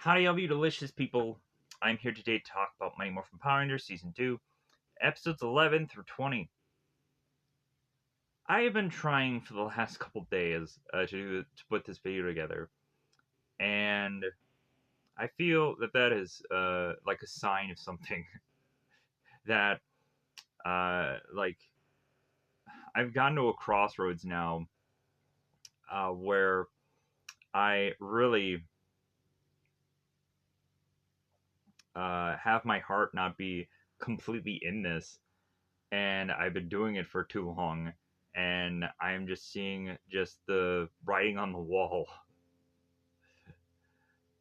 Howdy, all you delicious people. I'm here today to talk about Mighty Morphin Power Rangers Season 2, Episodes 11 through 20. I have been trying for the last couple days to put this video together, and I feel that is like a sign of something that, like, I've gotten to a crossroads now where I really have my heart not be completely in this, and I've been doing it for too long, and I'm just seeing just the writing on the wall.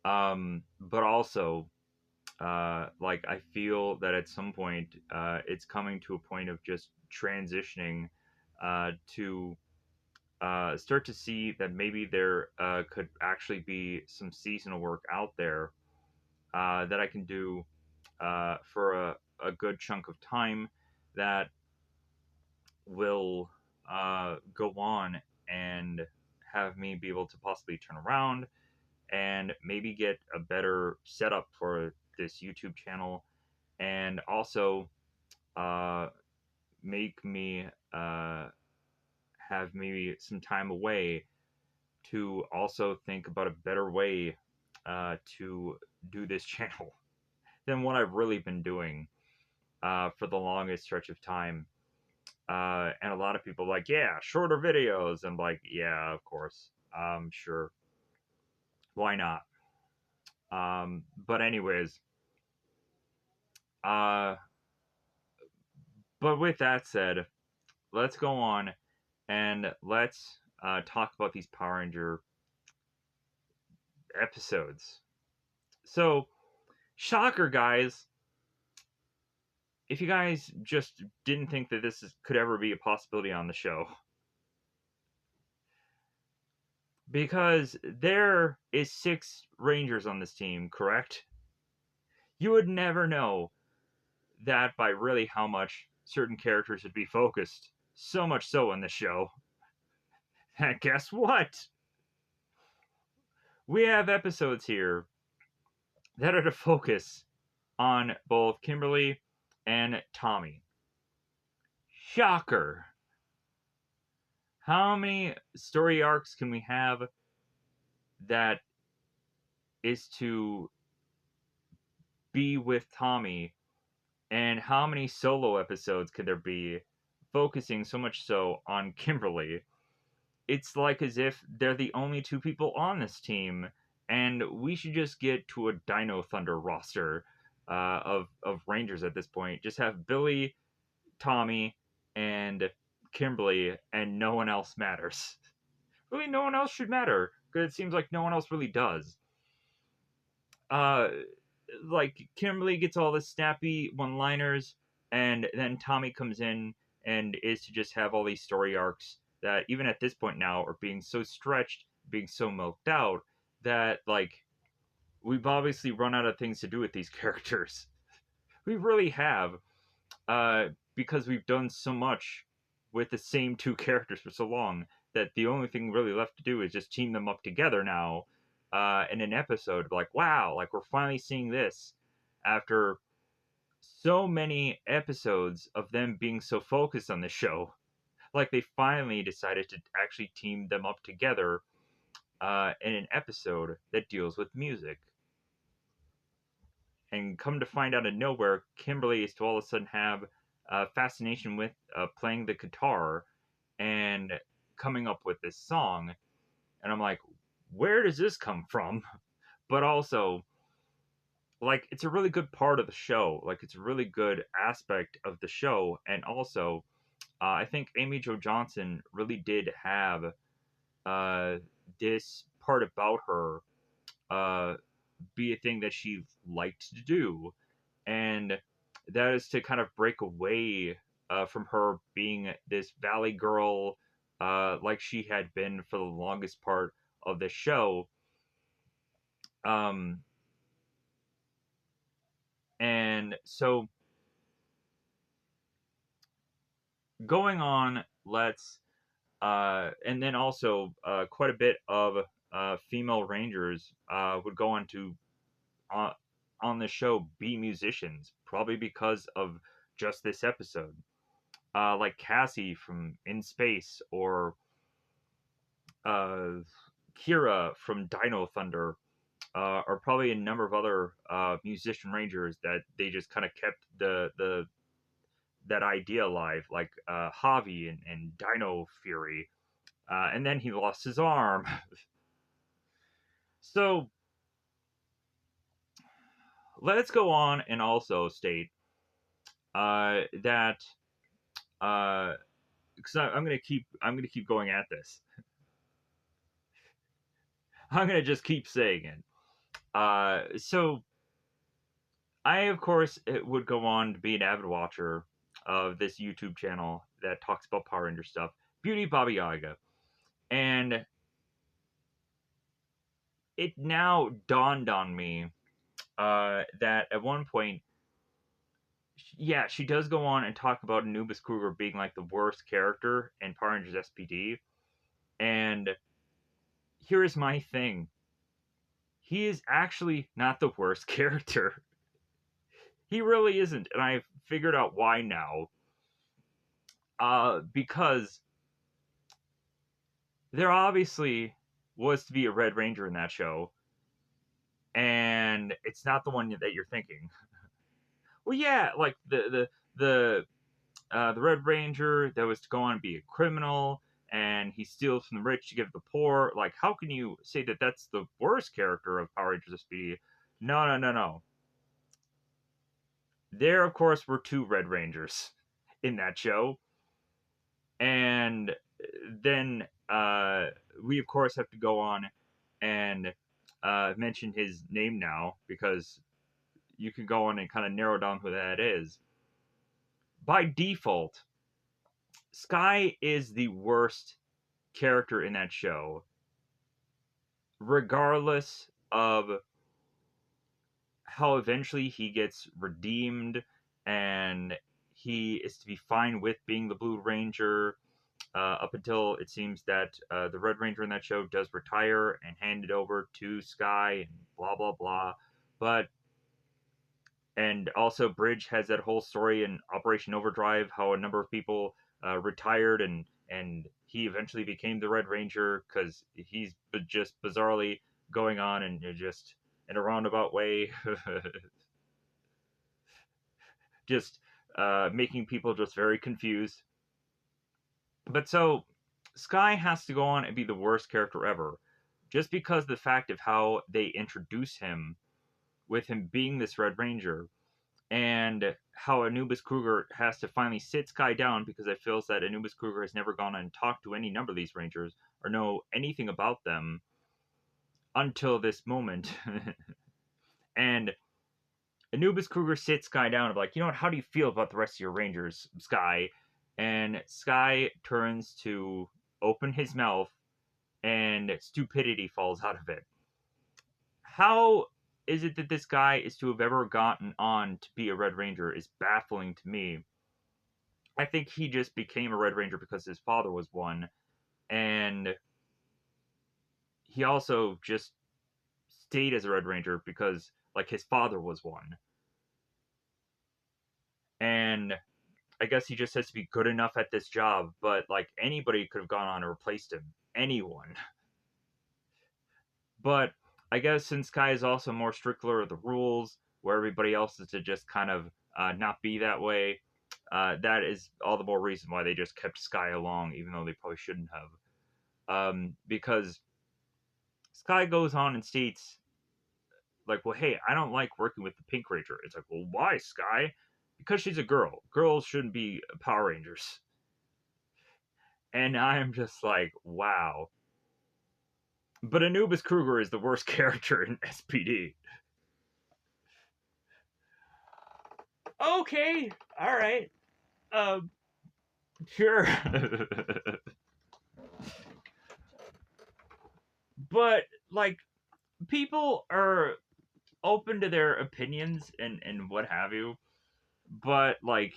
But also, like, I feel that at some point, it's coming to a point of just transitioning to start to see that maybe there could actually be some seasonal work out there that I can do for a good chunk of time that will go on and have me be able to possibly turn around and maybe get a better setup for this YouTube channel, and also uh, make me have maybe some time away to also think about a better way to do this channel than what I've really been doing for the longest stretch of time. And a lot of people are like, yeah, shorter videos. I'm like, yeah, of course. Sure. Why not? But anyways, uh, but with that said, let's go on and let's talk about these Power Ranger episodes. So, shocker, guys. If you guys just didn't think that could ever be a possibility on the show, because there is 6 Rangers on this team, correct? You would never know that by really how much certain characters would be focused. So much so in the show. And guess what? We have episodes here that are to focus on both Kimberly and Tommy. Shocker. How many story arcs can we have that is to be with Tommy? And how many solo episodes could there be focusing so much so on Kimberly? It's like as if they're the only 2 people on this team, and we should just get to a Dino Thunder roster of Rangers at this point. Just have Billy, Tommy, and Kimberly, and no one else matters. Really, no one else should matter because it seems like no one else really does. Uh, like Kimberly gets all the snappy one-liners, and then Tommy comes in and is to just have all these story arcs that even at this point now are being so stretched, being so milked out that like we've obviously run out of things to do with these characters. We really have, because we've done so much with the same 2 characters for so long that the only thing really left to do is just team them up together now in an episode. Like, wow, like we're finally seeing this after so many episodes of them being so focused on the show. Like they finally decided to actually team them up together in an episode that deals with music. And come to find out of nowhere, Kimberly is to all of a sudden have a fascination with playing the guitar and coming up with this song. And I'm like, where does this come from? But also, like, it's a really good part of the show. Like, it's a really good aspect of the show. And also, I think Amy Jo Johnson really did have uh, this part about her uh, be a thing that she liked to do. And that is to kind of break away from her being this valley girl like she had been for the longest part of the show. Um, and so going on, and then also quite a bit of female rangers would go on to on the show be musicians, probably because of just this episode. Like Cassie from In Space, or uh, Kira from Dino Thunder, or probably a number of other musician rangers that they just kind of kept the that idea alive, like Javi and Dino Fury, and then he lost his arm. So let's go on and also state that because I'm gonna keep going at this. I'm gonna just keep saying it. So I, of course, would go on to be an avid watcher of this YouTube channel that talks about Power Ranger stuff, Beauty Baba Yaga, and it now dawned on me that at one point, yeah, she does go on and talk about Anubis Kruger being like the worst character in Power Rangers SPD, and here's my thing: he is actually not the worst character. He really isn't, and I've figured out why now. Because there obviously was to be a Red Ranger in that show, and it's not the one that you're thinking. Well, yeah, like the Red Ranger that was to go on and be a criminal, and he steals from the rich to give to the poor. Like, how can you say that that's the worst character of Power Rangers SPD? No, no, no, no. There, of course, were two Red Rangers in that show, and then we, of course, have to go on and mention his name now, because you can go on and kind of narrow down who that is. By default, Sky is the worst character in that show, regardless of how eventually he gets redeemed and he is to be fine with being the Blue Ranger, up until it seems that the Red Ranger in that show does retire and hand it over to Sky, and blah blah blah. But and also Bridge has that whole story in Operation Overdrive, how a number of people retired, and he eventually became the Red Ranger because he's just bizarrely going on and just in a roundabout way, just making people just very confused. But so Sky has to go on and be the worst character ever, just because the fact of how they introduce him, with him being this Red Ranger, and how Anubis Kruger has to finally sit Sky down because it feels that Anubis Kruger has never gone and talked to any number of these Rangers or know anything about them until this moment. And Anubis Kruger sits Sky down and like, you know what, how do you feel about the rest of your Rangers, Sky? And Sky turns to open his mouth and stupidity falls out of it. How is it that this guy is to have ever gotten on to be a Red Ranger is baffling to me. I think he just became a Red Ranger because his father was one, and he also just stayed as a Red Ranger because like his father was one. And I guess he just has to be good enough at this job, but like anybody could have gone on and replaced him. Anyone. But I guess since Kai is also more stricter of the rules, where everybody else is to just kind of not be that way, that is all the more reason why they just kept Sky along, even though they probably shouldn't have. Because Sky goes on and states, like, well, hey, I don't like working with the Pink Ranger. It's like, well, why, Sky? Because she's a girl. Girls shouldn't be Power Rangers. And I'm just like, wow. But Anubis Kruger is the worst character in SPD. Okay, all right. Sure. But like, people are open to their opinions and what have you. But like,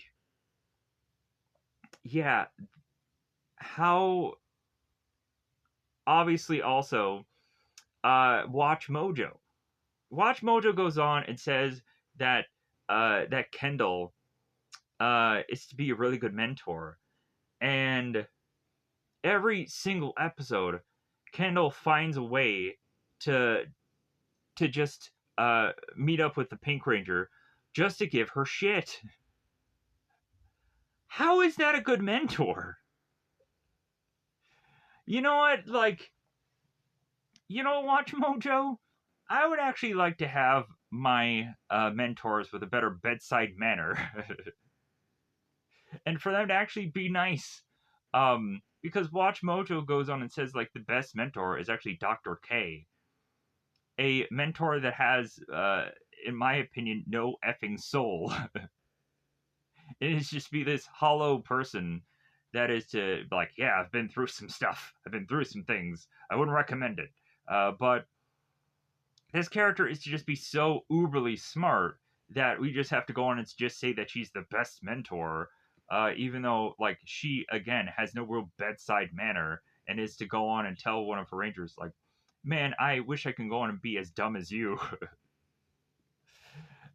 yeah, how obviously also watch Mojo. Watch Mojo goes on and says that that Kendall is to be a really good mentor, and every single episode, Kendall finds a way to just meet up with the Pink Ranger just to give her shit. How is that a good mentor? You know what? Like, Watch Mojo? I would actually like to have my mentors with a better bedside manner and for them to actually be nice. Because Watch Mojo goes on and says, like, the best mentor is actually Dr. K, a mentor that has, in my opinion, no effing soul. It is just be this hollow person that is to, like, yeah, I've been through some stuff. I've been through some things. I wouldn't recommend it. But his character is to just be so uberly smart that we just have to go on and just say that she's the best mentor, even though, like, she, again, has no real bedside manner and is to go on and tell one of her rangers, like, man, I wish I can go on and be as dumb as you.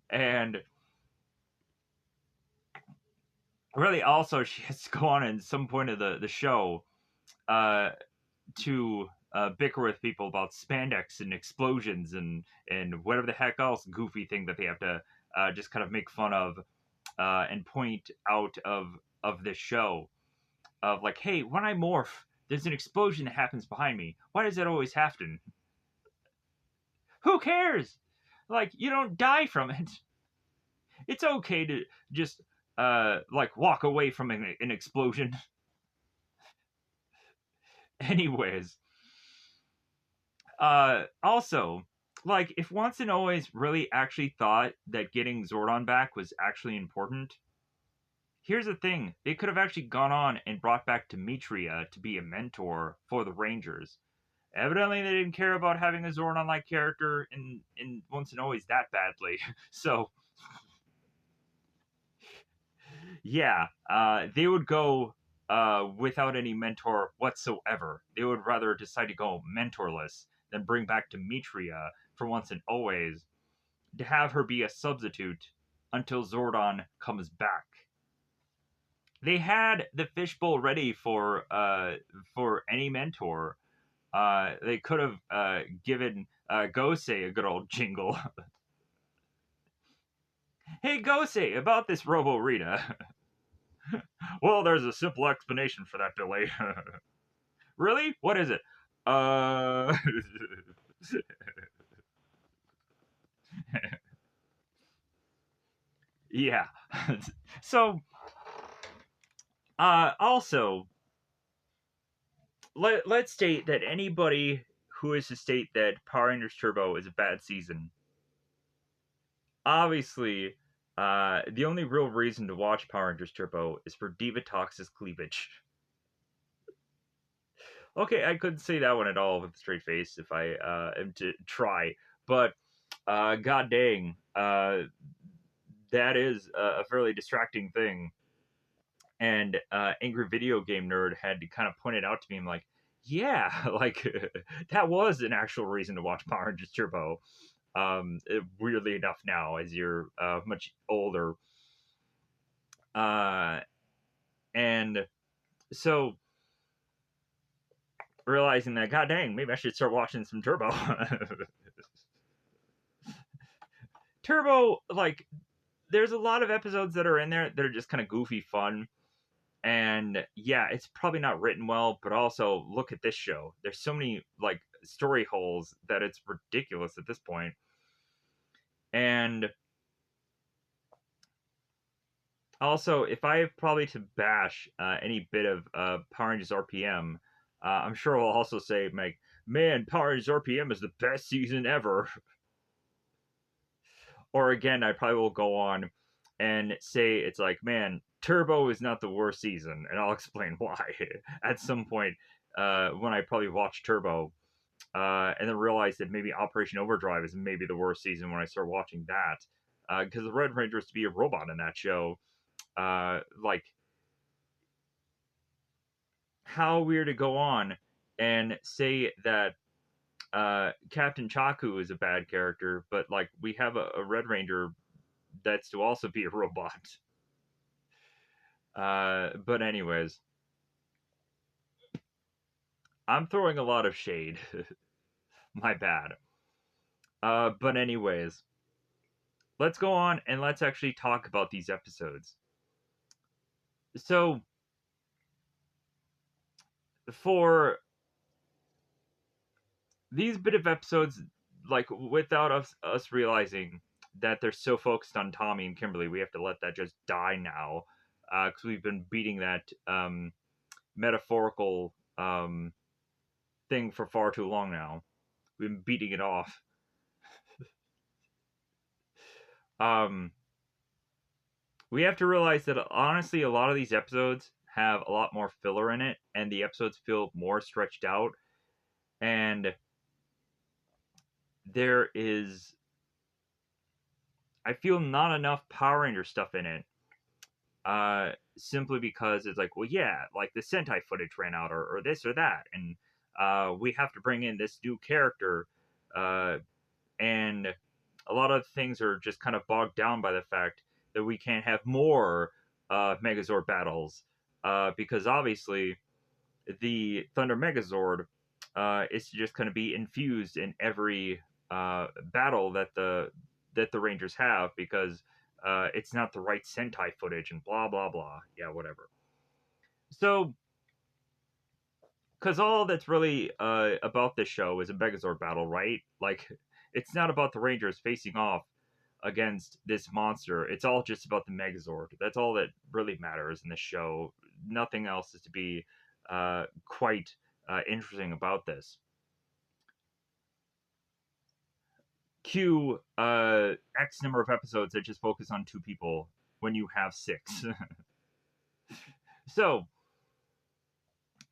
And really, also, she has to go on at some point of the show uh, to bicker with people about spandex and explosions and whatever the heck else goofy thing that they have to just kind of make fun of and point out of this show of, like, hey, when I morph, there's an explosion that happens behind me. Why does that always happen? Who cares? Like, you don't die from it. It's okay to just like walk away from an explosion. Anyways, also, like, if Once and Always really actually thought that getting Zordon back was actually important, here's the thing: they could have actually gone on and brought back Demetria to be a mentor for the Rangers. Evidently, they didn't care about having a Zordon-like character in Once and Always that badly. So, yeah, they would go without any mentor whatsoever. They would rather decide to go mentorless than bring back Demetria for Once and Always to have her be a substitute until Zordon comes back. They had the fishbowl ready for any mentor. They could have given Gosei a good old jingle. Hey, Gosei, about this Robo Rita. Well, there's a simple explanation for that, Billy. Really? What is it? Uh. Yeah. So, also, let's state that anybody who is to state that Power Rangers Turbo is a bad season, obviously, the only real reason to watch Power Rangers Turbo is for Diva Tox's cleavage. Okay, I couldn't say that one at all with a straight face if I am to try, but god dang, that is a fairly distracting thing. And Angry Video Game Nerd had to kind of point it out to me. I'm like, yeah, like that was an actual reason to watch Power Rangers Turbo. Weirdly enough, now as you're much older, uh, and so realizing that, god dang, maybe I should start watching some Turbo. Turbo, like, there's a lot of episodes that are in there that are just kind of goofy fun. And yeah, it's probably not written well, but also look at this show. There's so many, like, story holes that it's ridiculous at this point. And also, if I have probably to bash any bit of Power Rangers RPM, I'm sure I'll also say, like, man, Power Rangers RPM is the best season ever. Or again, I probably will go on and say it's like, man, Turbo is not the worst season, and I'll explain why at some point when I probably watch Turbo, and then realize that maybe Operation Overdrive is maybe the worst season when I start watching that, because the Red Ranger is to be a robot in that show. Like, how weird to go on and say that Captain Chaku is a bad character, but like we have a Red Ranger that's to also be a robot. But anyways, I'm throwing a lot of shade. My bad. But anyways, let's go on and let's actually talk about these episodes. So for these bit of episodes, like without us realizing that they're so focused on Tommy and Kimberly, we have to let that just die now, because we've been beating that metaphorical thing for far too long now. We've been beating it off. Um, we have to realize that honestly, a lot of these episodes have a lot more filler in it, and the episodes feel more stretched out. And there is, I feel, not enough Power Ranger stuff in it. Simply because it's like, well, yeah, like the Sentai footage ran out, or this or that, and we have to bring in this new character, and a lot of things are just kind of bogged down by the fact that we can't have more Megazord battles, because obviously the Thunder Megazord is just going to be infused in every battle that the Rangers have, because it's not the right Sentai footage and blah blah blah. Yeah, whatever. So, because all that's really about this show is a Megazord battle, right? Like, it's not about the Rangers facing off against this monster. It's all just about the Megazord. That's all that really matters in this show. Nothing else is to be quite interesting about this. Cue X number of episodes that just focus on two people when you have six. So,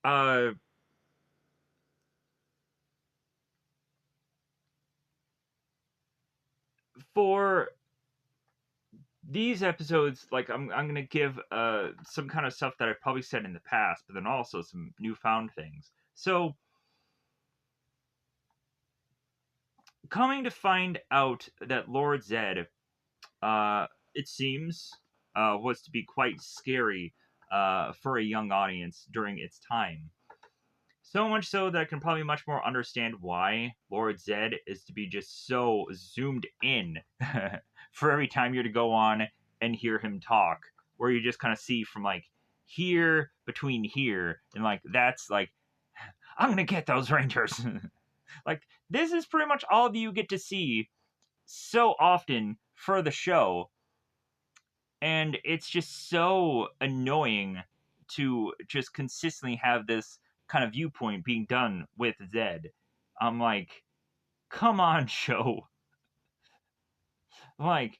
uh, for these episodes, like I'm gonna give some kind of stuff that I've probably said in the past, but then also some newfound things. So, coming to find out that Lord Zed, uh, it seems, was to be quite scary for a young audience during its time. So much so that I can probably much more understand why Lord Zed is to be just so zoomed in for every time you're to go on and hear him talk, where you just kind of see from like here between here and like that's like I'm gonna get those Rangers. Like this is pretty much all you get to see so often for the show, and it's just so annoying to just consistently have this kind of viewpoint being done with Zed. I'm like, come on, show. Like,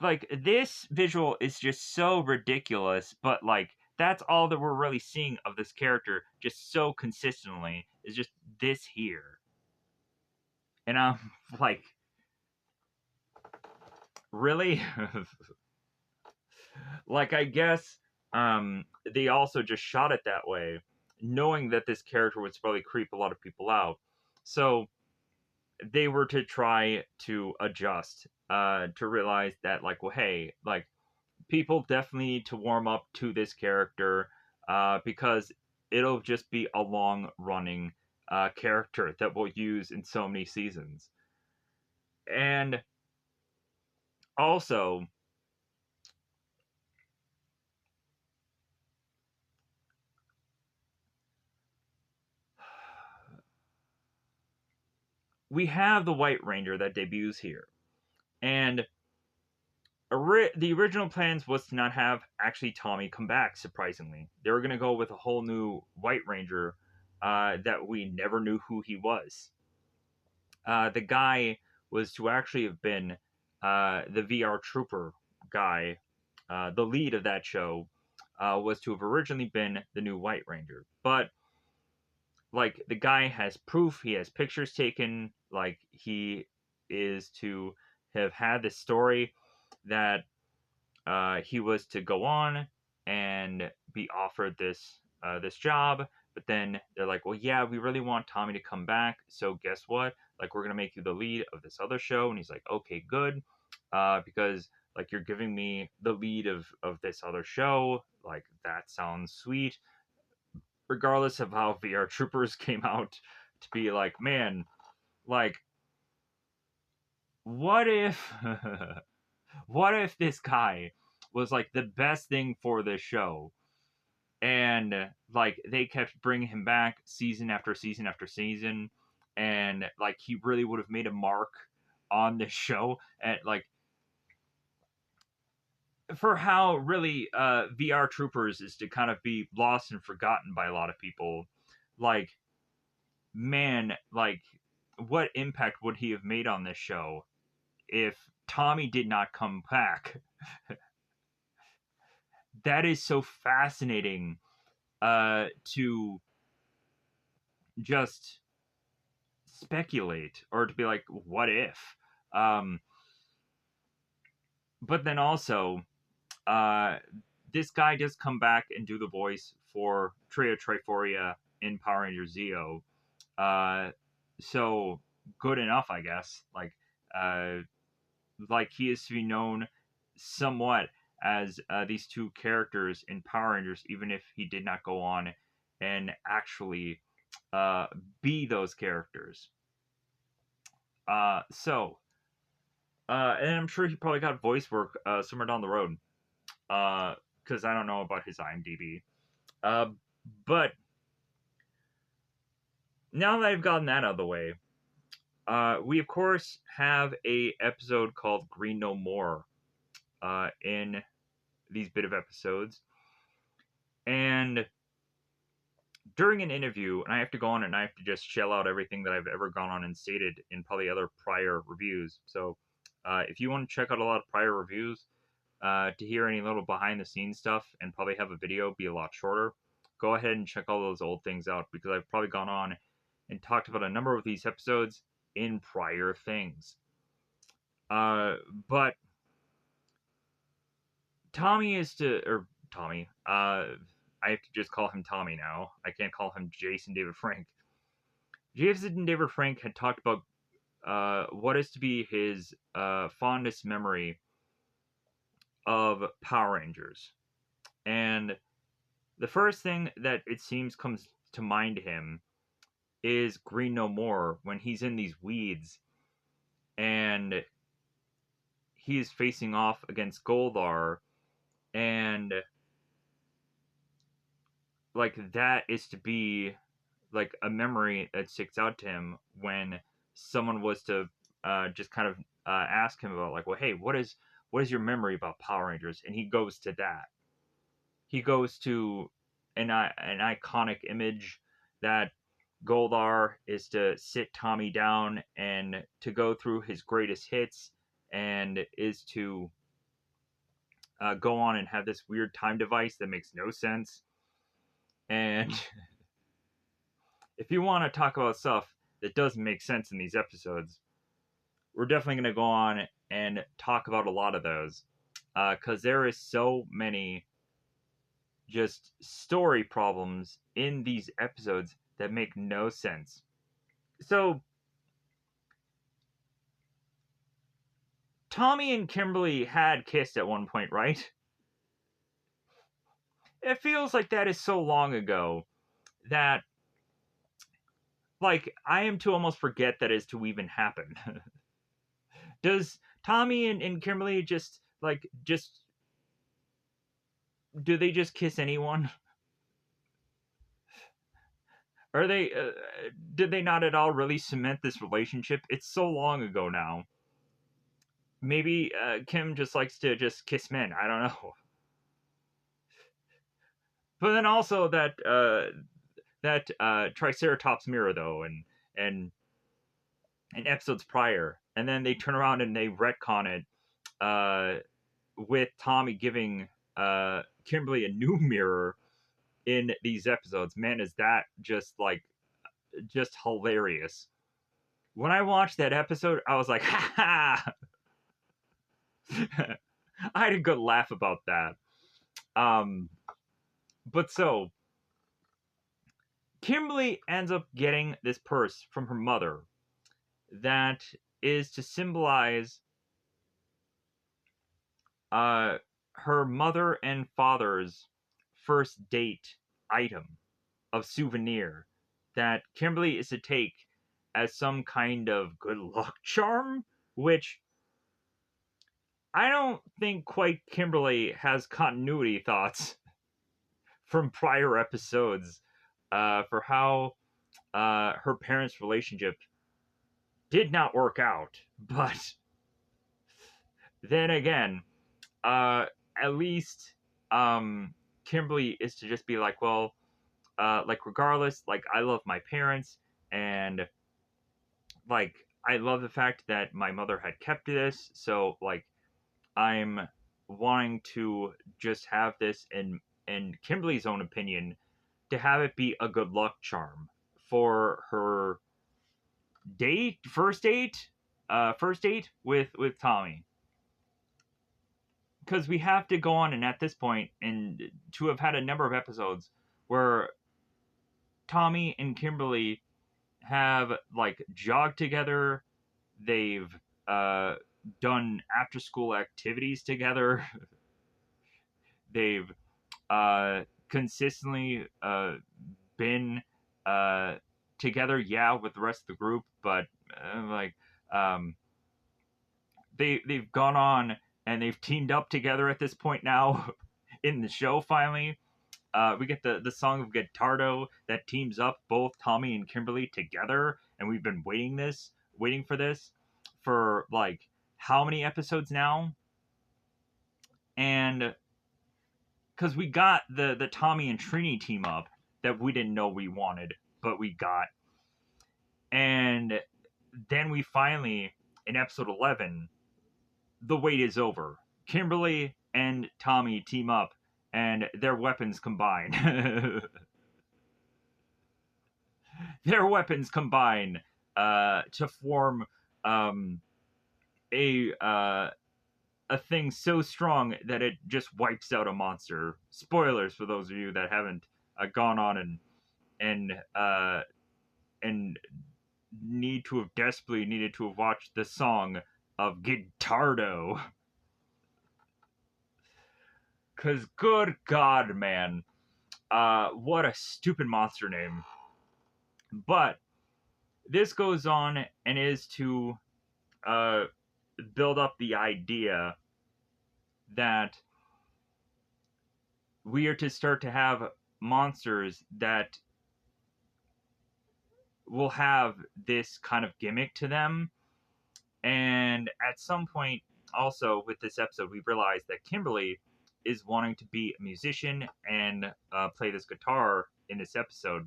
like this visual is just so ridiculous, but like that's all that we're really seeing of this character just so consistently is just this here. And I'm like, really? Like I guess they also just shot it that way, knowing that this character would probably creep a lot of people out. So they were to try to adjust, to realize that like, well, hey, like people definitely need to warm up to this character, because it'll just be a long running character that we'll use in so many seasons. And also, we have the White Ranger that debuts here. And the original plans was to not have actually Tommy come back. Surprisingly, they were going to go with a whole new White Ranger that we never knew who he was. The guy was to actually have been the VR Trooper guy. The lead of that show was to have originally been the new White Ranger, but like the guy has proof, he has pictures taken, like he is to have had this story that he was to go on and be offered this job, But then they're like, well, yeah, we really want Tommy to come back. So guess what? Like, we're going to make you the lead of this other show. And he's like, okay, good. Because, like, you're giving me the lead of this other show. Like, that sounds sweet. Regardless of how VR Troopers came out to be like, man, like, what if, what if this guy was like the best thing for this show? And like they kept bringing him back season after season after season, and like he really would have made a mark on this show, and like for how really VR Troopers is to kind of be lost and forgotten by a lot of people. Like, man, like what impact would he have made on this show if Tommy did not come back? That is so fascinating to just speculate or to be like, what if? Um, but then also, uh, this guy does come back and do the voice for Trio Triforia in Power Rangers Zeo. Uh, so good enough, I guess. Uh, like he is to be known somewhat as these two characters in Power Rangers, even if he did not go on and actually be those characters. So and I'm sure he probably got voice work somewhere down the road. Because I don't know about his IMDb. Uh, but now that I've gotten that out of the way, we of course have a episode called Green No More in these bit of episodes, and during an interview, and I have to go on and I have to just shell out everything that I've ever gone on and stated in probably other prior reviews. So if you want to check out a lot of prior reviews, to hear any little behind the scenes stuff and probably have a video be a lot shorter, go ahead and check all those old things out because I've probably gone on and talked about a number of these episodes in prior things. But Tommy is to, or Tommy, I have to just call him Tommy now. I can't call him Jason David Frank. Jason David Frank had talked about what is to be his fondest memory of Power Rangers. And the first thing that it seems comes to mind to him is Green No More when he's in these weeds and he's facing off against Goldar, and like that is to be like a memory that sticks out to him when someone was to just kind of ask him about like, well, hey, what is your memory about Power Rangers? And he goes to that. He goes to an iconic image that Goldar is to sit Tommy down and to go through his greatest hits, and is to go on and have this weird time device that makes no sense. And if you want to talk about stuff that doesn't make sense in these episodes, we're definitely going to go on and talk about a lot of those because there is so many just story problems in these episodes that make no sense. So Tommy and Kimberly had kissed at one point, right? It feels like that is so long ago that like I am to almost forget that is to even happen. Does Tommy and Kimberly just do they just kiss anyone? Are they did they not at all really cement this relationship? It's so long ago now. Maybe Kim just likes to just kiss men. I don't know. But then also that Triceratops mirror though, and and episodes prior, and then they turn around and they retcon it with Tommy giving Kimberly a new mirror in these episodes. Man, is that just hilarious. When I watched that episode, I was like, ha ha! I had a good laugh about that. But so Kimberly ends up getting this purse from her mother that is to symbolize her mother and father's first date item of souvenir that Kimberly is to take as some kind of good luck charm, which I don't think quite Kimberly has continuity thoughts from prior episodes for how her parents' relationship did not work out. But then again, uh, at least Kimberly is to just be like, well, like regardless, like I love my parents, and like I love the fact that my mother had kept this, so like I'm wanting to just have this in Kimberly's own opinion to have it be a good luck charm for her first date with Tommy, because we have to go on and at this point and to have had a number of episodes where Tommy and Kimberly have like jogged together. They've uh, done after school activities together. They've consistently been uh, together, yeah, with the rest of the group, but like um, they've gone on and they've teamed up together at this point now in the show. Finally, we get the song of Guitardo that teams up both Tommy and Kimberly together, and we've been waiting for this for like how many episodes now? And because we got the Tommy and Trini team up that we didn't know we wanted, but we got, and then we finally in episode 11, the wait is over. Kimberly and Tommy team up, and their weapons combine. Their weapons combine to form um, a a thing so strong that it just wipes out a monster. Spoilers for those of you that haven't gone on and and desperately needed to have watched the song of Guitardo. Cause good God, man, what a stupid monster name. But this goes on and is to uh, build up the idea that we are to start to have monsters that will have this kind of gimmick to them. And at some point, also with this episode, we realized that Kimberly is wanting to be a musician and play this guitar in this episode,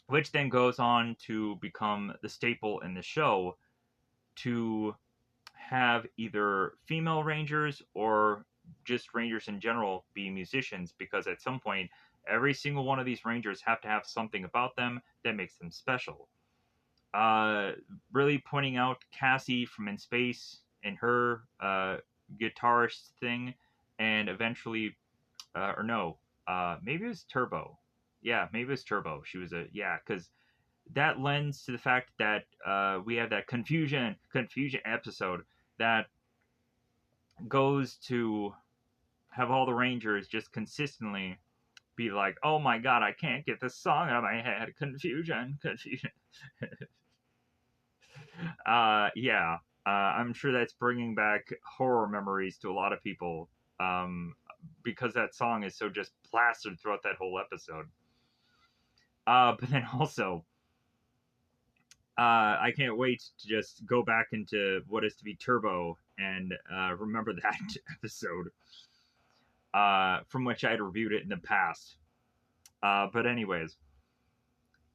which then goes on to become the staple in the show to have either female rangers or just rangers in general be musicians, because at some point every single one of these rangers have to have something about them that makes them special. Really pointing out Cassie from In Space and her guitarist thing, and eventually, or no, maybe it was Turbo. Yeah, maybe it was Turbo. She was because that lends to the fact that we have that confusion episode that goes to have all the Rangers just consistently be like, "Oh my God, I can't get this song out of my head. Confusion." Yeah. I'm sure that's bringing back horror memories to a lot of people, because that song is so just plastered throughout that whole episode. But then also, I can't wait to just go back into what is to be Turbo and remember that episode, from which I had reviewed it in the past. But anyways,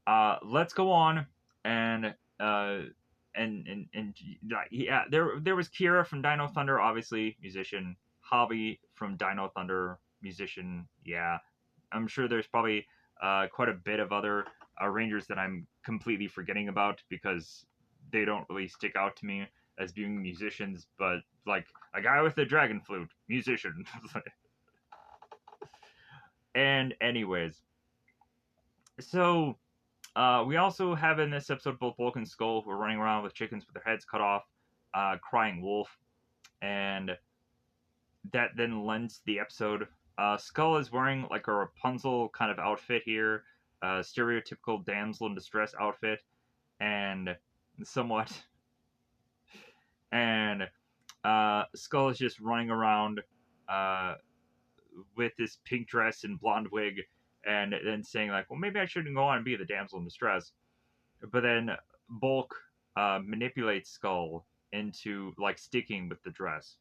let's go on and yeah, there was Kira from Dino Thunder, obviously musician. Hobby from Dino Thunder, musician. Yeah, I'm sure there's probably quite a bit of other Rangers that I'm completely forgetting about because they don't really stick out to me as being musicians. But like a guy with a dragon flute, musician. And anyways, So we also have in this episode both Bulk and Skull who are running around with chickens with their heads cut off, crying wolf, and that then lends the episode. Skull is wearing like a Rapunzel kind of outfit here, stereotypical damsel in distress outfit, and somewhat, and Skull is just running around uh, with this pink dress and blonde wig, and then saying like, "Well, maybe I shouldn't go on and be the damsel in distress." But then Bulk manipulates Skull into like sticking with the dress.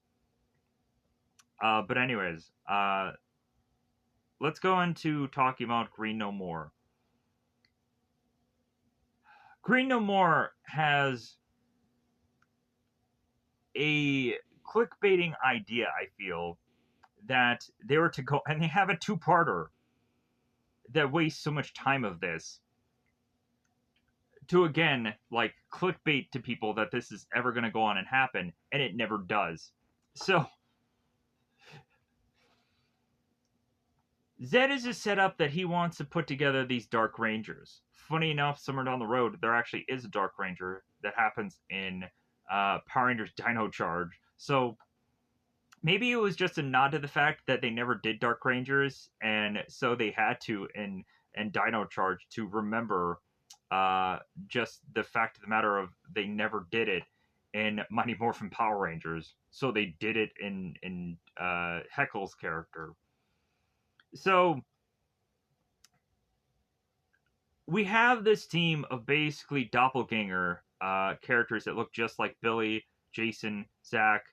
But anyways, let's go into talking about Green No More. Green No More has a clickbaiting idea, I feel, that they were to go, and they have a two-parter that wastes so much time of this to again like clickbait to people that this is ever going to go on and happen, and it never does. So Zed is a setup that he wants to put together these Dark Rangers. Funny enough, somewhere down the road, there actually is a Dark Ranger that happens in Power Rangers Dino Charge. So maybe it was just a nod to the fact that they never did Dark Rangers, and so they had to in Dino Charge to remember just the fact of the matter of they never did it in Mighty Morphin Power Rangers, so they did it in Heckle's character. So we have this team of basically doppelganger characters that look just like Billy, Jason, Zach,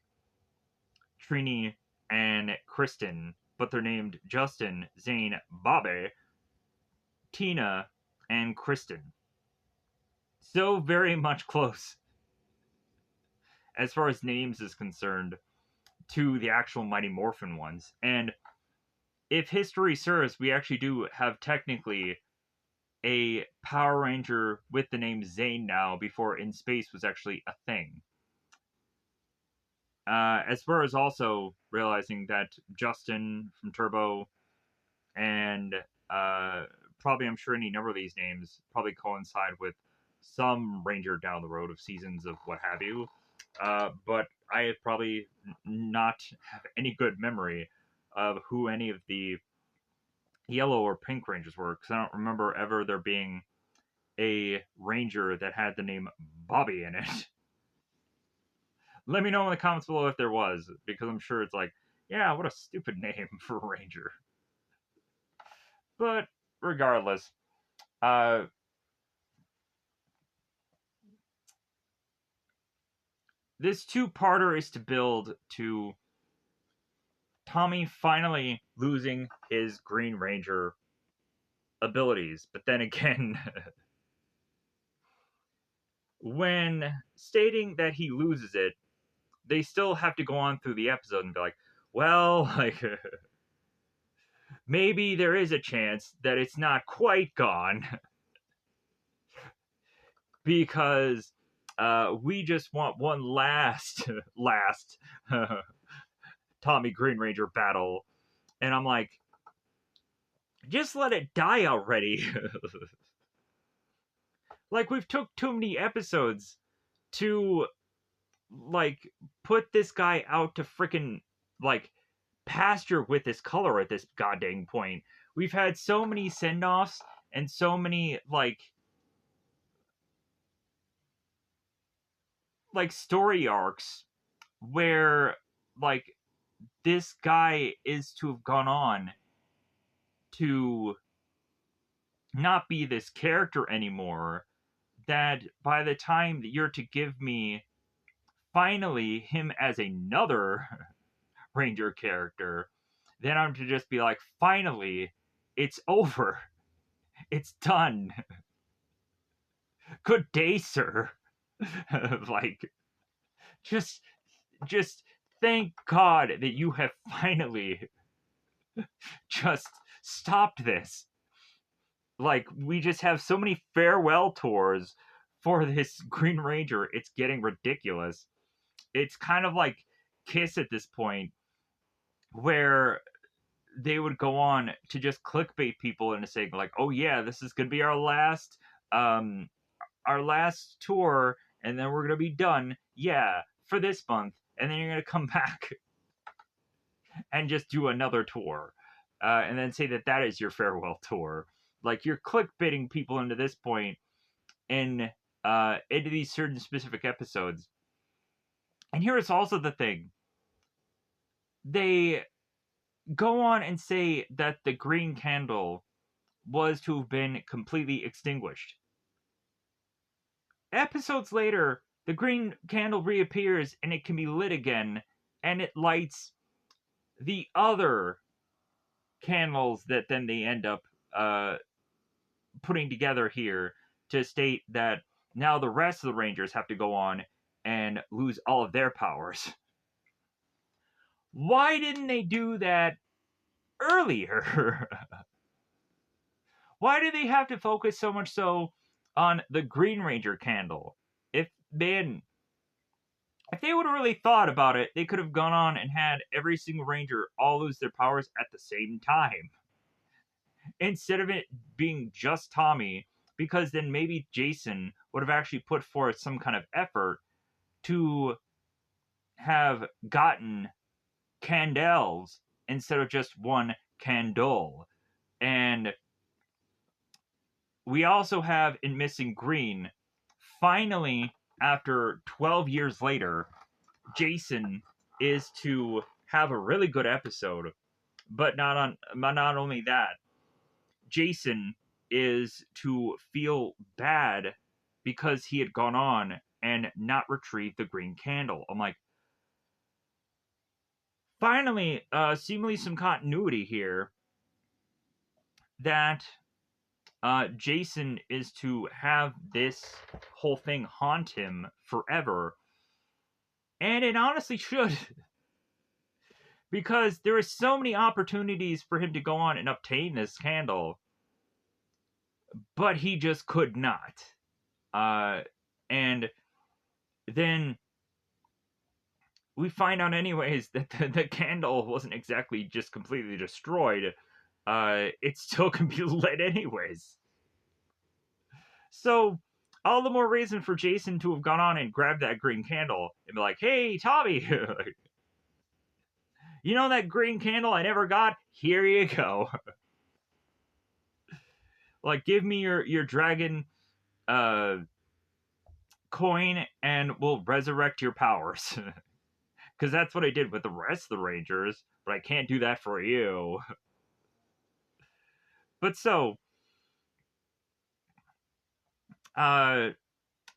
Trini, and Kristen, but they're named Justin, Zane, Bobby, Tina, and Kristen. So very much close as far as names is concerned to the actual Mighty Morphin ones. And if history serves, we actually do have technically a Power Ranger with the name Zane now before In Space was actually a thing. As far as also realizing that Justin from Turbo and probably I'm sure any number of these names probably coincide with some Ranger down the road of seasons of what have you. But I probably not have any good memory of who any of the yellow or pink Rangers were because I don't remember ever there being a Ranger that had the name Bobby in it. Let me know in the comments below if there was, because I'm sure it's like, yeah, what a stupid name for a Ranger. But regardless, uh, this two-parter is to build to Tommy finally losing his Green Ranger abilities. But then again, when stating that he loses it, they still have to go on through the episode and be like, well, like, maybe there is a chance that it's not quite gone because we just want one last Tommy Green Ranger battle. And I'm like, just let it die already. Like, we've took too many episodes to like put this guy out to freaking like pasture with this color at this goddamn point. We've had so many send-offs and so many like story arcs where like this guy is to have gone on to not be this character anymore, that by the time that you're to give me finally him as another Ranger character, then I'm to just be like, finally, it's over. It's done. Good day, sir. Like, just just thank God that you have finally just stopped this. Like, we just have so many farewell tours for this Green Ranger, it's getting ridiculous. It's kind of like Kiss at this point, where they would go on to just clickbait people into saying like, "Oh yeah, this is gonna be um our last tour, and then we're gonna be done. Yeah, for this month, and then you're gonna come back and just do another tour, and then say that that is your farewell tour." Like you're clickbaiting people into this point in into these certain specific episodes. And here is also the thing: they go on and say that the green candle was to have been completely extinguished. Episodes later, the green candle reappears and it can be lit again, and it lights the other candles that then they end up uh, putting together here to state that now the rest of the Rangers have to go on and lose all of their powers. Why didn't they do that earlier? Why do they have to focus so much so on the Green Ranger candle? If they hadn't, if they would have really thought about it, they could have gone on and had every single Ranger all lose their powers at the same time. Instead of it being just Tommy, because then maybe Jason would have actually put forth some kind of effort to have gotten candles instead of just one candle. And we also have in Missing Green, finally, after 12 years later, Jason is to have a really good episode, but not only that, Jason is to feel bad because he had gone on and not retrieved the green candle. I'm like, finally, seemingly some continuity here that Jason is to have this whole thing haunt him forever. And it honestly should. Because there are so many opportunities for him to go on and obtain this candle, but he just could not. And then we find out anyways that the candle wasn't exactly just completely destroyed. It still can be lit anyways. So all the more reason for Jason to have gone on and grabbed that green candle and be like, "Hey, Tommy, you know that green candle I never got? Here you go. Like, give me your dragon uh coin and we'll resurrect your powers." Because that's what I did with the rest of the Rangers, but I can't do that for you. But so, uh,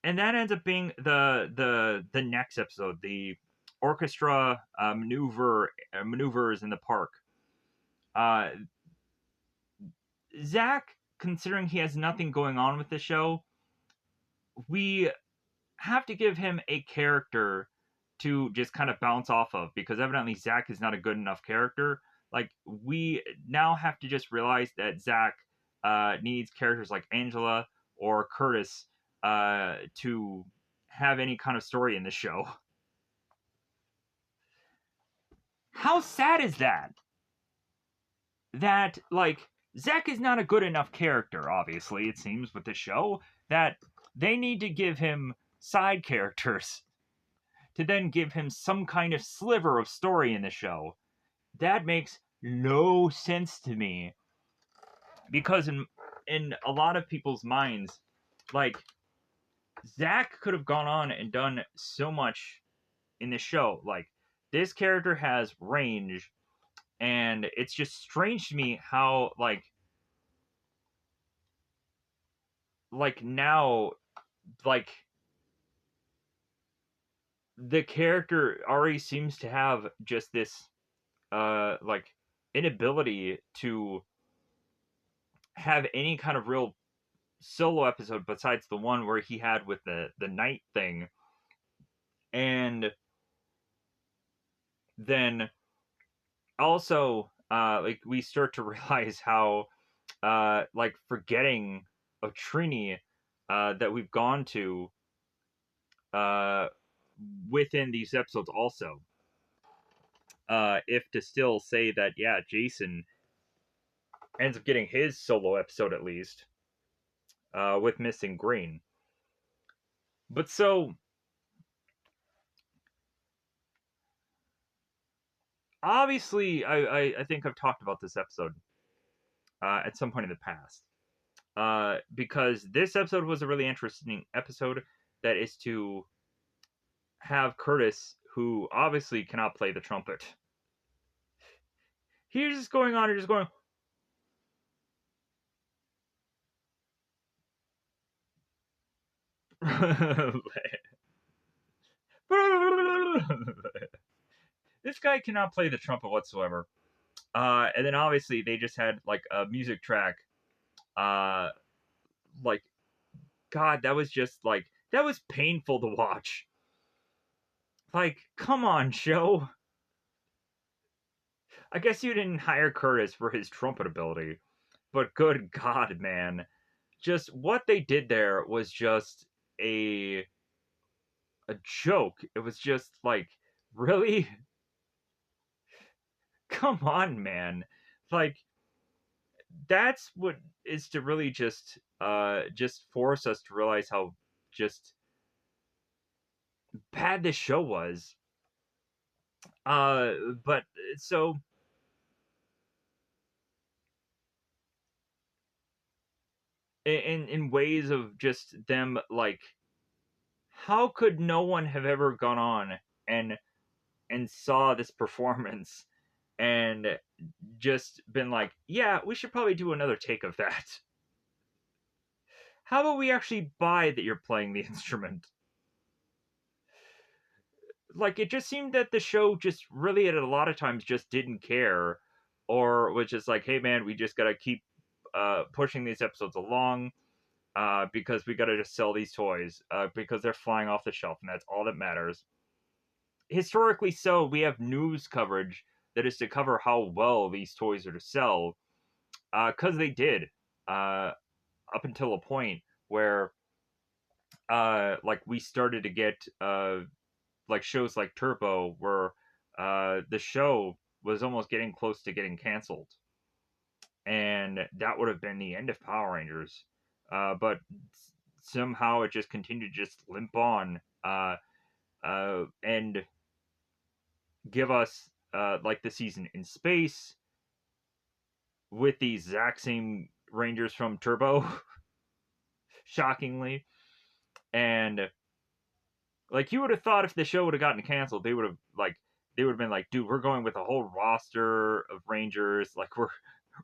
and that ends up being the next episode, the orchestra maneuvers in the park. Uh, Zach, considering he has nothing going on with the show, we have to give him a character to just kind of bounce off of, because evidently Zach is not a good enough character. Like, we now have to just realize that Zach needs characters like Angela or Curtis to have any kind of story in the show. How sad is that? That, like, Zach is not a good enough character, obviously, it seems, with the show, that they need to give him side characters to then give him some kind of sliver of story in the show. That makes no sense to me. Because in a lot of people's minds, like, Zach could have gone on and done so much in the show. Like, this character has range, and it's just strange to me how now, like, the character already seems to have just this like inability to have any kind of real solo episode besides the one where he had with the night thing. And then also like, we start to realize how like, forgetting of Trini that we've gone to uh within these episodes also, if to still say that, yeah, Jason ends up getting his solo episode at least, with Missing Green. But so obviously, I think I've talked about this episode at some point in the past, because this episode was a really interesting episode. That is to have Curtis, who obviously cannot play the trumpet. He's just going on and just going. This guy cannot play the trumpet whatsoever. And then obviously they just had like a music track. Like, God, that was just like, that was painful to watch. Like, come on, show. I guess you didn't hire Curtis for his trumpet ability, but good God, man. Just what they did there was just a a joke. It was just like, really? Come on, man. Like, that's what is to really just force us to realize how just bad this show was. But so in ways of just them, like, how could no one have ever gone on and saw this performance and just been like, yeah, we should probably do another take of that. How about we actually buy that you're playing the instrument? Like, it just seemed that the show just really at a lot of times just didn't care, or was just like, hey man, we just gotta keep pushing these episodes along, because we gotta just sell these toys, because they're flying off the shelf and that's all that matters. Historically, so we have news coverage that is to cover how well these toys are to sell, because they did, uh, up until a point where like we started to get like shows like Turbo, where the show was almost getting close to getting canceled, and that would have been the end of Power Rangers. But somehow it just continued to just limp on, and give us like the season in space with the exact same Rangers from Turbo, shockingly. And like, you would have thought if the show would have gotten canceled, they would have been like, dude, we're going with a whole roster of Rangers. Like, we're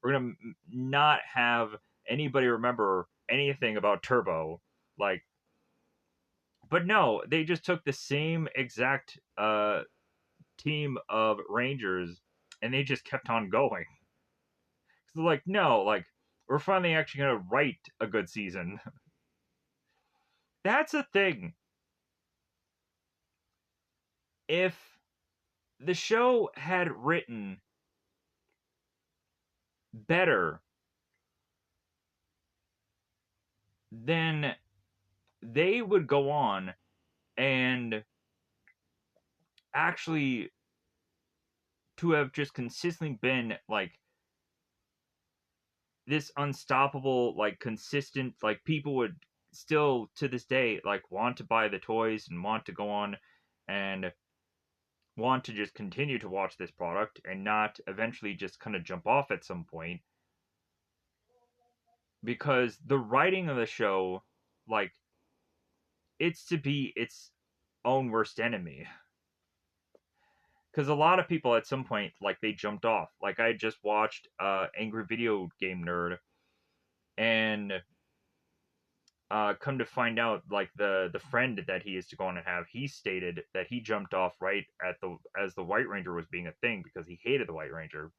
gonna not have anybody remember anything about Turbo. Like, but no, they just took the same exact team of Rangers and they just kept on going. So like, no, like, we're finally actually gonna write a good season. That's a thing. If the show had written better, then they would go on and actually to have just consistently been like this unstoppable, like consistent, like people would still to this day like want to buy the toys and want to go on and want to just continue to watch this product and not eventually just kind of jump off at some point, because the writing of the show, like, it's to be its own worst enemy. Because a lot of people at some point, like, they jumped off. Like, I just watched Angry Video Game Nerd, and come to find out, like, the friend that he is to go on and have, he stated that he jumped off right at the as the White Ranger was being a thing because he hated the White Ranger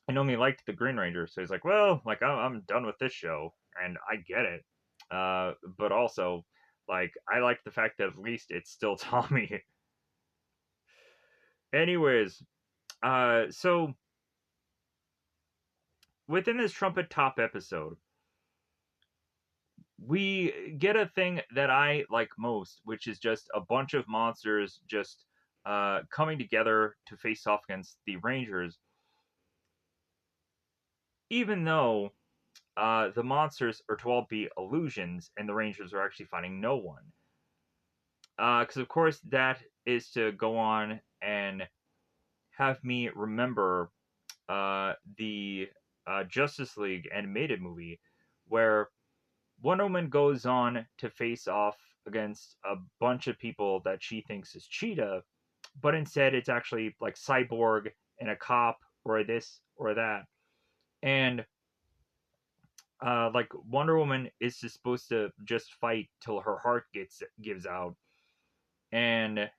and only liked the Green Ranger. So he's like, well, like, I'm done with this show, and I get it. But also, like, I like the fact that at least it's still Tommy. Anyways, so within this Trumpet Top episode, we get a thing that I like most, which is just a bunch of monsters just coming together to face off against the Rangers. even though the monsters are to all be illusions and the Rangers are actually finding no one. Because, of course, that is to go on and have me remember the Justice League animated movie where Wonder Woman goes on to face off against a bunch of people that she thinks is Cheetah, but instead it's actually like Cyborg and a cop or this or that. And like Wonder Woman is just supposed to just fight till her heart gives out, and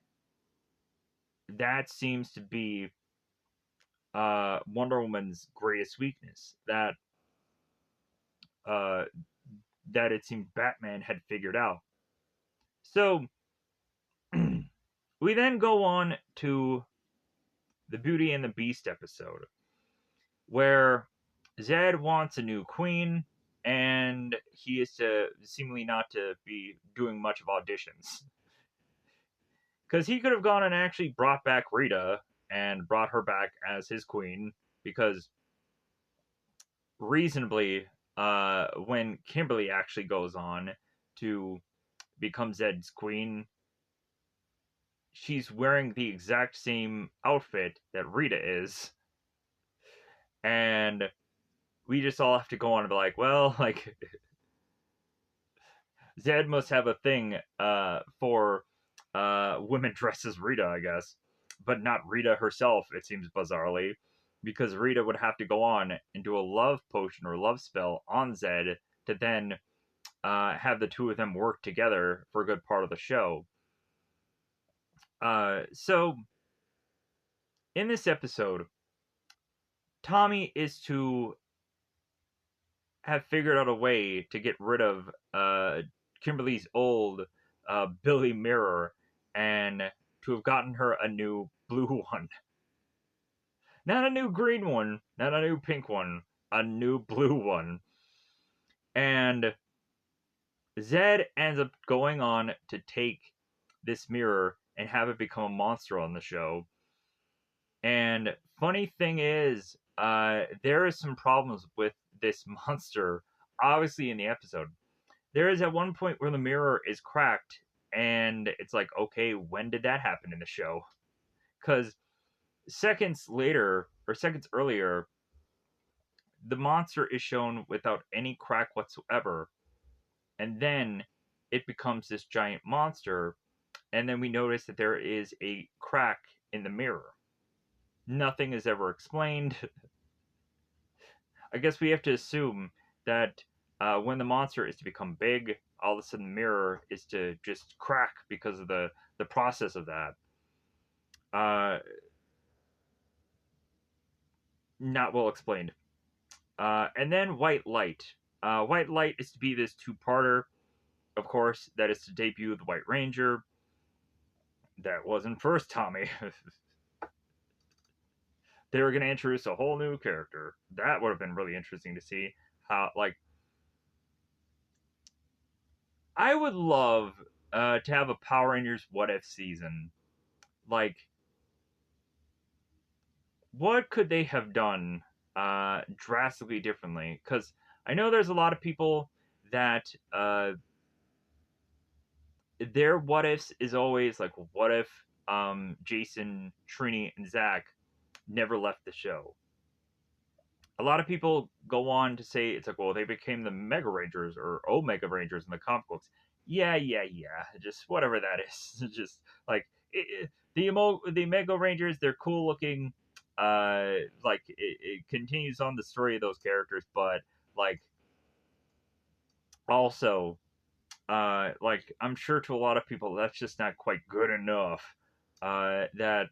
that seems to be Wonder Woman's greatest weakness. Uh, that it seemed Batman had figured out. So we then go on to the Beauty and the Beast episode, where Zed wants a new queen, and he is to seemingly not to be doing much of auditions. Because he could have gone and actually brought back Rita and brought her back as his queen, because reasonably, when Kimberly actually goes on to become Zed's queen, she's wearing the exact same outfit that Rita is, and we just all have to go on and be like, well, like Zed must have a thing for women dressed as Rita, I guess, but not Rita herself. It seems bizarrely, because Rita would have to go on and do a love potion or love spell on Zed to then have the two of them work together for a good part of the show. So in this episode, Tommy is to have figured out a way to get rid of Kimberly's old Billy Mirror and to have gotten her a new blue one. Not a new green one, not a new pink one, a new blue one. And Zed ends up going on to take this mirror and have it become a monster on the show. And funny thing is, there is some problems with this monster, obviously, in the episode. There is at one point where the mirror is cracked, and it's like, okay, when did that happen in the show? Because seconds later, or seconds earlier, the monster is shown without any crack whatsoever, and then it becomes this giant monster, and then we notice that there is a crack in the mirror. Nothing is ever explained. I guess we have to assume that when the monster is to become big, all of a sudden the mirror is to just crack because of the process of that. Uh, Not well explained. And then White Light. White Light is to be this two-parter, of course, that is to debut the White Ranger. That wasn't first Tommy. They were going to introduce a whole new character. That would have been really interesting to see. How, like, I would love to have a Power Rangers What If season. Like, what could they have done drastically differently? Because I know there's a lot of people that their what ifs is always like, what if Jason, Trini, and Zach never left the show? A lot of people go on to say it's like, well, they became the Mega Rangers or Omega Rangers in the comic books. Yeah. Just whatever that is. Just like the Mega Rangers, they're cool looking. Like it continues on the story of those characters, but like also, like I'm sure to a lot of people that's just not quite good enough. That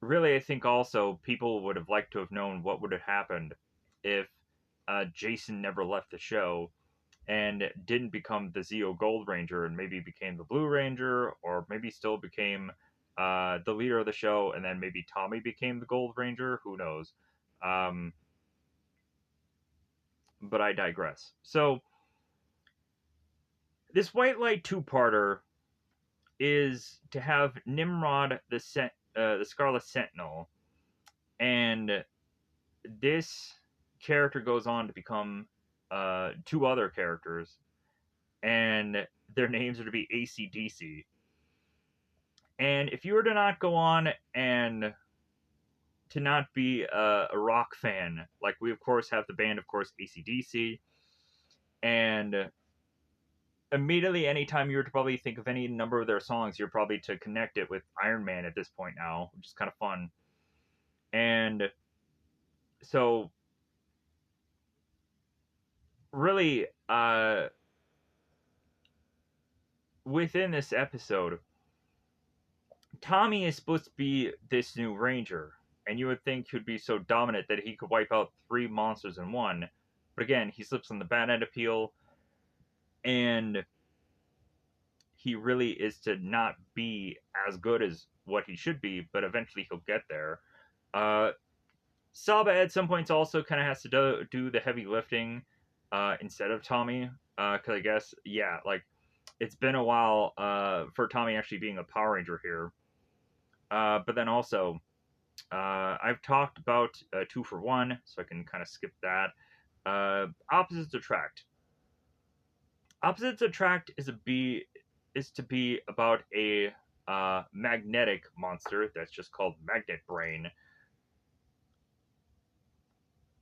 really, I think also people would have liked to have known what would have happened if Jason never left the show and didn't become the Zeo Gold Ranger and maybe became the Blue Ranger, or maybe still became the leader of the show, and then maybe Tommy became the Gold Ranger. Who knows? Um, but I digress. So this White Light two-parter is to have Nimrod the Scarlet Sentinel, and this. character goes on to become two other characters, and their names are to be AC/DC. And if you were to not go on and to not be a rock fan, like we of course have the band, of course, AC/DC, and immediately anytime you were to probably think of any number of their songs, you're probably to connect it with Iron Man at this point now, which is kind of fun. And so really within this episode, Tommy is supposed to be this new ranger, and you would think he'd be so dominant that he could wipe out three monsters in one. But again, he slips on the bad end appeal, and he really is to not be as good as what he should be, but eventually he'll get there. Uh, Saba at some points also kind of has to do the heavy lifting instead of Tommy, because I guess, yeah, like, it's been a while for Tommy actually being a Power Ranger here. But then also, I've talked about 2 for 1, so I can kind of skip that. Opposites attract. Opposites attract is to be about a magnetic monster that's just called Magnet Brain.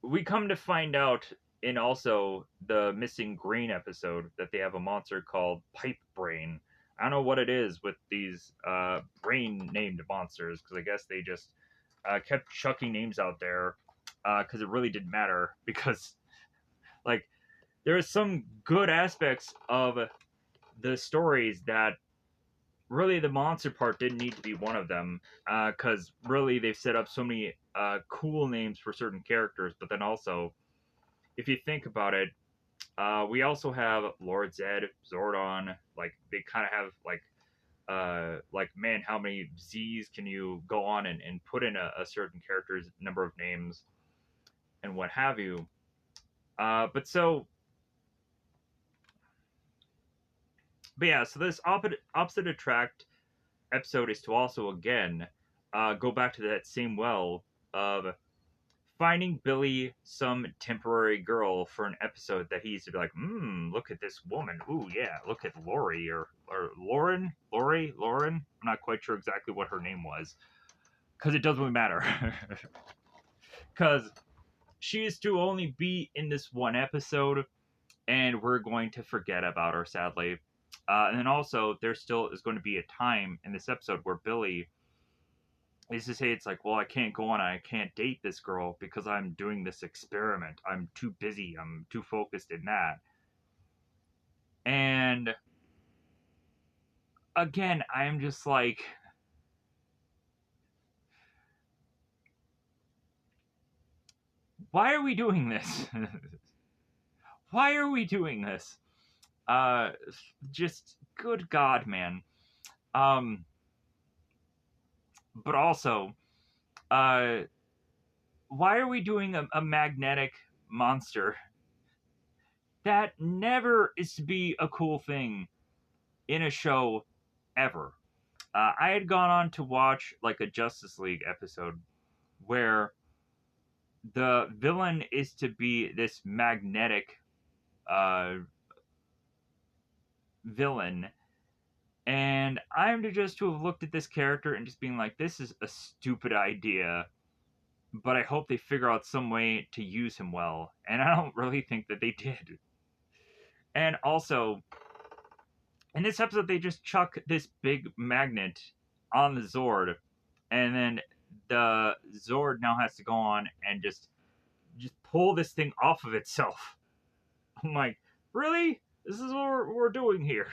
We come to find out in also the Missing Green episode that they have a monster called Pipe Brain. I don't know what it is with these brain named monsters, because I guess they just kept chucking names out there because it really didn't matter, because like there are some good aspects of the stories that really the monster part didn't need to be one of them, because really they've set up so many cool names for certain characters. But then also, if you think about it, we also have Lord Zed, Zordon. Like they kind of have like, man, how many Z's can you go on and put in a certain character's number of names and what have you. But yeah, so this opposite attract episode is to also again go back to that same well of finding Billy some temporary girl for an episode that he used to be like, look at this woman. Ooh, yeah, look at Lori or Lauren. I'm not quite sure exactly what her name was, because it doesn't really matter. Because she is to only be in this one episode, and we're going to forget about her, sadly. And then also, there still is going to be a time in this episode where Billy is to say, it's like, well, I can't go on, I can't date this girl because I'm doing this experiment. I'm too busy, I'm too focused in that. And again, I'm just like, why are we doing this? Why are we doing this? Uh, just good God, man. But also, uh, why are we doing a magnetic monster? That never is to be a cool thing in a show ever. I had gone on to watch like a Justice League episode where the villain is to be this magnetic uh, villain, and I'm to just to have looked at this character and just being like, this is a stupid idea, but I hope they figure out some way to use him well, and I don't really think that they did. And also, in this episode, they just chuck this big magnet on the Zord, and then the Zord now has to go on and just pull this thing off of itself. I'm like, really? This is what we're doing here.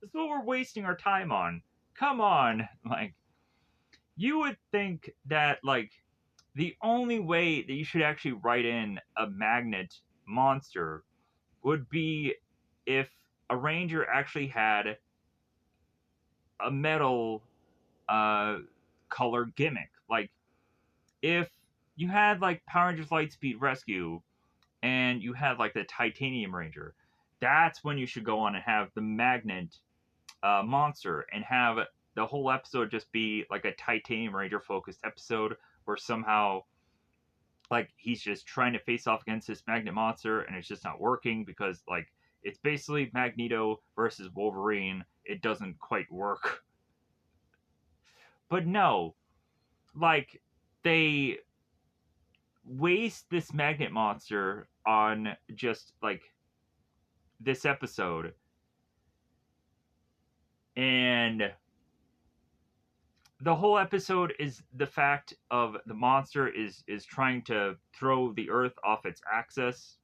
This is what we're wasting our time on. Come on. Like, you would think that, like, the only way that you should actually write in a magnet monster would be if a ranger actually had a metal color gimmick. Like, if you had, like, Power Rangers Lightspeed Rescue and you had like the Titanium Ranger, that's when you should go on and have the magnet monster and have the whole episode just be like a Titanium Ranger focused episode where somehow like he's just trying to face off against this magnet monster, and it's just not working because like it's basically Magneto versus Wolverine. It doesn't quite work. But no, like they waste this magnet monster on just like this episode, and the whole episode is the fact of the monster is trying to throw the earth off its axis,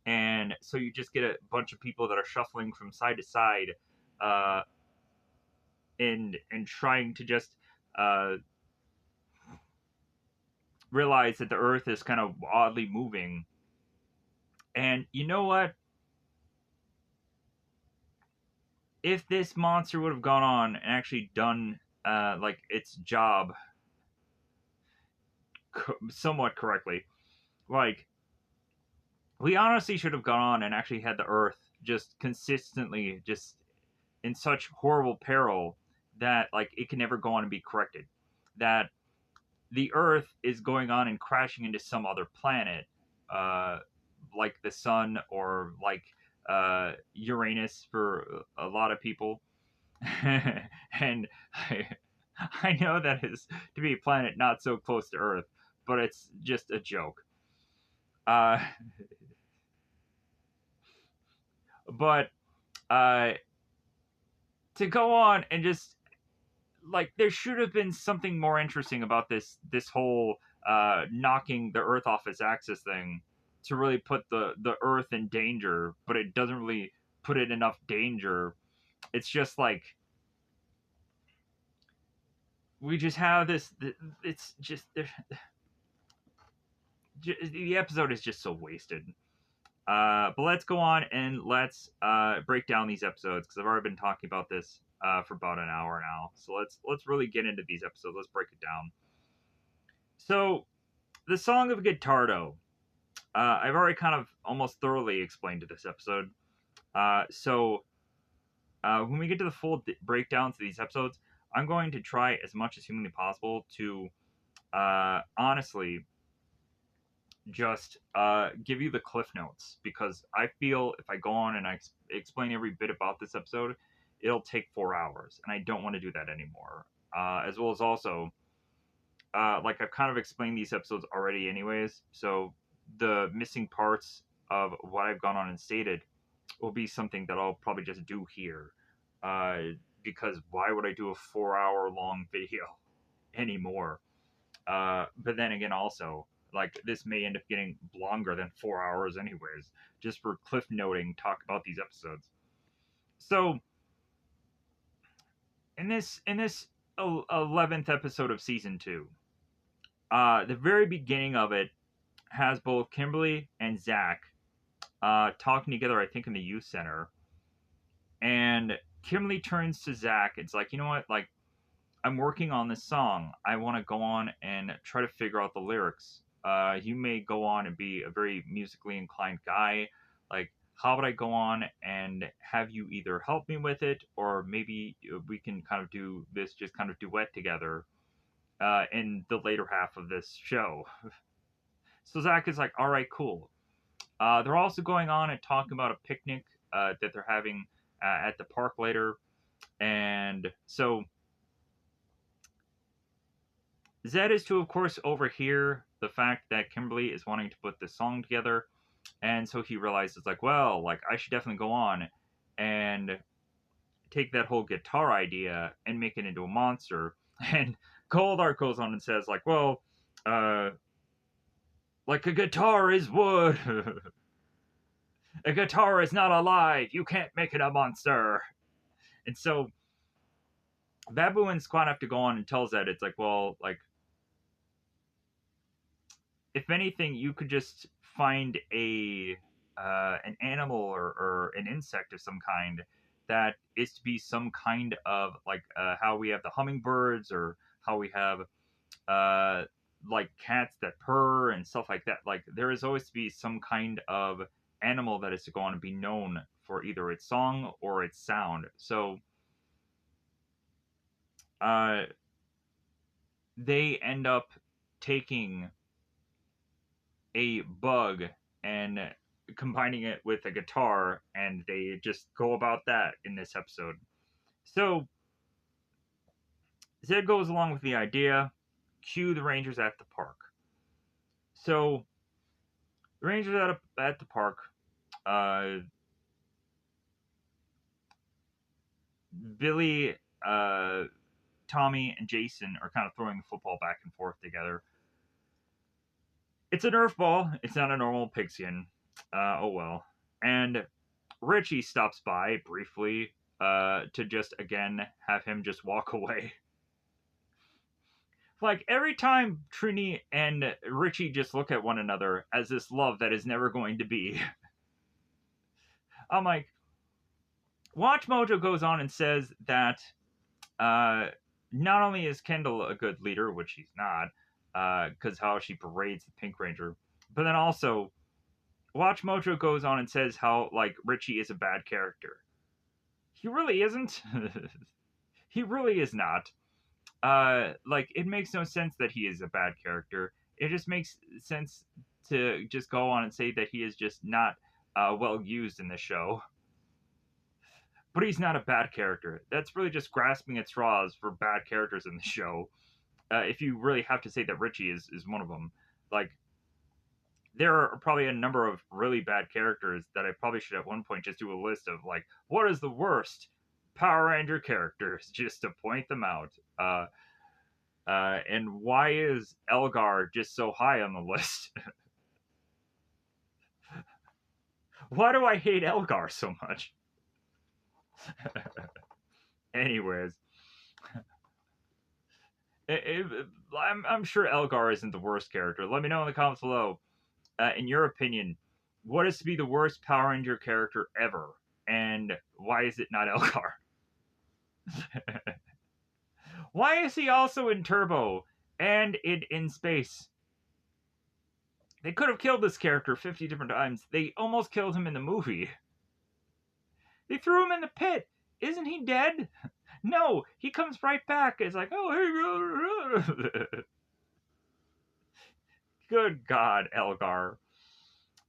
and so you just get a bunch of people that are shuffling from side to side, uh, and trying to just uh, realize that the earth is kind of oddly moving. And you know what? If this monster would have gone on and actually done like its job somewhat correctly, like we honestly should have gone on and actually had the earth just consistently just in such horrible peril that like it can never go on and be corrected, that the earth is going on and crashing into some other planet, uh like the sun, or like Uranus for a lot of people. And I know that is to be a planet not so close to earth, but it's just a joke. uh but uh to go on and just like there should have been something more interesting about this whole knocking the earth off its axis thing, to really put the earth in danger, but it doesn't really put it enough danger. It's just like we just have this, it's just the episode is just so wasted. But let's go on and let's break down these episodes, because I've already been talking about this for about an hour now. So let's really get into these episodes. Let's break it down. So the Song of Guitardo, I've already kind of almost thoroughly explained to this episode. So when we get to the full breakdowns of these episodes, I'm going to try as much as humanly possible to honestly just give you the cliff notes, because I feel if I go on and I explain every bit about this episode, it'll take 4 hours, and I don't want to do that anymore. As well as also, like I've kind of explained these episodes already, anyways. So the missing parts of what I've gone on and stated will be something that I'll probably just do here. Because why would I do a 4 hour long video anymore? But then again, also, like this may end up getting longer than 4 hours, anyways, just for cliff noting talk about these episodes. So in this 11th episode of season 2, the very beginning of it has both Kimberly and Zach talking together, I think, in the youth center. And Kimberly turns to Zach. It's like, you know what? Like, I'm working on this song. I want to go on and try to figure out the lyrics. You may go on and be a very musically inclined guy. Like, how would I go on and have you either help me with it, or maybe we can kind of do this just kind of duet together in the later half of this show. So Zach is like, all right, cool. They're also going on and talking about a picnic that they're having at the park later. And so Zed is to, of course, overhear the fact that Kimberly is wanting to put this song together. And so he realizes, like, well, like, I should definitely go on and take that whole guitar idea and make it into a monster. And Goldart goes on and says, like, well, uh, like a guitar is wood. A guitar is not alive. You can't make it a monster. And so Babu and Squat have to go on and tell Zed, it's like, well, like, if anything, you could just find a an animal or an insect of some kind that is to be some kind of like how we have the hummingbirds, or how we have uh, like cats that purr and stuff like that. Like there is always to be some kind of animal that is to go on and be known for either its song or its sound. So uh, they end up taking a bug and combining it with a guitar, and they just go about that in this episode. So Zed goes along with the idea. Cue the Rangers at the park. So the Rangers at the park. Uh, Billy, Tommy, and Jason are kind of throwing the football back and forth together. It's a Nerf ball. It's not a normal pigskin. Oh well. And Richie stops by briefly to just again have him just walk away. Like every time Trini and Richie just look at one another as this love that is never going to be. I'm like, Watch Mojo goes on and says that not only is Kendall a good leader, which she's not, because how she parades the Pink Ranger, but then also Watch Mojo goes on and says how like Richie is a bad character. He really isn't. He really is not. Like it makes no sense that he is a bad character. It just makes sense to just go on and say that he is just not well used in the show. But he's not a bad character. That's really just grasping at straws for bad characters in the show. If you really have to say that Richie is one of them, like there are probably a number of really bad characters that I probably should at one point just do a list of like what is the worst Power Ranger characters just to point them out. And why is Elgar just so high on the list? Why do I hate Elgar so much? Anyways, I'm sure Elgar isn't the worst character. Let me know in the comments below. In your opinion, what is to be the worst Power Ranger character ever? And why is it not Elgar? Why is he also in Turbo and in Space? They could have killed this character 50 different times. They almost killed him in the movie. They threw him in the pit. Isn't he dead? No, he comes right back. It's like, oh, hey. Good God, Elgar.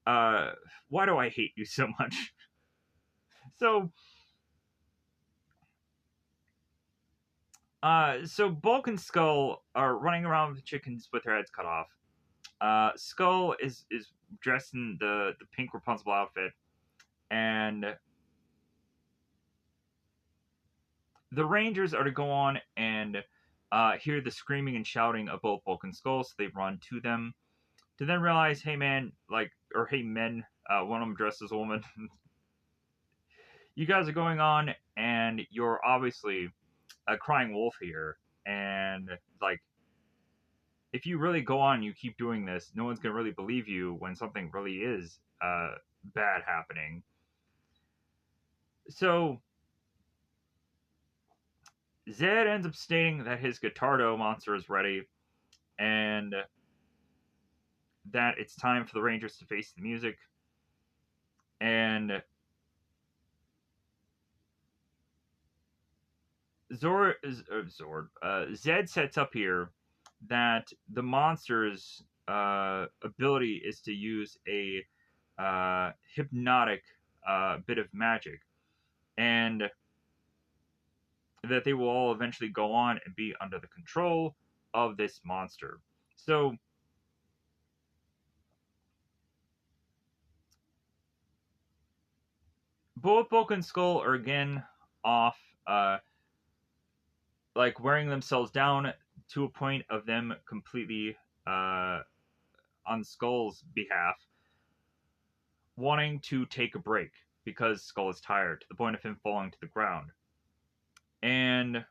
Why do I hate you so much? So Bulk and Skull are running around with the chickens with their heads cut off. Skull is dressed in the pink Rapunzel outfit, and the Rangers are to go on and hear the screaming and shouting of both Bulk and Skull, so they run to them to then realize, hey man, like, or hey men, one of them dressed as a woman, you guys are going on and you're obviously a crying wolf here, and like if you really go on and you keep doing this, no one's gonna really believe you when something really is bad happening. So Zed ends up stating that his Guitardo monster is ready and that it's time for the Rangers to face the music. And Zed sets up here that the monster's ability is to use a hypnotic bit of magic, and that they will all eventually go on and be under the control of this monster. So both Bulk and Skull are again off, like wearing themselves down to a point of them completely on Skull's behalf, wanting to take a break because Skull is tired to the point of him falling to the ground. And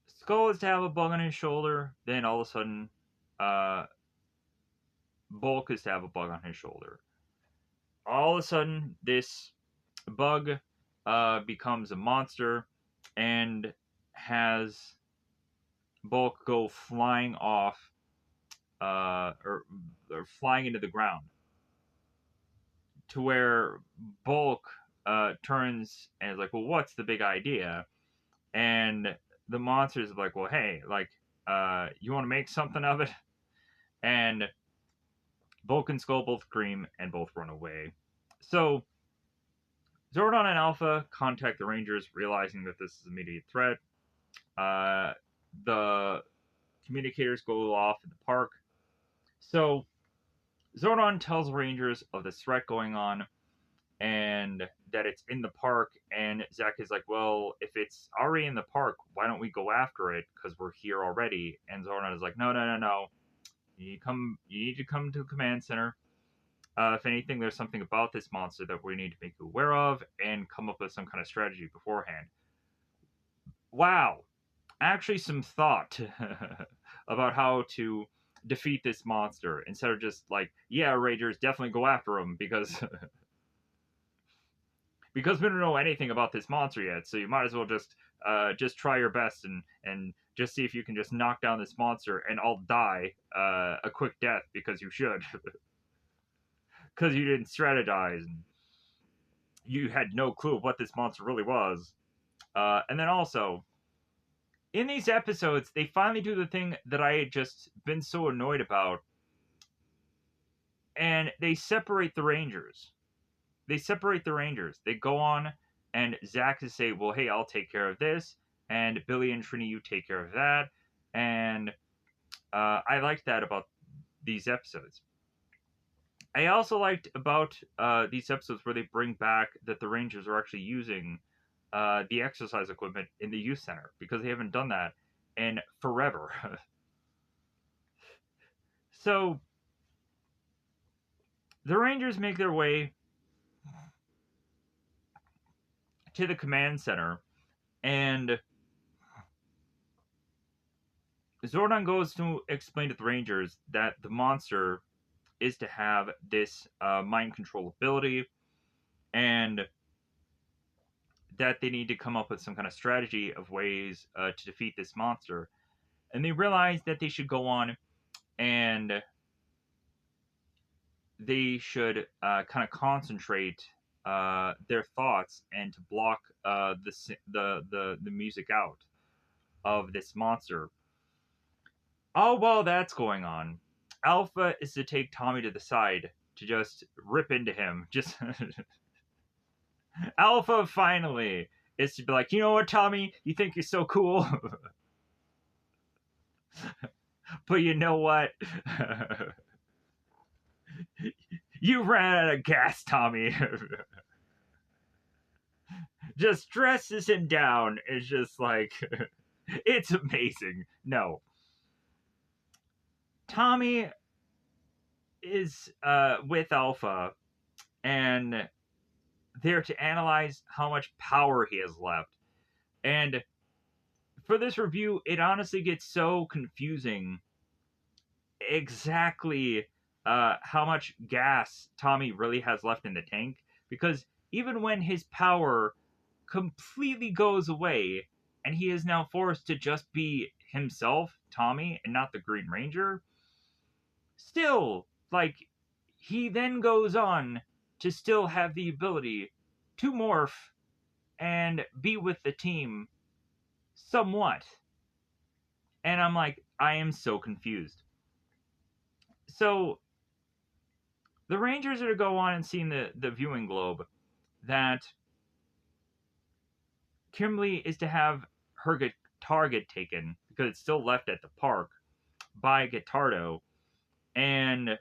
Skull is to have a bug on his shoulder, then all of a sudden, Bulk is to have a bug on his shoulder. All of a sudden, this bug becomes a monster and has Bulk go flying off, or flying into the ground, to where Bulk turns and is like, well, what's the big idea? And the monster's like, well, hey, like, you want to make something of it? And Vulcan Skull both scream and both run away. So Zordon and Alpha contact the Rangers, realizing that this is an immediate threat. The communicators go off in the park. So Zordon tells Rangers of the threat going on and that it's in the park. And Zack is like, well, if it's already in the park, why don't we go after it? Because we're here already. And Zordon is like, no, no, no, no. You need to come to the command center. If anything, there's something about this monster that we need to make you aware of and come up with some kind of strategy beforehand. Wow, actually, some thought about how to defeat this monster instead of just like, yeah, Rangers, definitely go after him because because we don't know anything about this monster yet. So you might as well just try your best and just see if you can just knock down this monster and I'll die a quick death because you should because you didn't strategize and you had no clue of what this monster really was. And then also, in these episodes, they finally do the thing that I had just been so annoyed about, and they separate the Rangers. They separate the Rangers. They go on, and Zach is say, "Well, hey, I'll take care of this," and Billy and Trini, you take care of that, and I liked that about these episodes. I also liked about these episodes where they bring back that the Rangers are actually using the exercise equipment in the youth center because they haven't done that in forever. So the Rangers make their way to the command center, and Zordon goes to explain to the Rangers that the monster is to have this mind control ability, and that they need to come up with some kind of strategy of ways to defeat this monster. And they realize that they should go on and they should kind of concentrate their thoughts and to block the music out of this monster. Oh, while that's going on, Alpha is to take Tommy to the side to just rip into him. Just Alpha finally is to be like, you know what, Tommy, you think you're so cool, but you know what? You ran out of gas, Tommy. Just dresses him down. It's just like, it's amazing. No. Tommy is with Alpha, and they're to analyze how much power he has left. And for this review, it honestly gets so confusing exactly how much gas Tommy really has left in the tank. Because even when his power completely goes away and he is now forced to just be himself, Tommy, and not the Green Ranger, still, like, he then goes on to still have the ability to morph and be with the team somewhat. And I'm like, I am so confused. So the Rangers are to go on and see in the viewing globe that Kimberly is to have her guitar get taken because it's still left at the park by Guitardo, and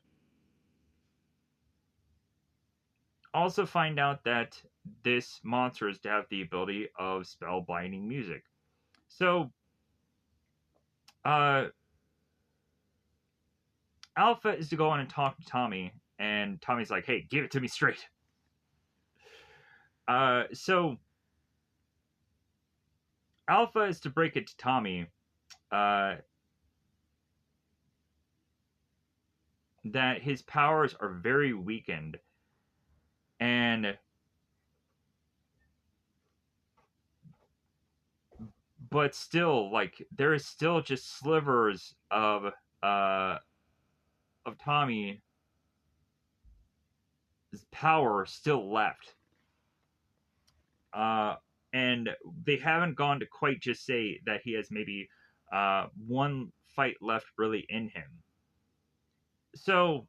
also find out that this monster is to have the ability of spell binding music. So uh, Alpha is to go on and talk to Tommy, and Tommy's like, "Hey, give it to me straight." So Alpha is to break it to Tommy uh, that his powers are very weakened, and but still, like, there is still just slivers uh, of Tommy's power still left. Uh, and they haven't gone to quite just say that he has maybe one fight left really in him. So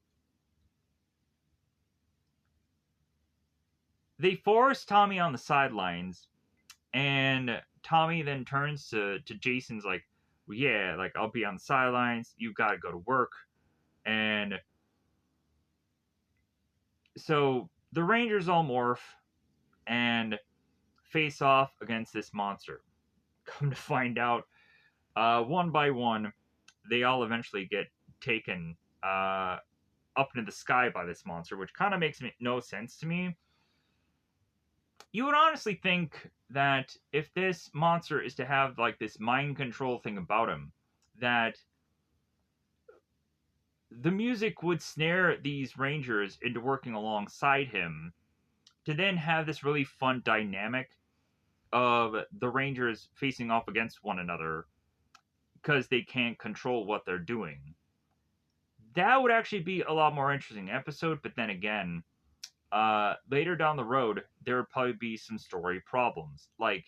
they force Tommy on the sidelines, and Tommy then turns to Jason's like, well, yeah, like I'll be on the sidelines. You got to go to work. And so the Rangers all morph and face off against this monster. Come to find out, one by one, they all eventually get taken up into the sky by this monster, which kind of makes no sense to me. You would honestly think that if this monster is to have like this mind control thing about him, that the music would snare these rangers into working alongside him to then have this really fun dynamic of the rangers facing off against one another because they can't control what they're doing. That would actually be a lot more interesting episode, but then again, later down the road, there would probably be some story problems. Like,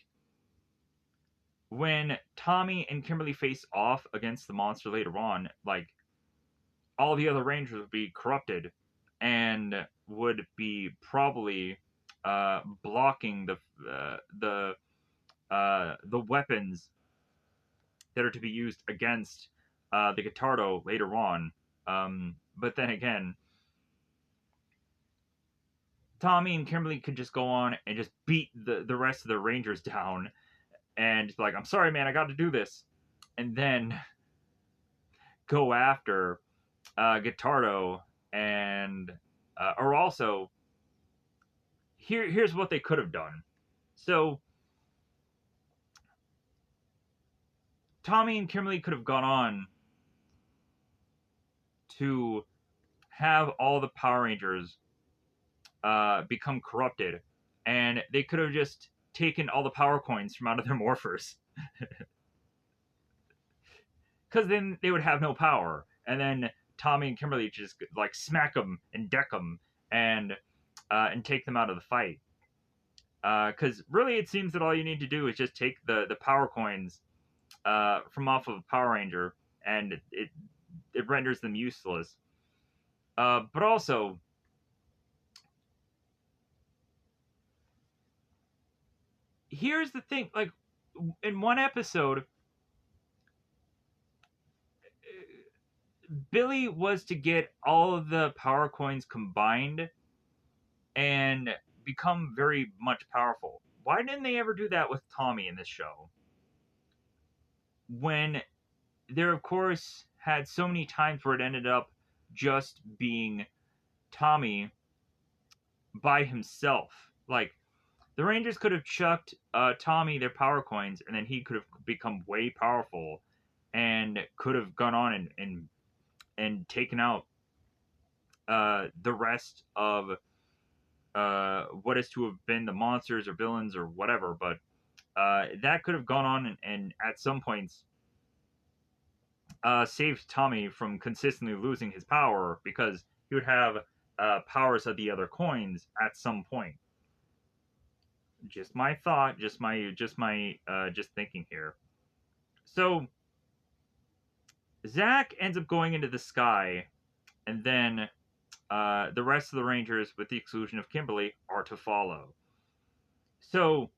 when Tommy and Kimberly face off against the monster later on, like, all the other Rangers would be corrupted and would be probably blocking the weapons that are to be used against the Guitardo later on. But then again, Tommy and Kimberly could just go on and just beat the rest of the Rangers down and like, I'm sorry, man, I got to do this, and then go after Guitardo and or also here's what they could have done. So Tommy and Kimberly could have gone on to have all the Power Rangers become corrupted, and they could have just taken all the power coins from out of their morphers, because then they would have no power, and then Tommy and Kimberly just like smack them and deck them and take them out of the fight. Because really, it seems that all you need to do is just take the power coins from off of a Power Ranger, and it renders them useless. But also, here's the thing: like in one episode, Billy was to get all of the power coins combined and become very much powerful. Why didn't they ever do that with Tommy in this show? When there, of course, had so many times where it ended up just being Tommy by himself. Like, the Rangers could have chucked Tommy their power coins, and then he could have become way powerful and could have gone on and taken out the rest of what is to have been the monsters or villains or whatever. But that could have gone on and at some points saved Tommy from consistently losing his power because he would have powers of the other coins at some point. Just my thought, just thinking here. So Zach ends up going into the sky, and then the rest of the Rangers, with the exclusion of Kimberly, are to follow. So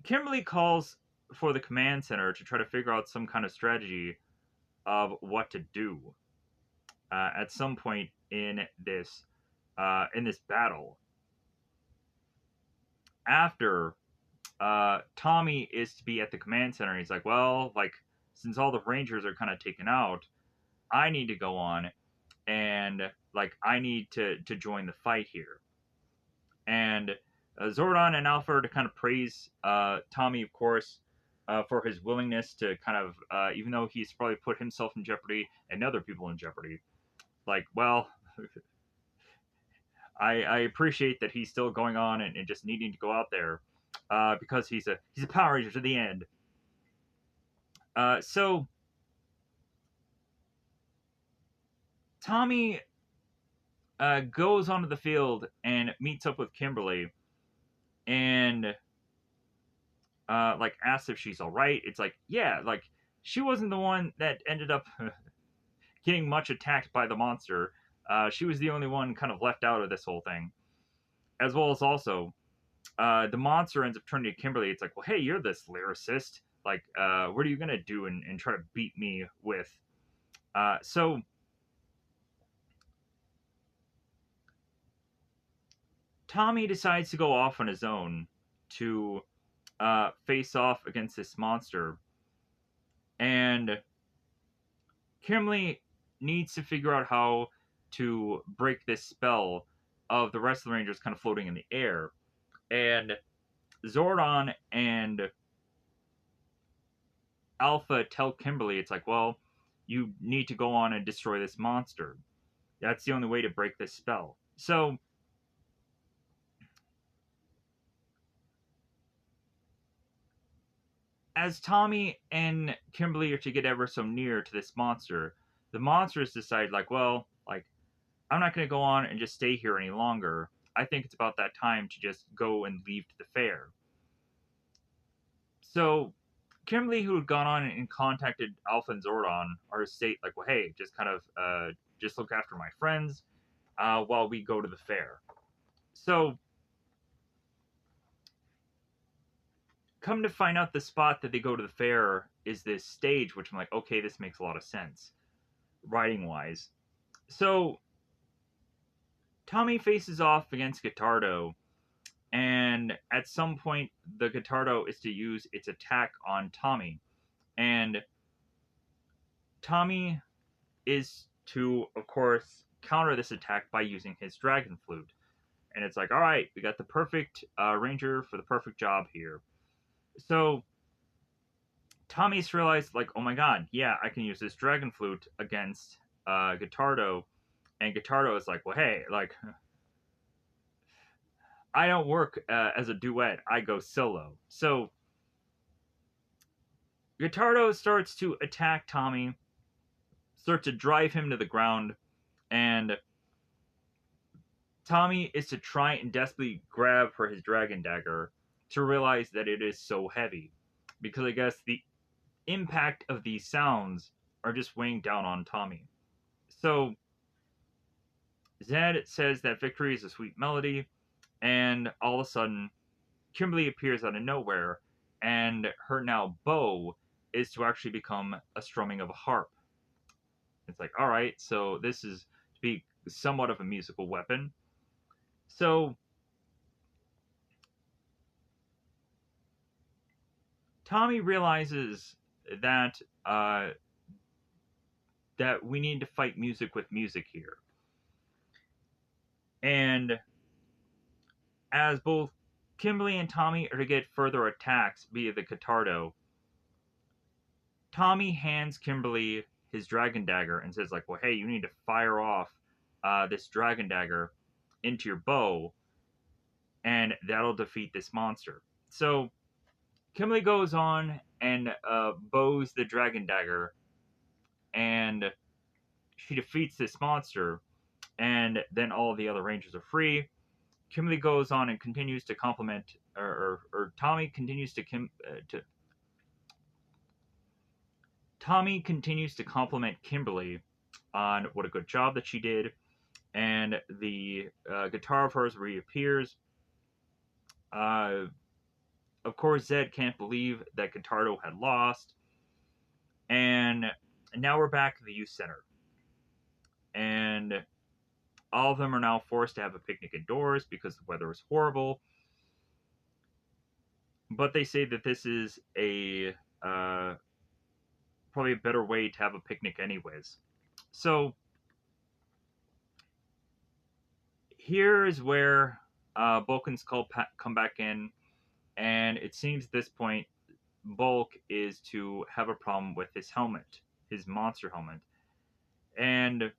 Kimberly calls for the command center to try to figure out some kind of strategy of what to do at some point in this battle. After Tommy is to be at the command center, he's like, well, like, since all the Rangers are kind of taken out, I need to go on and like I need to join the fight here. And Zordon and Alpha to kind of praise Tommy, of course, for his willingness to kind of, even though he's probably put himself in jeopardy and other people in jeopardy, like, well, I appreciate that he's still going on and just needing to go out there because he's a Power Ranger to the end. So Tommy goes onto the field and meets up with Kimberly and like asks if she's all right. It's like, yeah, like she wasn't the one that ended up getting much attacked by the monster. She was the only one kind of left out of this whole thing. as well as also the monster ends up turning to Kimberly. It's like, well, hey, you're this lyricist. Like, what are you gonna do and try to beat me with? So Tommy decides to go off on his own to face off against this monster, and Kimberly needs to figure out how to break this spell of the rest of the Rangers kind of floating in the air. And Zordon and Alpha tell Kimberly, it's like, well, you need to go on and destroy this monster. That's the only way to break this spell. So, as Tommy and Kimberly are to get ever so near to this monster, the monsters decide, like, well, like, I'm not going to go on and just stay here any longer. I think it's about that time to just go and leave to the fair. So, Kimberly, who had gone on and contacted Alpha and Zordon, are to state, like, well, hey, just kind of just look after my friends while we go to the fair. So, come to find out, the spot that they go to the fair is this stage, which I'm like, okay, this makes a lot of sense, writing wise. So, Tommy faces off against Guitardo, and at some point, the Guitardo is to use its attack on Tommy. And Tommy is to, of course, counter this attack by using his dragon flute. And it's like, all right, we got the perfect ranger for the perfect job here. So Tommy's realized, like, oh my god, yeah, I can use this dragon flute against Guitardo. And Guitardo is like, well, hey, like, I don't work as a duet, I go solo. So Guitardo starts to attack Tommy, starts to drive him to the ground, and Tommy is to try and desperately grab for his dragon dagger to realize that it is so heavy. Because I guess the impact of these sounds are just weighing down on Tommy. So Zed says that victory is a sweet melody, and all of a sudden, Kimberly appears out of nowhere, and her now bow is to actually become a strumming of a harp. It's like, all right, so this is to be somewhat of a musical weapon. So Tommy realizes that that we need to fight music with music here, and as both Kimberly and Tommy are to get further attacks via the Catardo, Tommy hands Kimberly his dragon dagger and says, like, well, hey, you need to fire off this dragon dagger into your bow, and that'll defeat this monster. So Kimberly goes on and bows the dragon dagger, and she defeats this monster, and then all the other rangers are free. Kimberly goes on and continues to compliment, or Tommy continues to Tommy continues to compliment Kimberly on what a good job that she did, and the guitar of hers reappears. Uh, of course, Zed can't believe that Guitardo had lost, and now we're back at the youth center, and all of them are now forced to have a picnic indoors because the weather is horrible. But they say that this is a probably a better way to have a picnic, anyways. So here is where Bulk and Skull come back in, and it seems at this point Bulk is to have a problem with his helmet, his monster helmet, and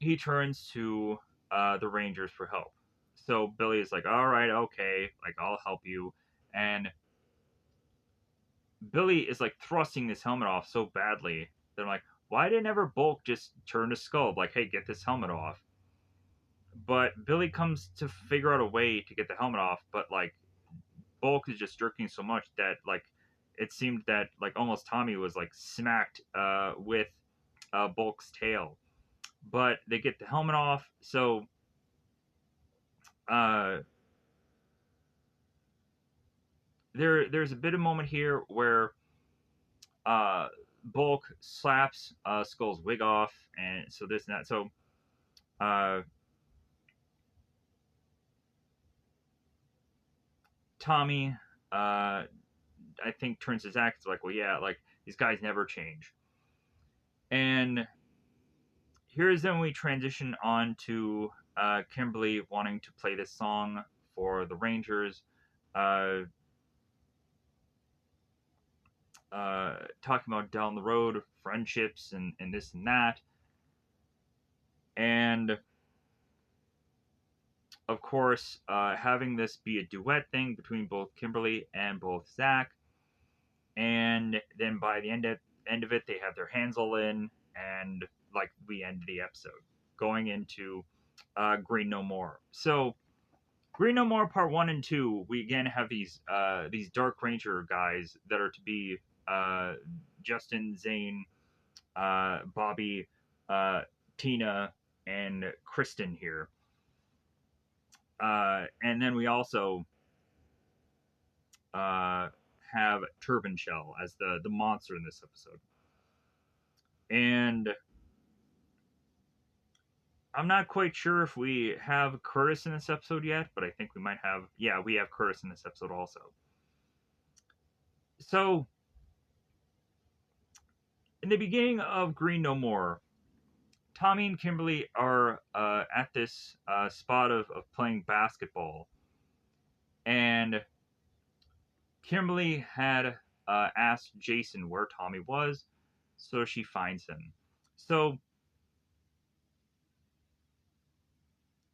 he turns to the Rangers for help. So Billy is like, "All right, okay, like I'll help you," and Billy is like thrusting this helmet off so badly. They're like, "Why didn't ever Bulk just turn to Skull like, hey, get this helmet off?" But Billy comes to figure out a way to get the helmet off, but like Bulk is just jerking so much that like it seemed that like almost Tommy was like smacked with Bulk's tail. But they get the helmet off, so there's a bit of moment here where Bulk slaps Skull's wig off, and so this and that. So uh, Tommy, I think, turns his act like, well, yeah, like these guys never change. And here's then we transition on to Kimberly wanting to play this song for the Rangers, uh, talking about down the road friendships and this and that. And of course, having this be a duet thing between both Kimberly and both Zach. And then by the end of it, they have their hands all in, and like we end the episode going into Green No More. So Green No More Part 1 and 2, we again have these Dark Ranger guys that are to be Justin, Zane, Bobby, Tina, and Kristen here. And then we also have Turban Shell as the monster in this episode. And I'm not quite sure if we have Curtis in this episode yet, but I think we might have. Yeah, we have Curtis in this episode also. So, in the beginning of Green No More, Tommy and Kimberly are at this spot of playing basketball. And Kimberly had asked Jason where Tommy was, so she finds him. So,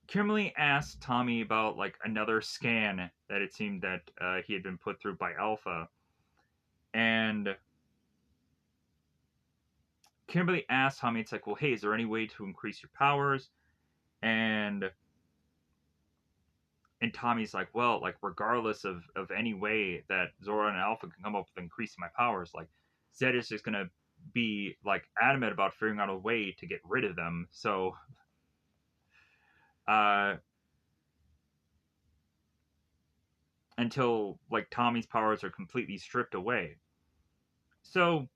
Kimberly asked Tommy about like another scan that it seemed that he had been put through by Alpha, and Kimberly asked Tommy, it's like, well, hey, is there any way to increase your powers? And and Tommy's like, well, like regardless of any way that Zora and Alpha can come up with increasing my powers, like Zed is just gonna be like adamant about figuring out a way to get rid of them. So uh until like Tommy's powers are completely stripped away. So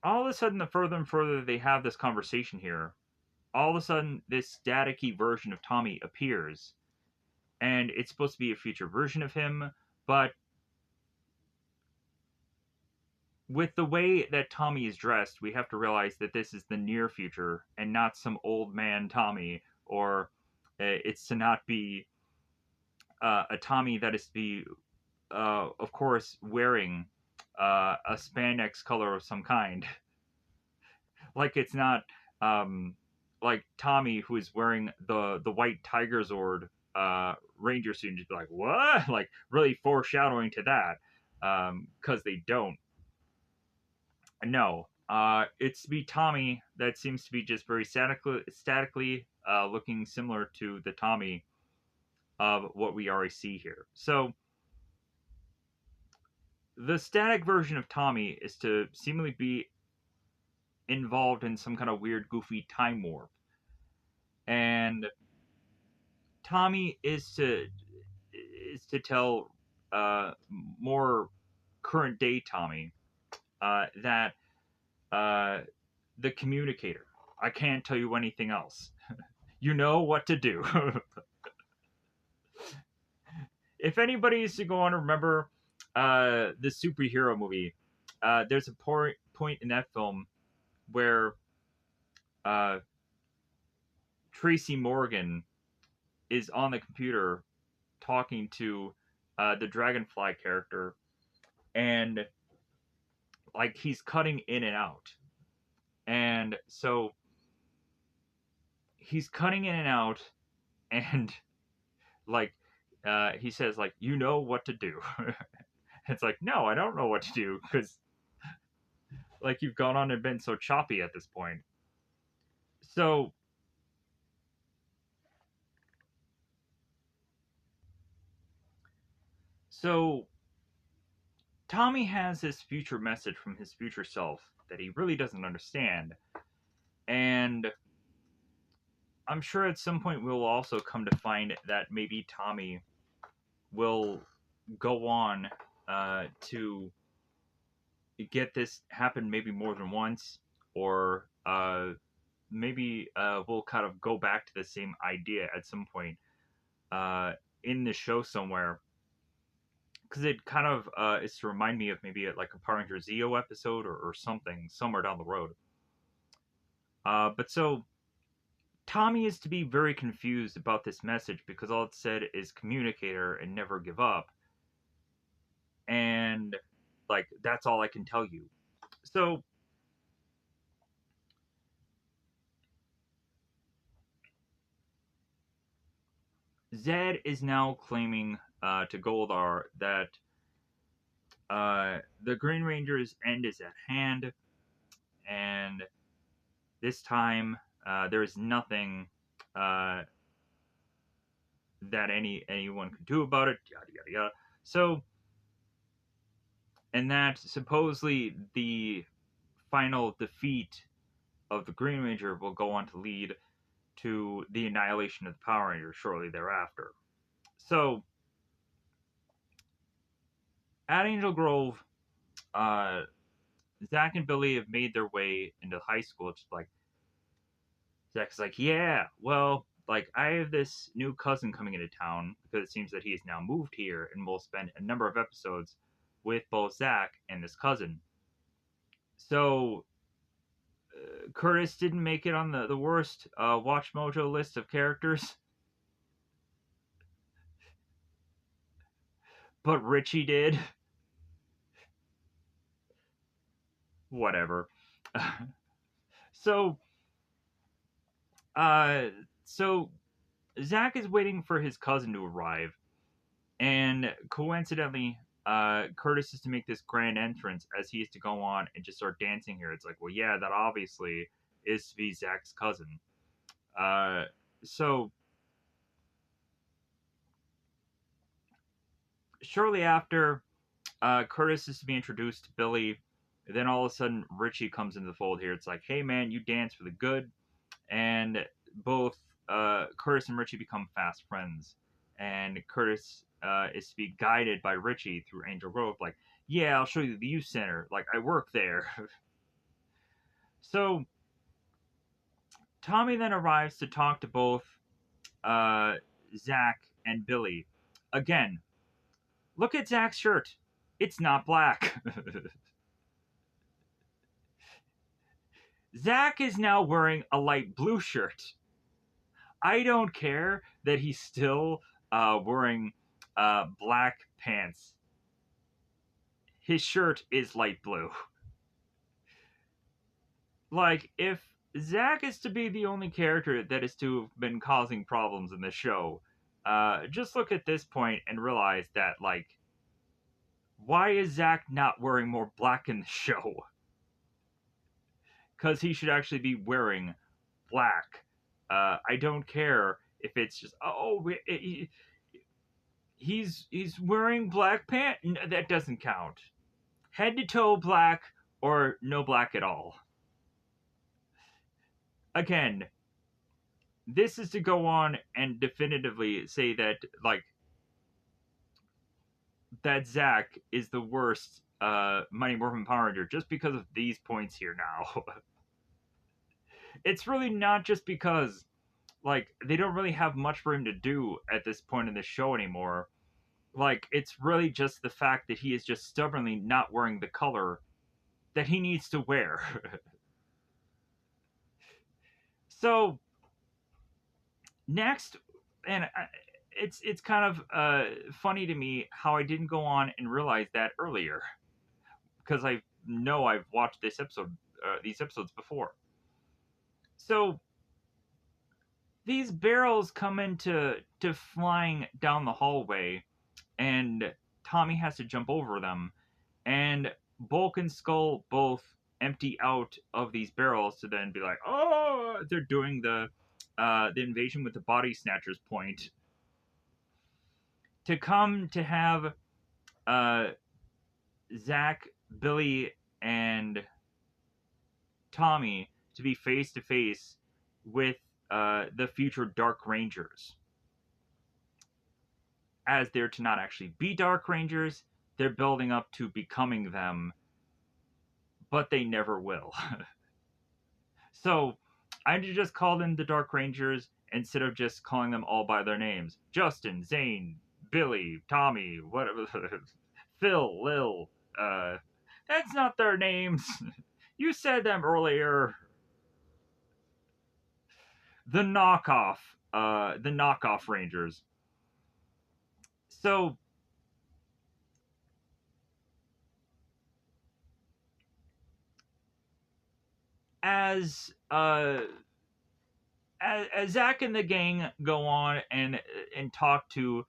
all of a sudden, the further and further they have this conversation here, all of a sudden this staticky version of Tommy appears, and it's supposed to be a future version of him, but with the way that Tommy is dressed, we have to realize that this is the near future and not some old man Tommy, or it's to not be a Tommy that is to be, of course, wearing a spandex color of some kind. Like it's not like Tommy who is wearing the white Tiger Zord Ranger suit and just be like, what? Like really foreshadowing to that. Because they don't. No. It's to be Tommy that seems to be just very statically looking similar to the Tommy of what we already see here. So the static version of Tommy is to seemingly be involved in some kind of weird, goofy time warp. And Tommy is to tell more current day Tommy that the communicator. I can't tell you anything else. You know what to do. If anybody used to go on to remember the superhero movie, there's a point in that film where uh, Tracy Morgan is on the computer talking to the Dragonfly character, and like he's cutting in and out, and so he's cutting in and out, and like he says like, you know what to do. It's like, no, I don't know what to do, because like you've gone on and been so choppy at this point. So so Tommy has this future message from his future self that he really doesn't understand, and I'm sure at some point we'll also come to find that maybe Tommy will go on to get this happen maybe more than once, or maybe we'll kind of go back to the same idea at some point uh, in the show somewhere, because it kind of is to remind me of maybe like a Power Ranger Zeo episode, or something somewhere down the road. But so Tommy is to be very confused about this message because all it said is communicator and never give up, and like that's all I can tell you. So Zed is now claiming to Goldar that the Green Ranger's end is at hand, and this time there is nothing uh, that anyone could do about it. Yada yada yada. So, and that supposedly the final defeat of the Green Ranger will go on to lead to the annihilation of the Power Rangers shortly thereafter. So, at Angel Grove, uh, Zach and Billy have made their way into high school. It's like Zach's like, yeah, well, like I have this new cousin coming into town because it seems that he has now moved here, and we'll spend a number of episodes with both Zach and this cousin. So Curtis didn't make it on the worst Watch Mojo list of characters, but Richie did. Whatever. so, uh, so Zach is waiting for his cousin to arrive, and coincidentally, Curtis is to make this grand entrance as he is to go on and just start dancing here. It's like, well, yeah, that obviously is to be Zach's cousin. Uh, so shortly after, Curtis is to be introduced to Billy. Then all of a sudden, Richie comes into the fold here. It's like, hey man, you dance really good, and both Curtis and Richie become fast friends. And Curtis is to be guided by Richie through Angel Grove. Like, yeah, I'll show you the youth center. Like, I work there. so Tommy then arrives to talk to both uh, Zach and Billy. Again, look at Zach's shirt. It's not black. Zach is now wearing a light blue shirt. I don't care that he's still wearing black pants. His shirt is light blue. Like, if Zach is to be the only character that is to have been causing problems in the show, just look at this point and realize that, like, why is Zach not wearing more black in the show? Because he should actually be wearing black. I don't care if it's just, he's wearing black pants. That doesn't count. Head to toe black or no black at all. Again, this is to go on and definitively say that, like, that Zach is the worst Mighty Morphin Power Ranger just because of these points here now. It's really not just because, like, they don't really have much for him to do at this point in the show anymore. Like, it's really just the fact that he is just stubbornly not wearing the color that he needs to wear. So, next, and it's kind of funny to me how I didn't go on and realize that earlier, because I know I've watched these episodes before. So these barrels come into flying down the hallway, and Tommy has to jump over them, and Bulk and Skull both empty out of these barrels to then be like, oh, they're doing the invasion with the body snatchers point to come to have uh, Zach, Billy, and Tommy to be face to face with the future Dark Rangers. as they're to not actually be Dark Rangers, they're building up to becoming them, but they never will. So I just call them the Dark Rangers instead of just calling them all by their names. Justin, Zane, Billy, Tommy, whatever, Phil, Lil. Uh, that's not their names. You said them earlier. The knockoff Rangers. So as as Zach and the gang go on and talk to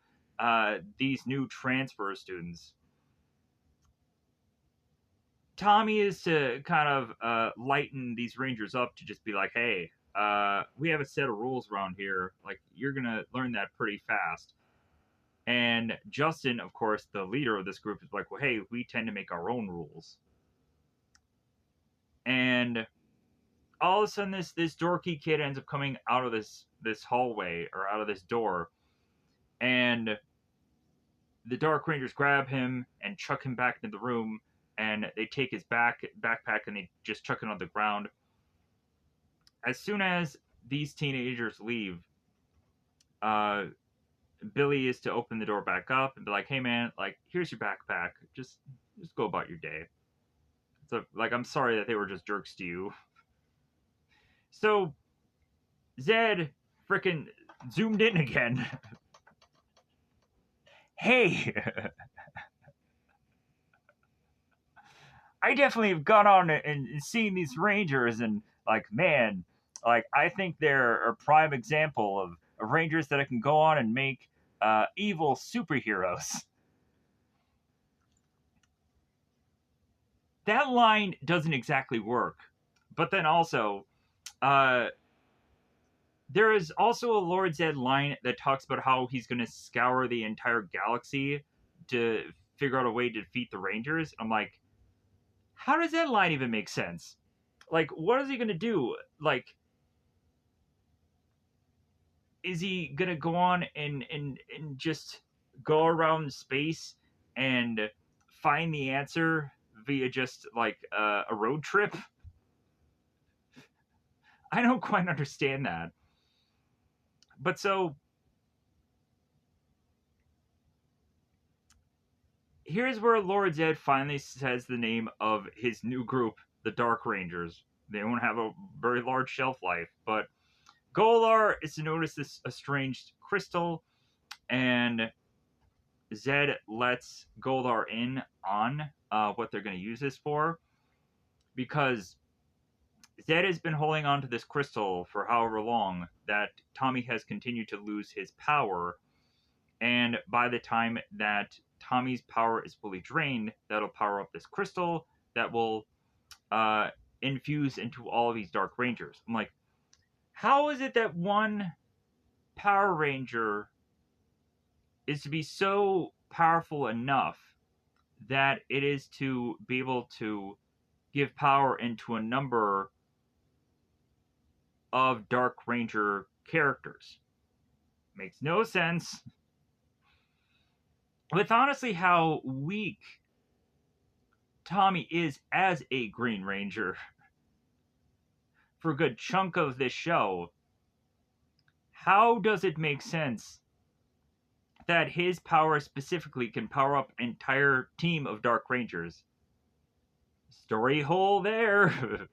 these new transfer students, Tommy is to kind of lighten these Rangers up to just be like, hey, we have a set of rules around here. Like, you're going to learn that pretty fast. And Justin, of course, the leader of this group, is like, well, hey, we tend to make our own rules. And all of a sudden, this dorky kid ends up coming out of this hallway or out of this door. And the Dark Rangers grab him and chuck him back into the room. And they take his backpack and they just chuck it on the ground. As soon as these teenagers leave, uh, Billy is to open the door back up and be like, "Hey, man, like, here's your backpack. Just go about your day." So, like, I'm sorry that they were just jerks to you. So Zed freaking zoomed in again. Hey, I definitely have gone on and seen these Rangers, and like, man, like I think they're a prime example of Rangers that I can go on and make evil superheroes. That line doesn't exactly work, but then also, uh, there is also a Lord Zed line that talks about how he's going to scour the entire galaxy to figure out a way to defeat the Rangers. I'm like, how does that line even make sense? Like, what is he going to do? Like, is he gonna go on and just go around space and find the answer via just like a road trip? I don't quite understand that. But so here's where Lord Zed finally says the name of his new group, the Dark Rangers. They won't have a very large shelf life, but Golar is to notice this estranged crystal, and Zed lets Goldar in on what they're going to use this for, because Zed has been holding on to this crystal for however long that Tommy has continued to lose his power, and by the time that Tommy's power is fully drained, that'll power up this crystal that will uh, infuse into all of these Dark Rangers. I'm like, how is it that one Power Ranger is to be so powerful enough that it is to be able to give power into a number of Dark Ranger characters? Makes no sense. With honestly how weak Tommy is as a Green Ranger for a good chunk of this show, how does it make sense that his power specifically can power up an entire team of Dark Rangers? Story hole there.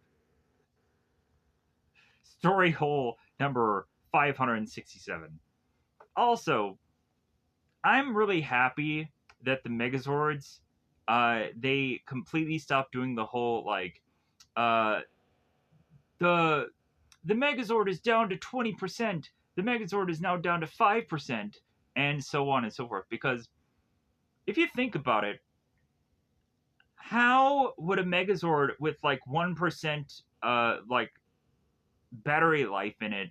Story hole number 567. Also, I'm really happy that the Megazords, they completely stopped doing the whole like, uh, the the Megazord is down to 20%. The Megazord is now down to 5%, and so on and so forth. Because if you think about it, how would a Megazord with like 1% like battery life in it,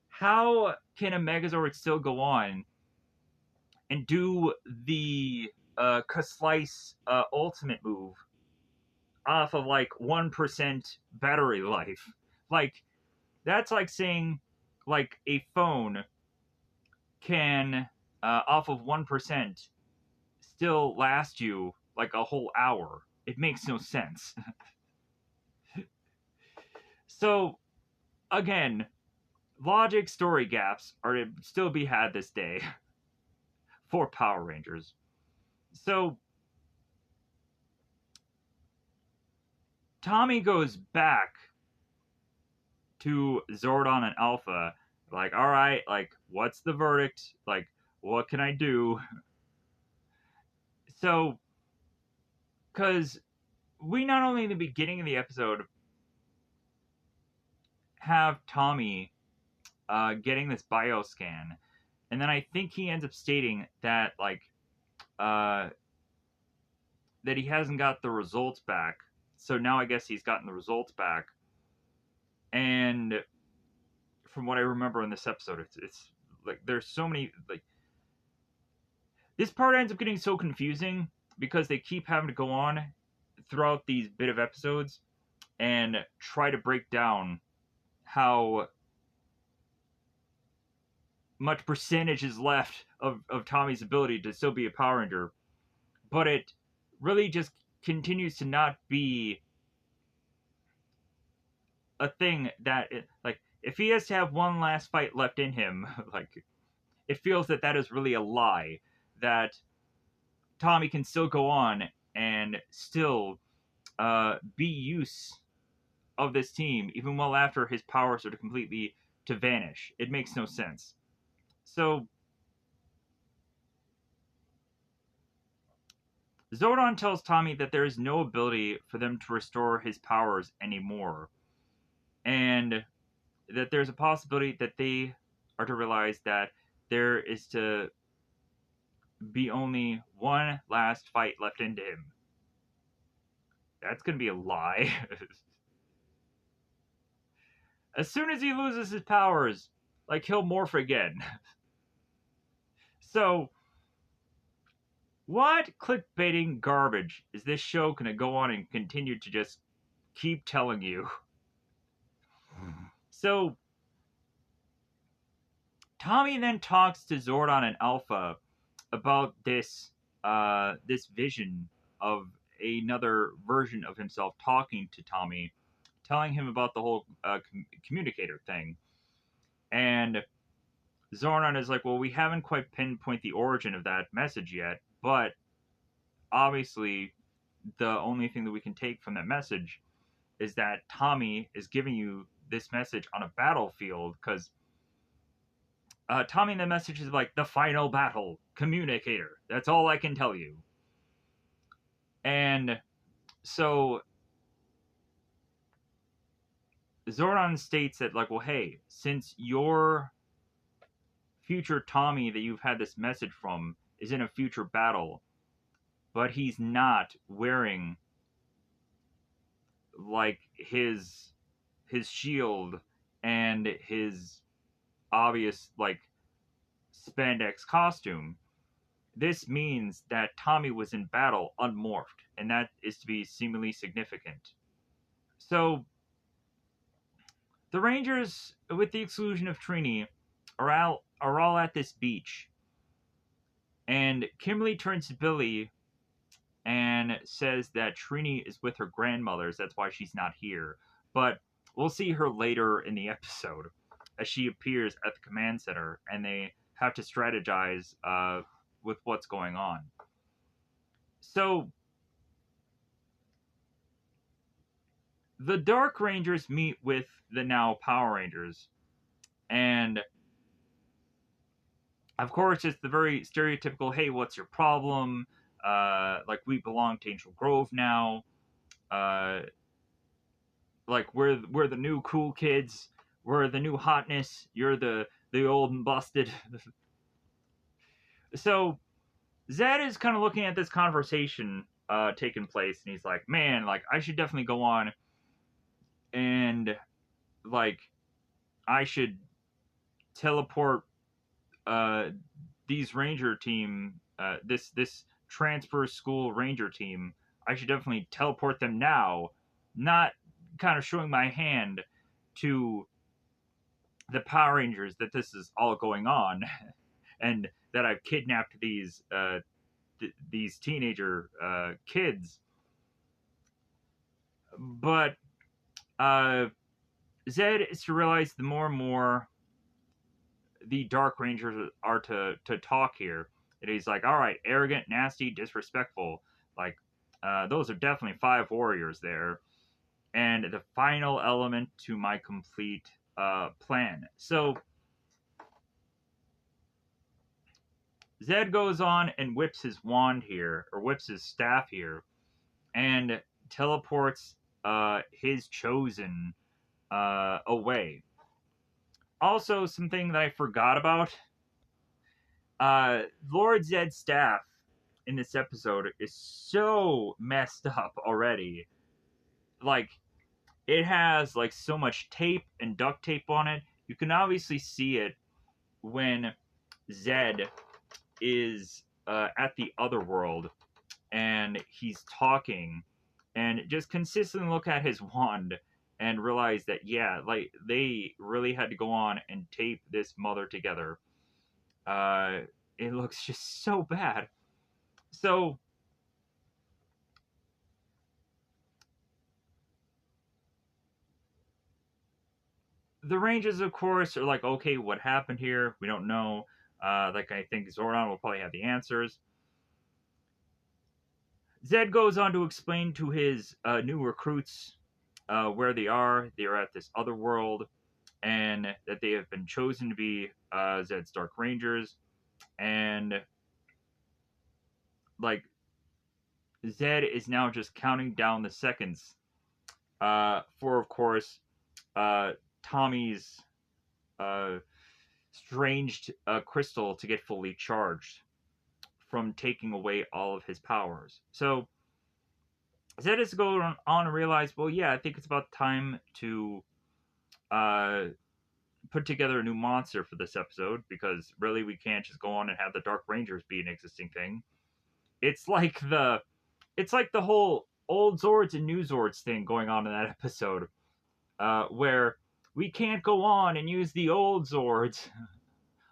how can a Megazord still go on and do the Slice ultimate move off of like 1% battery life? Like, that's like saying like a phone can off of 1% still last you like a whole hour? It makes no sense. So, again, logic story gaps are to still be had this day for Power Rangers. So, Tommy goes back to Zordon and Alpha, like, all right, like, what's the verdict? Like, what can I do? So, because we not only in the beginning of the episode have Tommy getting this bio scan, and then I think he ends up stating that like uh, that he hasn't got the results back. So now I guess he's gotten the results back, and from what I remember in this episode, it's like there's so many like this part ends up getting so confusing because they keep having to go on throughout these bit of episodes and try to break down how much percentage is left of Tommy's ability to still be a Power Ranger, but it really just continues to not be a thing that like if he has to have one last fight left in him, like it feels that that is really a lie, that Tommy can still go on and still be use of this team even well after his powers are to completely to vanish. It makes no sense. So Zordon tells Tommy that there is no ability for them to restore his powers anymore, and that there's a possibility that they are to realize that there is to be only one last fight left into him. That's going to be a lie. As soon as he loses his powers, like he'll morph again. So, what clickbaiting garbage is this show going to go on and continue to just keep telling you? So, Tommy then talks to Zordon and Alpha about this vision of another version of himself talking to Tommy, telling him about the whole communicator thing. And Zordon is like, well, we haven't quite pinpoint the origin of that message yet, but obviously the only thing that we can take from that message is that Tommy is giving you this message on a battlefield because Tommy in the message is like the final battle communicator. That's all I can tell you. And so Zordon states that like, well, hey, since your future Tommy that you've had this message from is in a future battle, but he's not wearing like his shield and his obvious like spandex costume. This means that Tommy was in battle unmorphed, and that is to be seemingly significant. So the Rangers, with the exclusion of Trini, are all at this beach, and Kimberly turns to Billy and says that Trini is with her grandmother's. That's why she's not here. But we'll see her later in the episode as she appears at the command center, and they have to strategize with what's going on. So the Dark Rangers meet with the now Power Rangers, and of course, it's the very stereotypical, hey, what's your problem? Like, we belong to Angel Grove now. Uh, like, we're the new cool kids. We're the new hotness. You're the old and busted. So, Zed is kind of looking at this conversation taking place, and he's like, man, like, I should definitely go on and, like, I should teleport uh, these ranger team, this transfer school ranger team, I should definitely teleport them now, not kind of showing my hand to the Power Rangers that this is all going on. and that I've kidnapped these teenager kids. But uh, Zed is to realize the more and more the Dark Rangers are to talk here. And he's like, all right, arrogant, nasty, disrespectful. Like, those are definitely 5 warriors there. And the final element to my complete plan. So Zed goes on and whips his wand here, or whips his staff here, and teleports his chosen away. Also, something that I forgot about, Lord Zed's staff in this episode is so messed up already. Like, it has like so much tape and duct tape on it. You can obviously see it when Zed is at the other world and he's talking, and just consistently look at his wand and realize that, yeah, like they really had to go on and tape this mother together. uh it looks just so bad. So the Rangers, of course, are like, okay, what happened here? We don't know. Like, I think Zordon will probably have the answers. Zed goes on to explain to his new recruits where they are. They are at this other world, and that they have been chosen to be Zed's Dark Rangers. And like, Zed is now just counting down the seconds for, of course, uh, Tommy's uh, strange crystal to get fully charged from taking away all of his powers. So Zed is going on and realize, well, yeah, I think it's about time to uh, put together a new monster for this episode, because really we can't just go on and have the Dark Rangers be an existing thing. It's like the whole old Zords and new Zords thing going on in that episode, where we can't go on and use the old Zords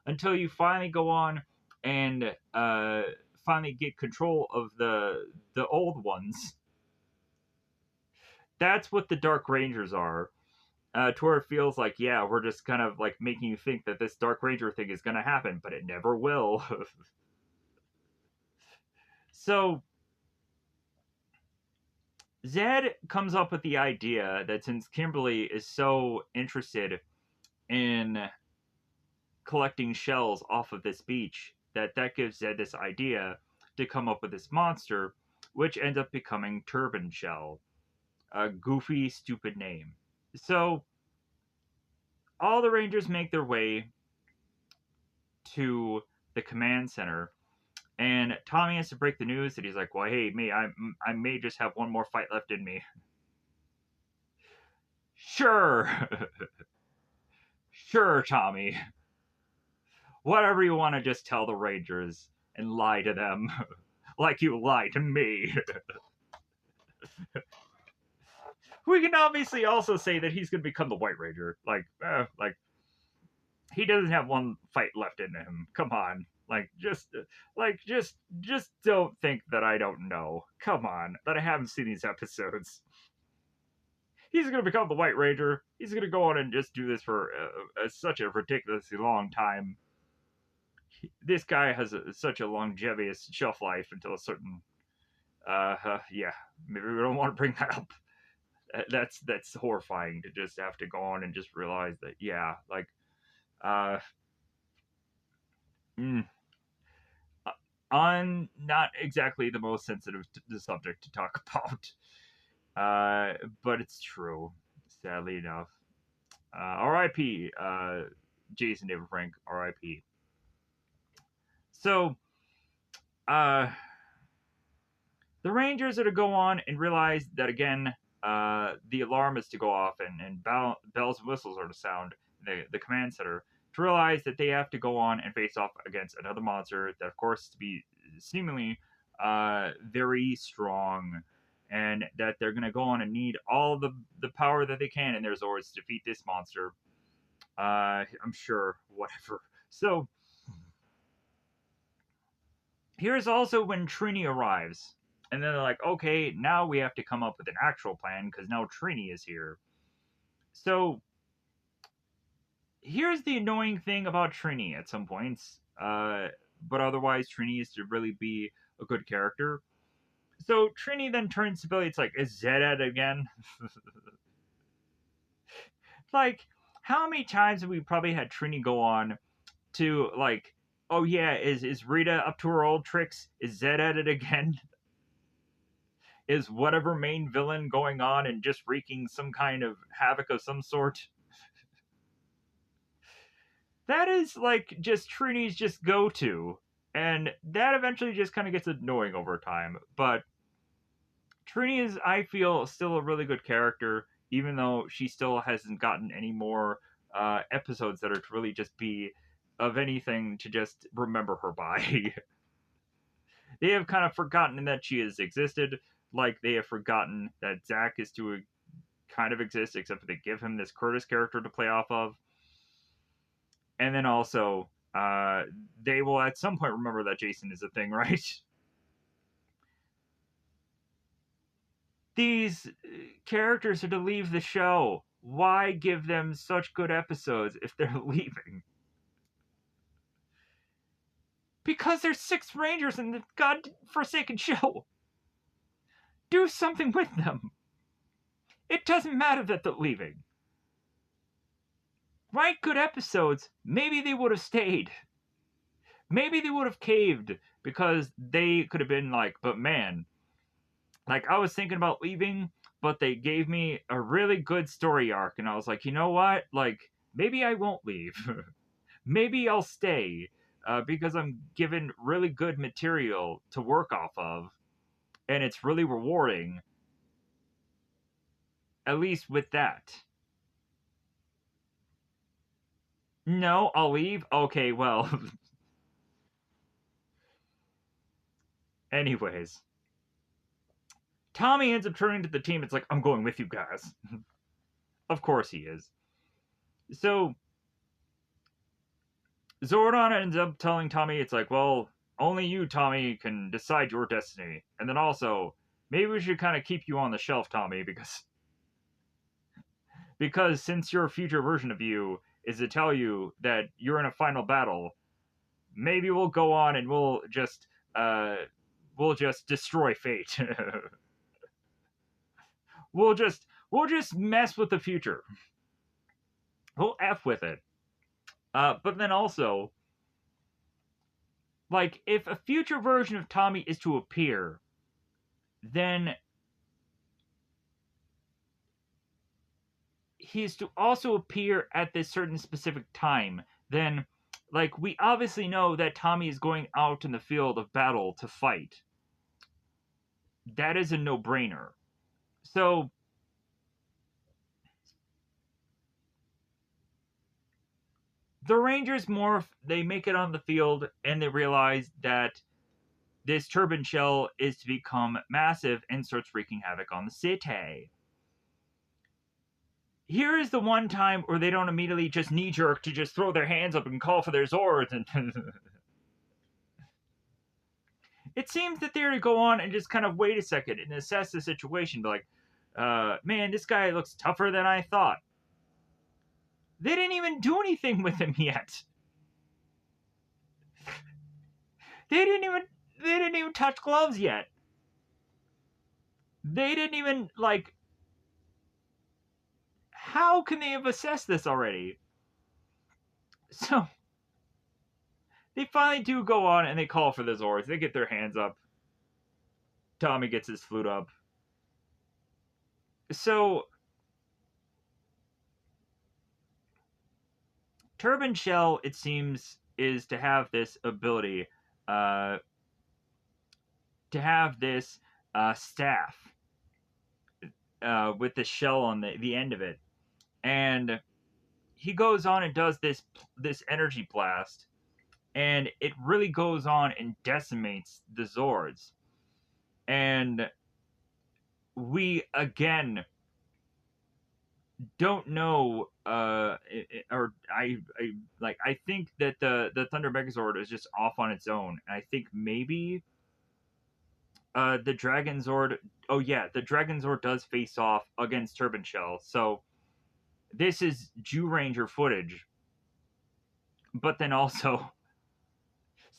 until you finally go on and finally get control of the old ones. That's what the Dark Rangers are. To where it feels like, yeah, we're just kind of like making you think that this Dark Ranger thing is going to happen, but it never will. So Zed comes up with the idea that since Kimberly is so interested in collecting shells off of this beach, that gives Zed this idea to come up with this monster, which ends up becoming Turban Shell. A goofy, stupid name. So all the Rangers make their way to the command center, and Tommy has to break the news that he's like, well, hey, I may just have one more fight left in me. Sure. Sure, Tommy. Whatever you want to just tell the Rangers and lie to them. Like you lied to me. We can obviously also say that he's going to become the White Ranger. Like he doesn't have one fight left in him. Come on. Just don't think that I don't know. Come on, that I haven't seen these episodes. He's going to become the White Ranger. He's going to go on and just do this for such a ridiculously long time. This guy has such a longevous shelf life until a certain. Yeah, maybe we don't want to bring that up. That's horrifying to just have to go on and just realize that, yeah, like, uh, mm, I'm not exactly the most sensitive to the subject to talk about, but it's true, sadly enough. R.I.P. Jason David Frank. R.I.P. So, uh, the Rangers are to go on and realize that again, the alarm is to go off, and bells and whistles are to sound the command center, to realize that they have to go on and face off against another monster that, of course, to be seemingly very strong, and that they're going to go on and need all the power that they can in their Zords to defeat this monster. I'm sure, whatever. So Here's also when Trini arrives. And then they're like, okay, now we have to come up with an actual plan because now Trini is here. So here's the annoying thing about Trini at some points. But otherwise, Trini is to really be a good character. So Trini then turns to Billy. It's like, is Zed at it again? Like, how many times have we probably had Trini go on to like, oh yeah, is Rita up to her old tricks? Is Zed at it again? Is whatever main villain going on and just wreaking some kind of havoc of some sort? That is like just Trini's just go to. And that eventually just kind of gets annoying over time. But Trini is, I feel, still a really good character, even though she still hasn't gotten any more episodes that are to really just be of anything to just remember her by. They have kind of forgotten that she has existed, like they have forgotten that Zach is to kind of exist, except for they give him this Curtis character to play off of. And then also, they will at some point remember that Jason is a thing, right? These characters are to leave the show. Why give them such good episodes if they're leaving? Because there's 6 Rangers in the god-forsaken show. Do something with them. It doesn't matter that they're leaving. Write good episodes. Maybe they would have stayed. Maybe they would have caved because they could have been like, but man, like I was thinking about leaving, but they gave me a really good story arc, and I was like, you know what? Like maybe I won't leave. Maybe I'll stay because I'm given really good material to work off of, and it's really rewarding. At least with that. No, I'll leave. Okay, well. Anyways, Tommy ends up turning to the team. It's like, I'm going with you guys. Of course he is. So Zordon ends up telling Tommy, it's like, well, only you, Tommy, can decide your destiny. And then also, maybe we should kind of keep you on the shelf, Tommy, because since your future version of you is to tell you that you're in a final battle, maybe we'll go on and we'll just destroy fate. we'll just mess with the future. We'll f with it. But then also, like, if a future version of Tommy is to appear, then he's to also appear at this certain specific time. Then, like, we obviously know that Tommy is going out in the field of battle to fight. That is a no-brainer. So, the Rangers morph, they make it on the field, and they realize that this turban shell is to become massive and starts wreaking havoc on the city. Here is the one time where they don't immediately just knee jerk to just throw their hands up and call for their Zords. And it seems that they're to go on and just kind of wait a second and assess the situation. Be like, man, this guy looks tougher than I thought. They didn't even do anything with him yet. They didn't even touch gloves yet. They didn't even like. How can they have assessed this already? So they finally do go on and they call for the Zords. They get their hands up. Tommy gets his flute up. So Turban Shell, it seems, is to have this ability, uh, to have this staff with the shell on the end of it, and he goes on and does this energy blast, and it really goes on and decimates the Zords, and we again don't know, or I think that the Thunder Megazord is just off on its own. And I think maybe the Dragon Zord. Oh yeah, the Dragon Zord does face off against Turban Shell. So this is Jew Ranger footage, but then also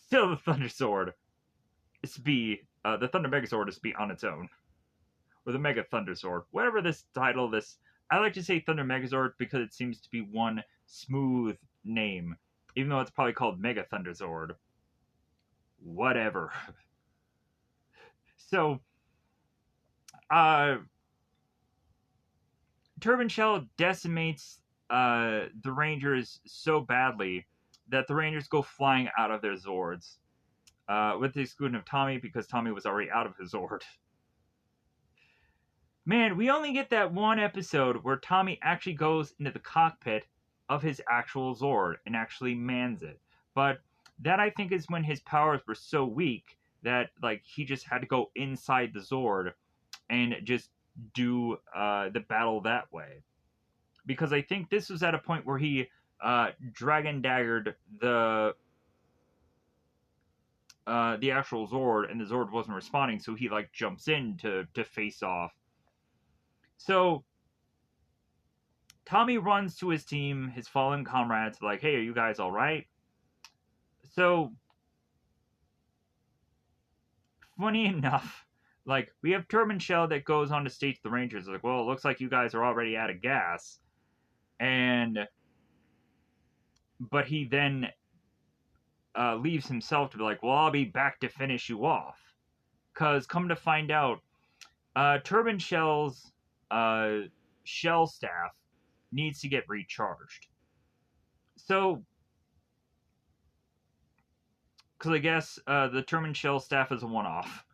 still the Thunder Sword is to be the Thunder Megazord is to be on its own, or the Mega Thunder Sword, whatever this title. This I like to say Thunder Megazord because it seems to be one smooth name, even though it's probably called Mega Thunder Zord. Whatever. So, uh, Turban Shell decimates the Rangers so badly that the Rangers go flying out of their Zords, with the exclusion of Tommy because Tommy was already out of his Zord. Man, we only get that one episode where Tommy actually goes into the cockpit of his actual Zord and actually mans it. But that I think is when his powers were so weak that like he just had to go inside the Zord and just do the battle that way. Because I think this was at a point where he dragon daggered the actual Zord, and the Zord wasn't responding, so he like jumps in to face off. So Tommy runs to his team, his fallen comrades, like, "Hey, are you guys all right?" So funny enough, like we have Turban Shell that goes on to state to the Rangers, like, "Well, it looks like you guys are already out of gas," and but he then leaves himself to be like, "Well, I'll be back to finish you off." Because come to find out, Turban Shell's uh, shell staff needs to get recharged. So, because I guess the Turban Shell staff is a one off.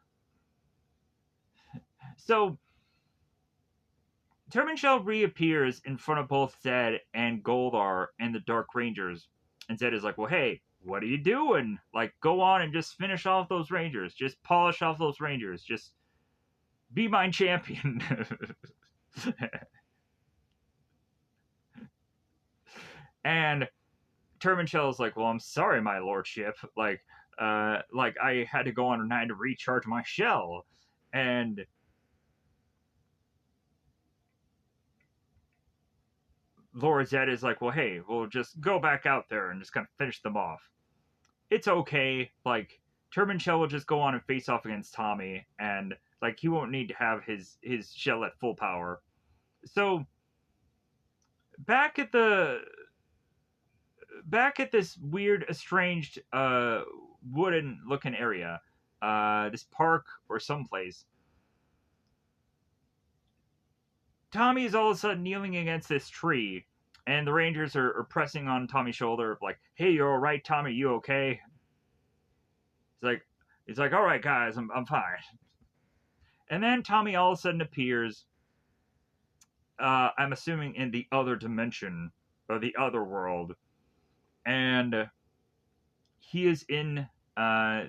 So, Turban Shell reappears in front of both Zed and Goldar and the Dark Rangers. And Zed is like, "Well, hey, what are you doing? Like, go on and just finish off those Rangers. Just polish off those Rangers. Just be my champion." And Turban Shell is like, "Well, I'm sorry, my lordship. Like I had to go on and I had to recharge my shell." And Lord Zed is like, "Well, hey, we'll just go back out there and just kind of finish them off. It's okay. Like, Turban Shell will just go on and face off against Tommy, and like he won't need to have his shell at full power." So back at the back at this weird, estranged, wooden looking area, this park or someplace, Tommy is all of a sudden kneeling against this tree, and the Rangers are pressing on Tommy's shoulder, like, "Hey, you're all right, Tommy? You okay?" He's like, "All right, guys, I'm fine." And then Tommy all of a sudden appears. I'm assuming in the other dimension or the other world, and he is in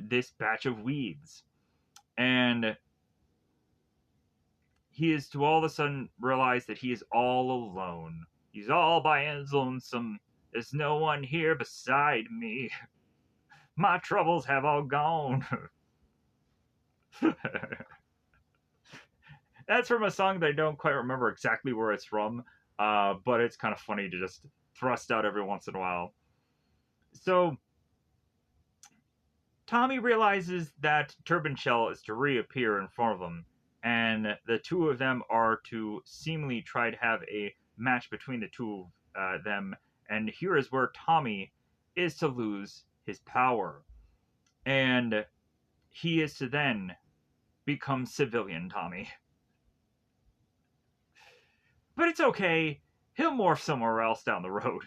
this batch of weeds, and he is to all of a sudden realize that he is all alone. He's all by his lonesome. There's no one here beside me. My troubles have all gone. That's from a song that I don't quite remember exactly where it's from, but it's kind of funny to just thrust out every once in a while. So Tommy realizes that Turban Shell is to reappear in front of him, and the two of them are to seemingly try to have a match between the two of them. And here is where Tommy is to lose his power, and he is to then become civilian Tommy. But it's okay. He'll morph somewhere else down the road.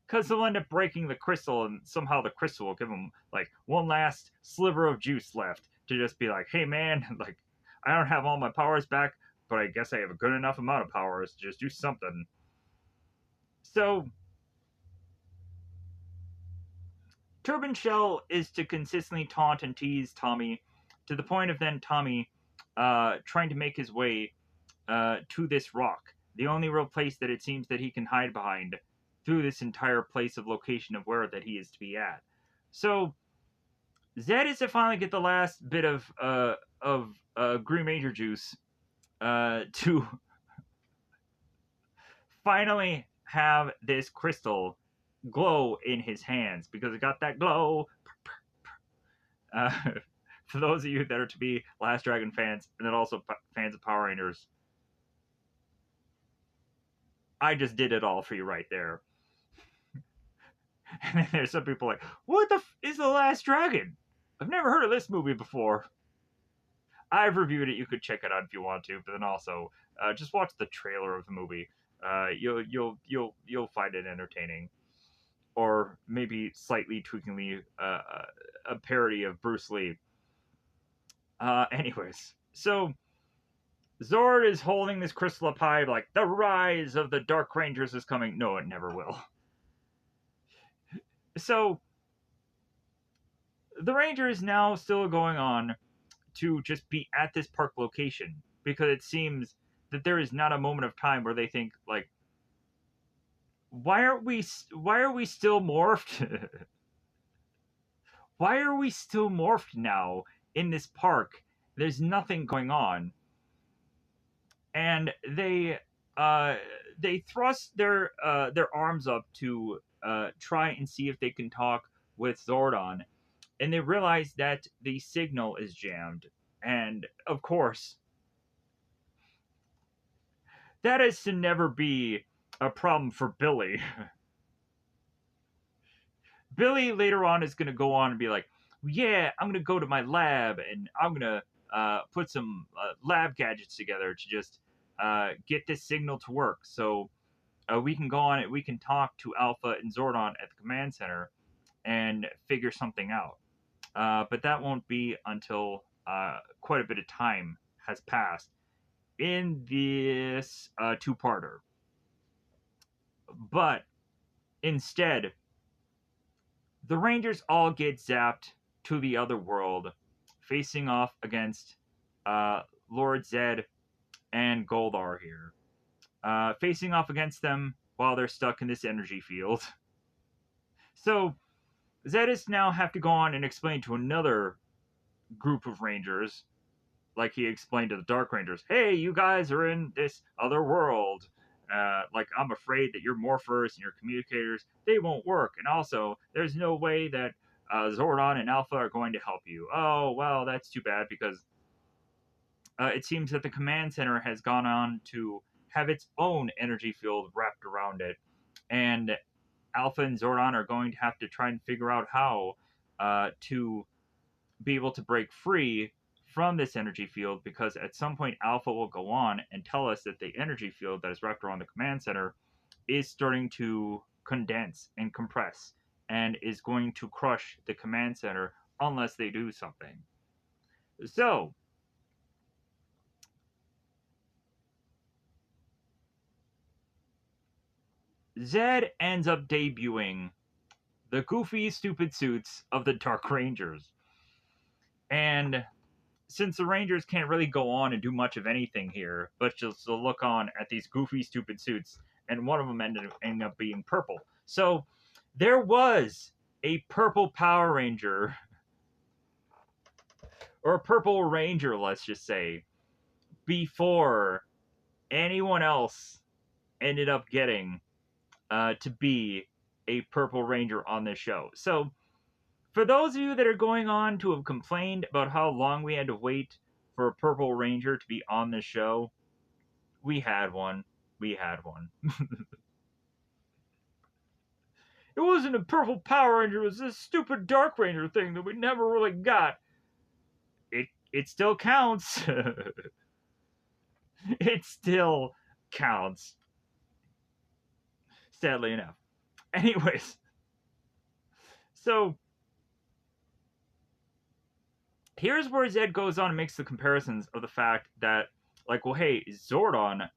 Because he'll end up breaking the crystal, and somehow the crystal will give him, like, one last sliver of juice left to just be like, "Hey, man, like, I don't have all my powers back, but I guess I have a good enough amount of powers to just do something." So, Turban Shell is to consistently taunt and tease Tommy to the point of then Tommy trying to make his way to this rock The only real place that it seems that he can hide behind through this entire place of location of where that he is to be at. So Zed is to finally get the last bit of Green Ranger juice to finally have this crystal glow in his hands because it got that glow. Uh, for those of you that are to be Last Dragon fans and then also fans of Power Rangers, I just did it all for you right there. And then there's some people like, what the is The Last Dragon? I've never heard of this movie before. I've reviewed it. You could check it out if you want to, but then also just watch the trailer of the movie. You'll find it entertaining, or maybe slightly tweakingly a parody of Bruce Lee. Anyways, so Zord is holding this crystal up high, like the rise of the Dark Rangers is coming. No, it never will. So the Ranger is now still going on to just be at this park location because it seems that there is not a moment of time where they think like, why are we still morphed? Why are we still morphed now in this park? There's nothing going on, and they thrust their arms up to try and see if they can talk with Zordon, and they realize that the signal is jammed, and of course that is to never be a problem for Billy. Billy later on is going to go on and be like, yeah, I'm going to go to my lab and I'm going to put some lab gadgets together to just get this signal to work. So we can go on it. We can talk to Alpha and Zordon at the command center and figure something out. But that won't be until quite a bit of time has passed in this two-parter. But instead, the Rangers all get zapped to the other world, facing off against Lord Zed and Goldar here. Facing off against them while they're stuck in this energy field. So, Zed is now have to go on and explain to another group of Rangers, like he explained to the Dark Rangers, hey, you guys are in this other world. Like, I'm afraid that your morphers and your communicators, they won't work. And also, there's no way that Zordon and Alpha are going to help you. Oh, well, that's too bad because it seems that the command center has gone on to have its own energy field wrapped around it. And Alpha and Zordon are going to have to try and figure out how to be able to break free from this energy field, because at some point Alpha will go on and tell us that the energy field that is wrapped around the command center is starting to condense and compress and is going to crush the command center unless they do something. So, Zed ends up debuting the goofy, stupid suits of the Dark Rangers. And since the Rangers can't really go on and do much of anything here, but just to look on at these goofy, stupid suits, and one of them ended up being purple. So there was a purple Power Ranger, or a purple Ranger, let's just say, before anyone else ended up getting to be a Purple Ranger on this show. So for those of you that are going on to have complained about how long we had to wait for a Purple Ranger to be on this show, we had one. We had one. It wasn't a Purple Power Ranger, it was this stupid Dark Ranger thing that we never really got. It still counts. It still counts. Sadly enough. Anyways. So here's where Zed goes on and makes the comparisons of the fact that, like, well, hey, Zordon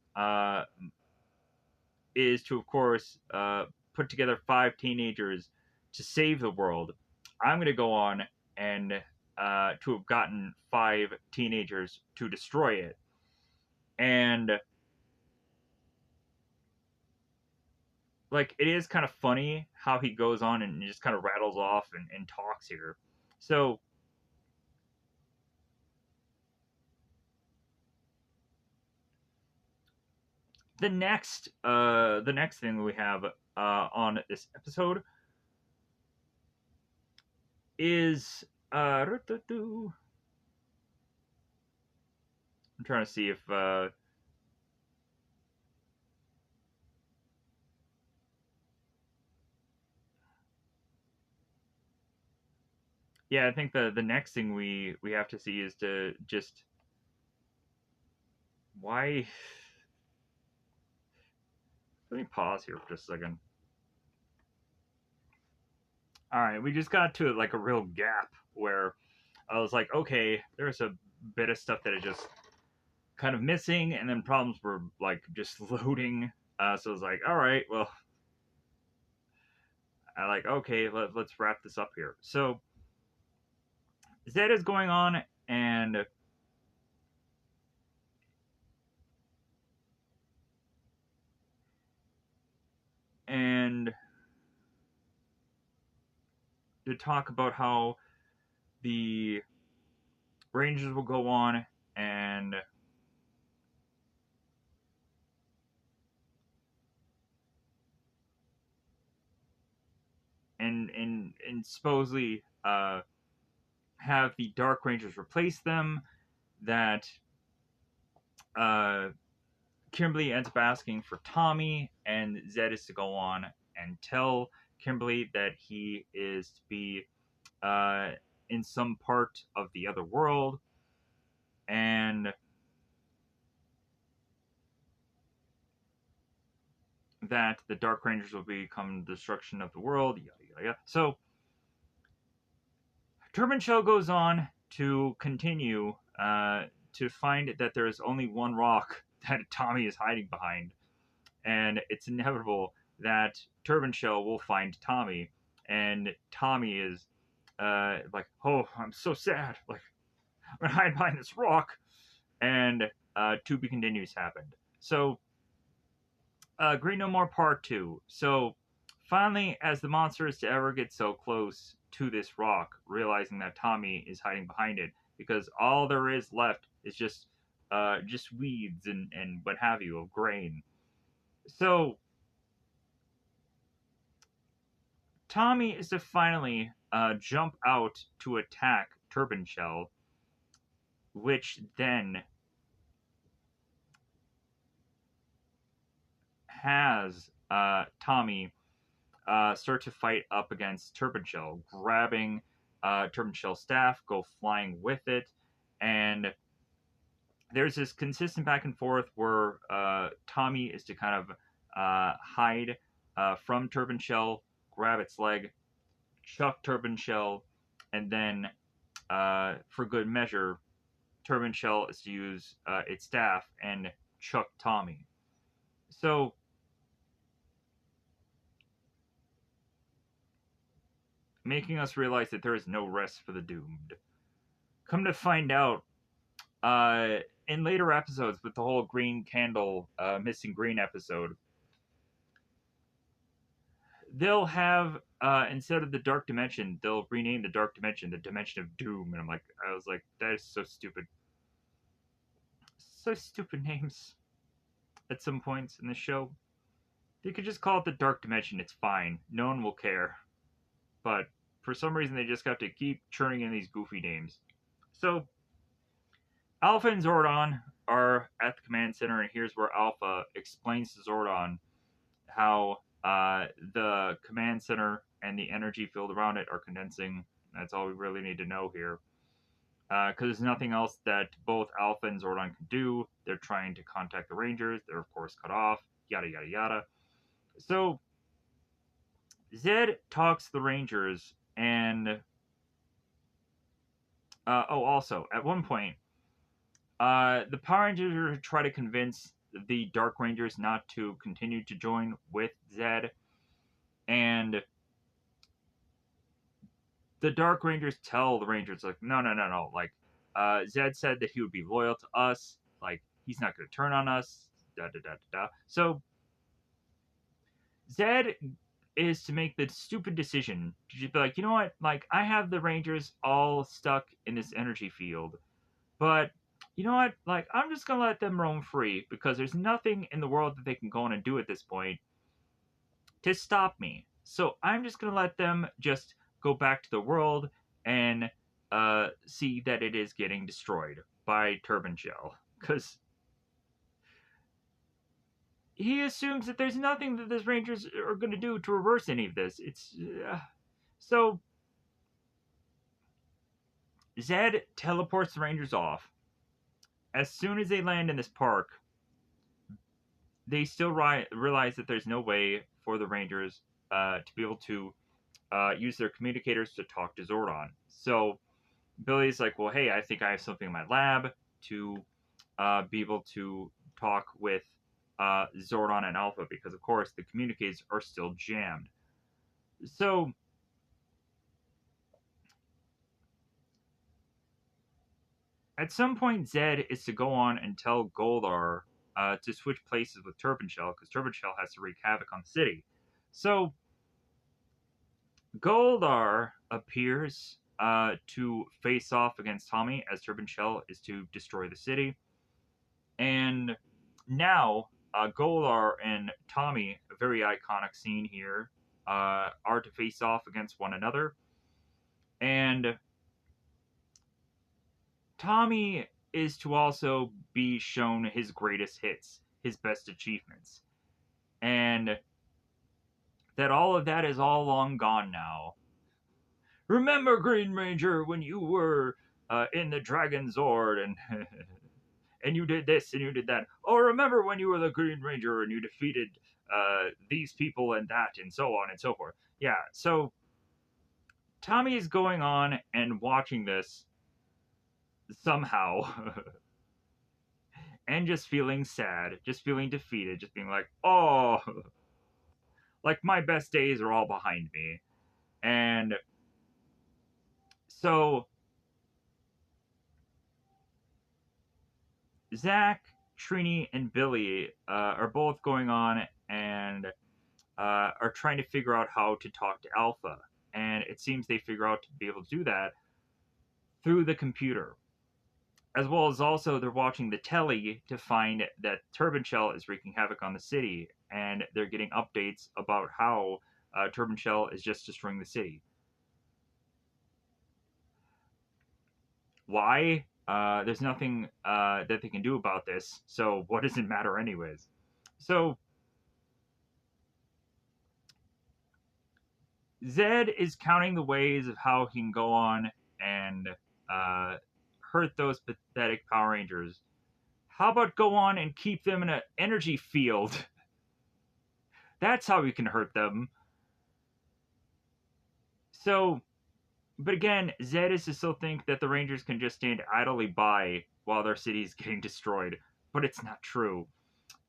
is to, of course, put together 5 teenagers to save the world. I'm going to go on and to have gotten 5 teenagers to destroy it. And like it is kind of funny how he goes on and just kind of rattles off and talks here. So the next thing we have on this episode is I'm trying to see if yeah, I think the next thing we have to see is to just why. Let me pause here for just a second. All right, we just got to like a real gap where I was like, okay, there's a bit of stuff that is just kind of missing, and then problems were like just loading. So I was like, all right, well, I like okay, let's wrap this up here. So Zed is going on, and to talk about how the Rangers will go on and and supposedly have the Dark Rangers replace them. That uh, Kimberly ends up asking for Tommy, and Zed is to go on and tell Kimberly that he is to be uh, in some part of the other world, and that the Dark Rangers will become the destruction of the world. Yada yada yada. So Turban Show goes on to continue to find that there is only one rock that Tommy is hiding behind, and it's inevitable that Turban Shell will find Tommy, and Tommy is like, "Oh, I'm so sad. Like, I'm gonna hide behind this rock," and to be continues happened. So, Green No More Part Two. So, finally, as the monster is to ever get so close to this rock, realizing that Tommy is hiding behind it, because all there is left is just weeds and what have you of grain. So Tommy is to finally jump out to attack Turban Shell, which then has Tommy start to fight up against Turban Shell, grabbing Turban Shell staff, go flying with it, and there's this consistent back and forth where Tommy is to kind of hide from Turban Shell, grab its leg, chuck Turban Shell, and then for good measure, Turban Shell is to use its staff and chuck Tommy. So, making us realize that there is no rest for the doomed. Come to find out, uh, in later episodes with the whole Green Candle, Missing Green episode, they'll have, instead of the Dark Dimension, they'll rename the Dark Dimension the Dimension of Doom. And I was like, that is so stupid. So stupid names at some points in the show. They could just call it the Dark Dimension, it's fine. No one will care. But for some reason, they just have to keep churning in these goofy names. So, Alpha and Zordon are at the command center, and here's where Alpha explains to Zordon how the command center and the energy field around it are condensing. That's all we really need to know here. Because there's nothing else that both Alpha and Zordon can do. They're trying to contact the Rangers. They're, of course, cut off. Yada, yada, yada. So, Zed talks to the Rangers, and also at one point, the Power Rangers try to convince the Dark Rangers not to continue to join with Zed, and the Dark Rangers tell the Rangers like, no, no, no, no, like, Zed said that he would be loyal to us, like he's not going to turn on us, da da da da da. So Zed is to make the stupid decision to just be like, you know what? Like, I have the Rangers all stuck in this energy field, but you know what? Like, I'm just gonna let them roam free because there's nothing in the world that they can go on and do at this point to stop me. So I'm just gonna let them just go back to the world and see that it is getting destroyed by Turban Shell because he assumes that there's nothing that the Rangers are going to do to reverse any of this. It's so Zed teleports the Rangers off. As soon as they land in this park, they still realize that there's no way for the Rangers to be able to use their communicators to talk to Zordon. So Billy's like, well, hey, I think I have something in my lab to be able to talk with Zordon and Alpha because, of course, the communicators are still jammed. So at some point, Zed is to go on and tell Goldar to switch places with Turban Shell because Turban Shell has to wreak havoc on the city. So Goldar appears to face off against Tommy as Turban Shell is to destroy the city. And now Goldar and Tommy, a very iconic scene here, are to face off against one another. And Tommy is to also be shown his greatest hits, his best achievements. And that all of that is all long gone now. Remember, Green Ranger, when you were in the Dragon Zord and and you did this and you did that. Oh, remember when you were the Green Ranger and you defeated these people and that and so on and so forth. Yeah, so Tommy is going on and watching this somehow and just feeling sad, just feeling defeated, just being like, oh, like my best days are all behind me. And so Zach, Trini, and Billy are both going on and are trying to figure out how to talk to Alpha. And it seems they figure out to be able to do that through the computer. As well as also they're watching the telly to find that Turban Shell is wreaking havoc on the city, and they're getting updates about how Turban Shell is just destroying the city. Why? There's nothing that they can do about this, so what does it matter anyways? So Zed is counting the ways of how he can go on and uh, hurt those pathetic Power Rangers. How about go on and keep them in an energy field? That's how we can hurt them. So, but again, Zed is to still think that the Rangers can just stand idly by while their city is getting destroyed, but it's not true.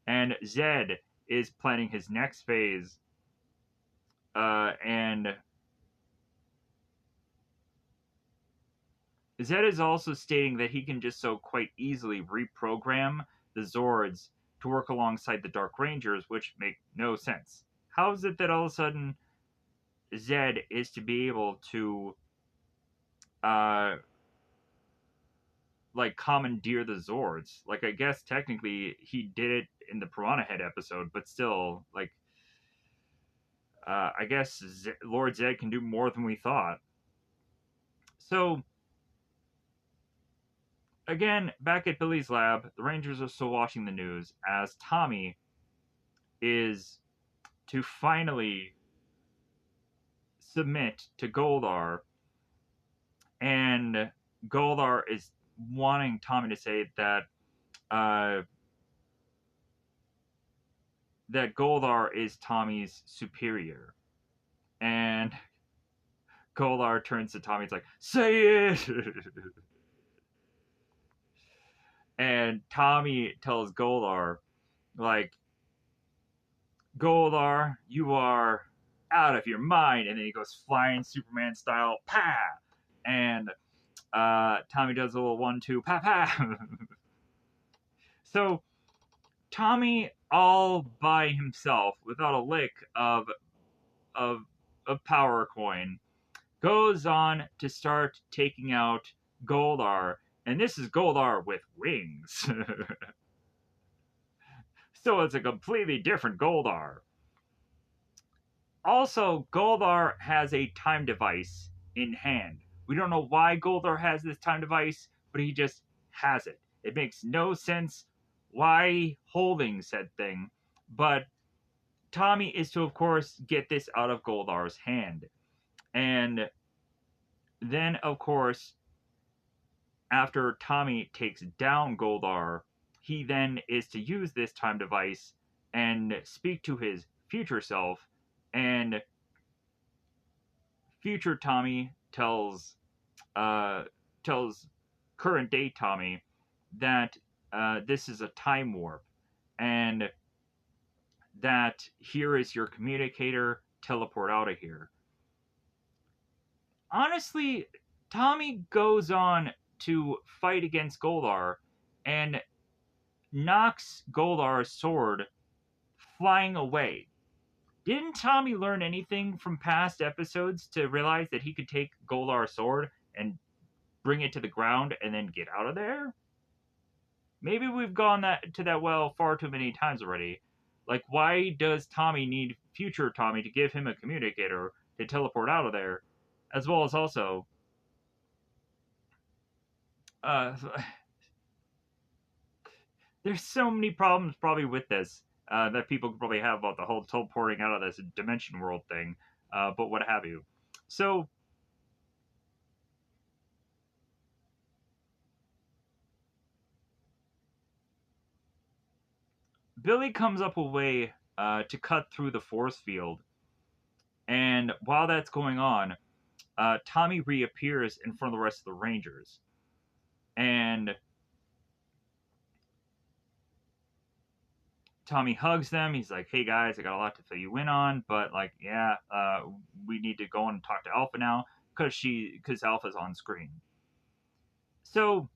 And Zed is planning his next phase, and Zed is also stating that he can just so quite easily reprogram the Zords to work alongside the Dark Rangers, which make no sense. How is it that all of a sudden Zed is to be able to uh like commandeer the Zords? Like I guess technically he did it in the Piranha Head episode, but still, like I guess Lord Zed can do more than we thought. So again, back at Billy's lab, the Rangers are still watching the news as Tommy is to finally submit to Goldar, and Goldar is wanting Tommy to say that uh, that Goldar is Tommy's superior, and Goldar turns to Tommy. It's like, say it, and Tommy tells Goldar, like, Goldar, you are out of your mind, and then he goes flying Superman style, pa, and Tommy does a little 1-2, pa pa. So Tommy, all by himself, without a lick of of power coin, goes on to start taking out Goldar, and this is Goldar with wings. So it's a completely different Goldar. Also, Goldar has a time device in hand. We don't know why Goldar has this time device, but he just has it. It makes no sense why holding said thing, but Tommy is to, of course, get this out of Goldar's hand. And then, of course, after Tommy takes down Goldar, he then is to use this time device and speak to his future self. And future Tommy uh, tells current day Tommy that this is a time warp, and that here is your communicator. Teleport out of here. Honestly, Tommy goes on to fight against Goldar and knocks Goldar's sword flying away. Didn't Tommy learn anything from past episodes to realize that he could take Goldar's sword and bring it to the ground and then get out of there? Maybe we've gone that well far too many times already. Like, why does Tommy need future Tommy to give him a communicator to teleport out of there? As well as also, uh, there's so many problems probably with this that people could probably have about the whole teleporting out of this dimension world thing, but what have you. So Billy comes up with a way to cut through the force field, and while that's going on, Tommy reappears in front of the rest of the Rangers, and Tommy hugs them. He's like, "Hey guys, I got a lot to fill you in on, but like, yeah, we need to go and talk to Alpha now because Alpha's on screen." So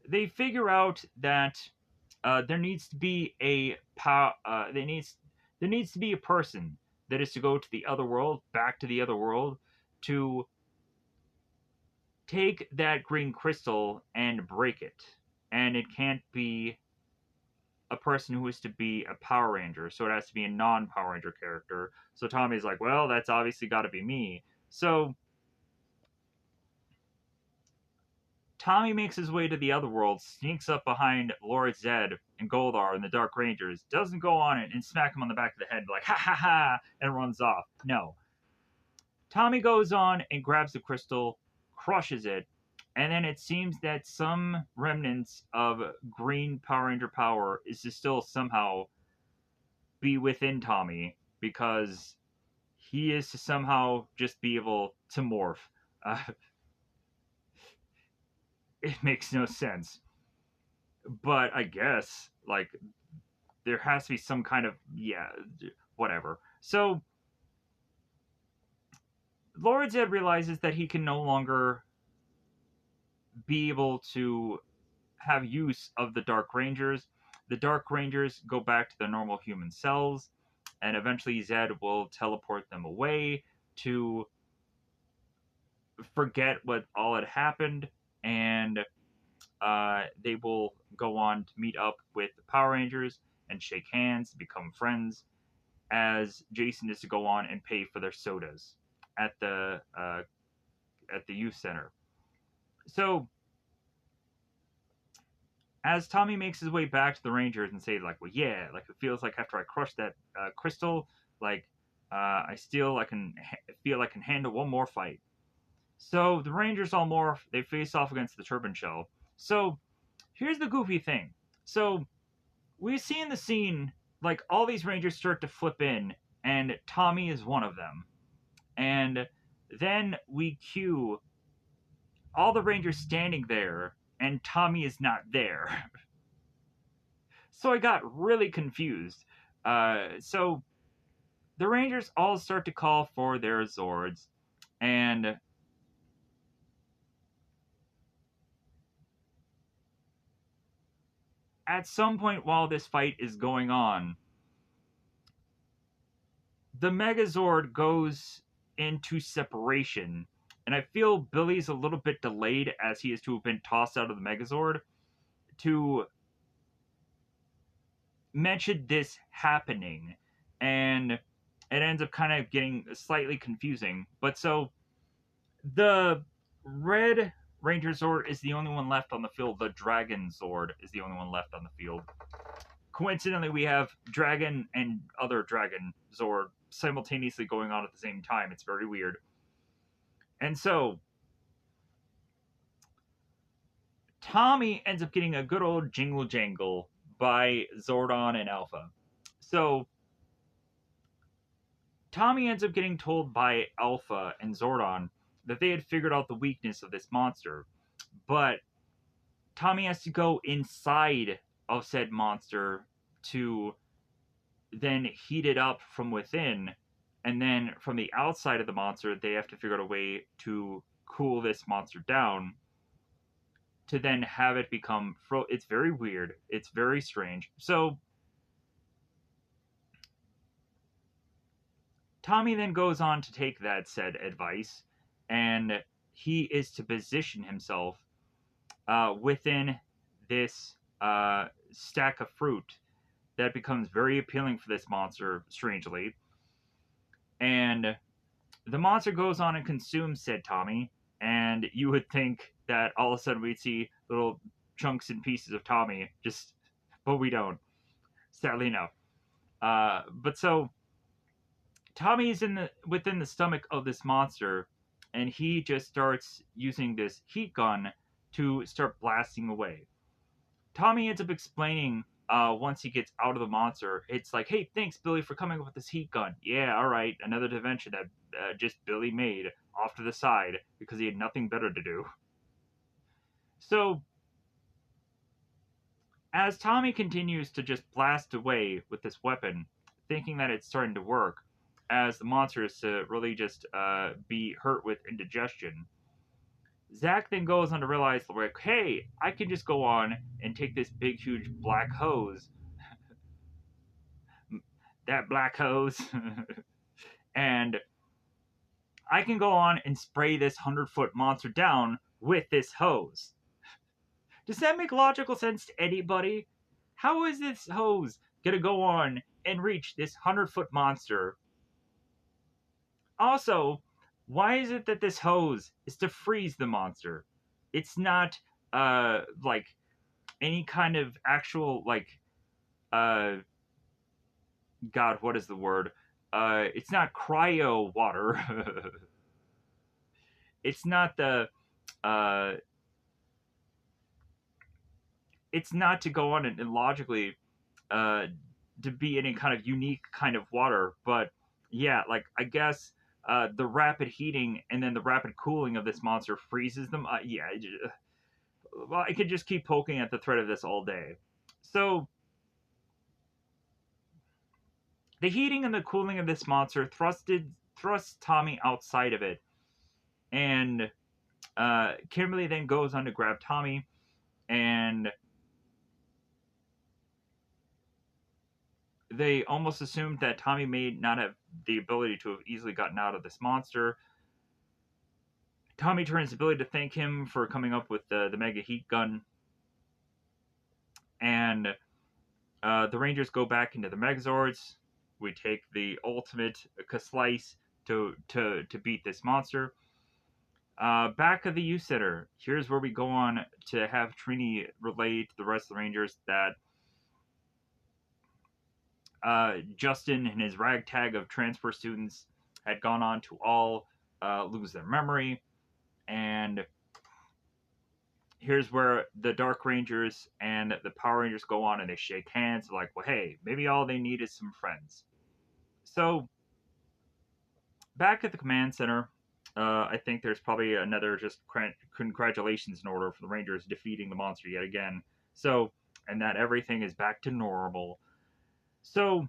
they figure out that there needs to be a there needs to be a person that is to go to the other world, back to the other world, to take that green crystal and break it. And it can't be a person who is to be a Power Ranger, so it has to be a non-Power Ranger character. So Tommy's like, well, that's obviously got to be me. So Tommy makes his way to the other world, sneaks up behind Lord Zed and Goldar and the Dark Rangers, doesn't go on it and smack him on the back of the head like, ha ha ha, and runs off. No. Tommy goes on and grabs the crystal, crushes it, and then it seems that some remnants of green Power Ranger power is to still somehow be within Tommy because he is to somehow just be able to morph. Uh, it makes no sense. But I guess, like, there has to be some kind of, yeah, whatever. So, Lord Zed realizes that he can no longer be able to have use of the Dark Rangers. The Dark Rangers go back to their normal human selves, and eventually Zed will teleport them away to forget what all had happened, and they will go on to meet up with the Power Rangers and shake hands, become friends, as Jason is to go on and pay for their sodas at the youth center. So as Tommy makes his way back to the Rangers and say like, well, yeah, like it feels like after I crushed that crystal, like I still feel I can handle one more fight. So the Rangers all morph. They face off against the Turban Shell. So here's the goofy thing. So we see in the scene like all these Rangers start to flip in, and Tommy is one of them. And then we cue all the Rangers standing there, and Tommy is not there. So I got really confused. So the Rangers all start to call for their Zords, and at some point while this fight is going on, the Megazord goes into separation. And I feel Billy's a little bit delayed as he is to have been tossed out of the Megazord to mention this happening. And it ends up kind of getting slightly confusing. But so the Red Ranger Zord is the only one left on the field. The Dragon Zord is the only one left on the field. Coincidentally, we have Dragon and other Dragon Zord simultaneously going on at the same time. It's very weird. And so Tommy ends up getting a good old jingle jangle by Zordon and Alpha. So Tommy ends up getting told by Alpha and Zordon that they had figured out the weakness of this monster. But Tommy has to go inside of said monster to then heat it up from within. And then from the outside of the monster, they have to figure out a way to cool this monster down to then have it become it's very weird. It's very strange. So Tommy then goes on to take that said advice, and he is to position himself within this stack of fruit that becomes very appealing for this monster, strangely. And the monster goes on and consumes said Tommy, and you would think that all of a sudden we'd see little chunks and pieces of Tommy, but we don't, sadly enough. But so Tommy is within the stomach of this monster, and he just starts using this heat gun to start blasting away. Tommy ends up explaining once he gets out of the monster, it's like, hey, thanks, Billy, for coming up with this heat gun. Yeah, all right, another invention that just Billy made off to the side because he had nothing better to do. So, as Tommy continues to just blast away with this weapon, thinking that it's starting to work, as the monster is to really just be hurt with indigestion, Zach then goes on to realize, like, hey, I can just go on and take this big, huge black hose, that black hose, and I can go on and spray this 100-foot monster down with this hose. Does that make logical sense to anybody? How is this hose gonna go on and reach this 100-foot monster? Also, why is it that this hose is to freeze the monster? It's not like any kind of actual uh God, what is the word? It's not cryo water. It's not the uh it's not to go on and logically uh to be any kind of unique kind of water, but yeah, like I guess the rapid heating and then the rapid cooling of this monster freezes them. Well, I could just keep poking at the thread of this all day. So the heating and the cooling of this monster thrusts Tommy outside of it, and Kimberly then goes on to grab Tommy, and they almost assumed that Tommy may not have the ability to have easily gotten out of this monster. Tommy turns to Billy to thank him for coming up with the mega heat gun, and the Rangers go back into the Megazords. We take the ultimate slice to beat this monster. Back at the youth center, here's where we go on to have Trini relay to the rest of the Rangers that Justin and his ragtag of transfer students had gone on to all lose their memory. And here's where the Dark Rangers and the Power Rangers go on and they shake hands. Like, well, hey, maybe all they need is some friends. So, back at the command center, I think there's probably another just congratulations in order for the Rangers defeating the monster yet again. So, and that everything is back to normal. So,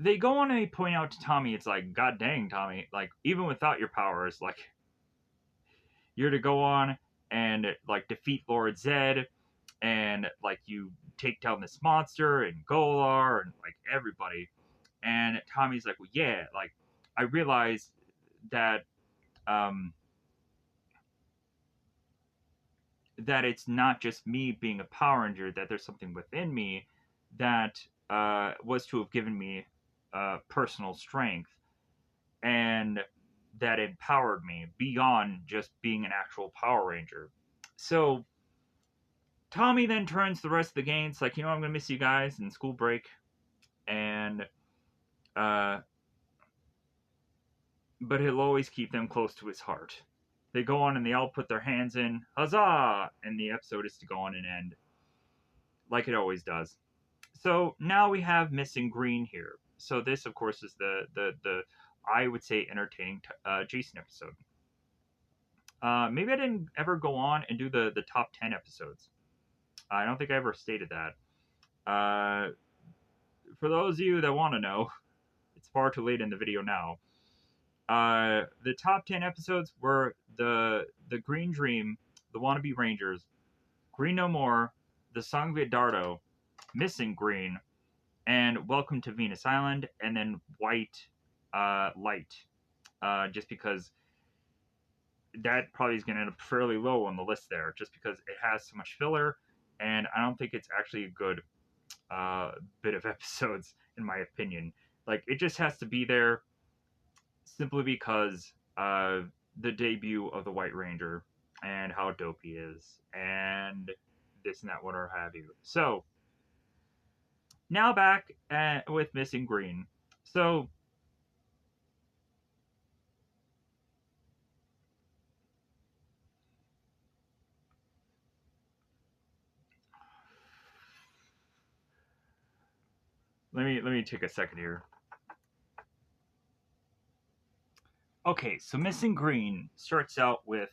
they go on and they point out to Tommy, it's like, God dang, Tommy, like, even without your powers, like, you're to go on and like defeat Lord Zed, and like you take down this monster and Golar and like everybody. And Tommy's like, well, yeah, like I realized that um, that it's not just me being a Power Ranger, that there's something within me that was to have given me personal strength and that empowered me beyond just being an actual Power Ranger. So Tommy then turns to the rest of the gang. It's like, I'm gonna miss you guys in school break, and uh, but he'll always keep them close to his heart. They go on and they all put their hands in, huzzah! And the episode is to go on and end like it always does. So now we have Missing Green here. So this, of course, is the I would say entertaining Jason episode. Maybe I didn't ever go on and do the top 10 episodes. I don't think I ever stated that. For those of you that want to know, it's far too late in the video now. The top 10 episodes were the Green Dream, the Wannabe Rangers, Green No More, the Song of Dardo, Missing Green, and Welcome to Venus Island, and then White Light. Just because that probably is going to end up fairly low on the list there, just because it has so much filler, and I don't think it's actually a good bit of episodes, in my opinion. Like, it just has to be there simply because the debut of the White Ranger and how dope he is, and this and that, what or have you. So, now back with Missing Green. So, let me take a second here. Okay, so Missing Green starts out with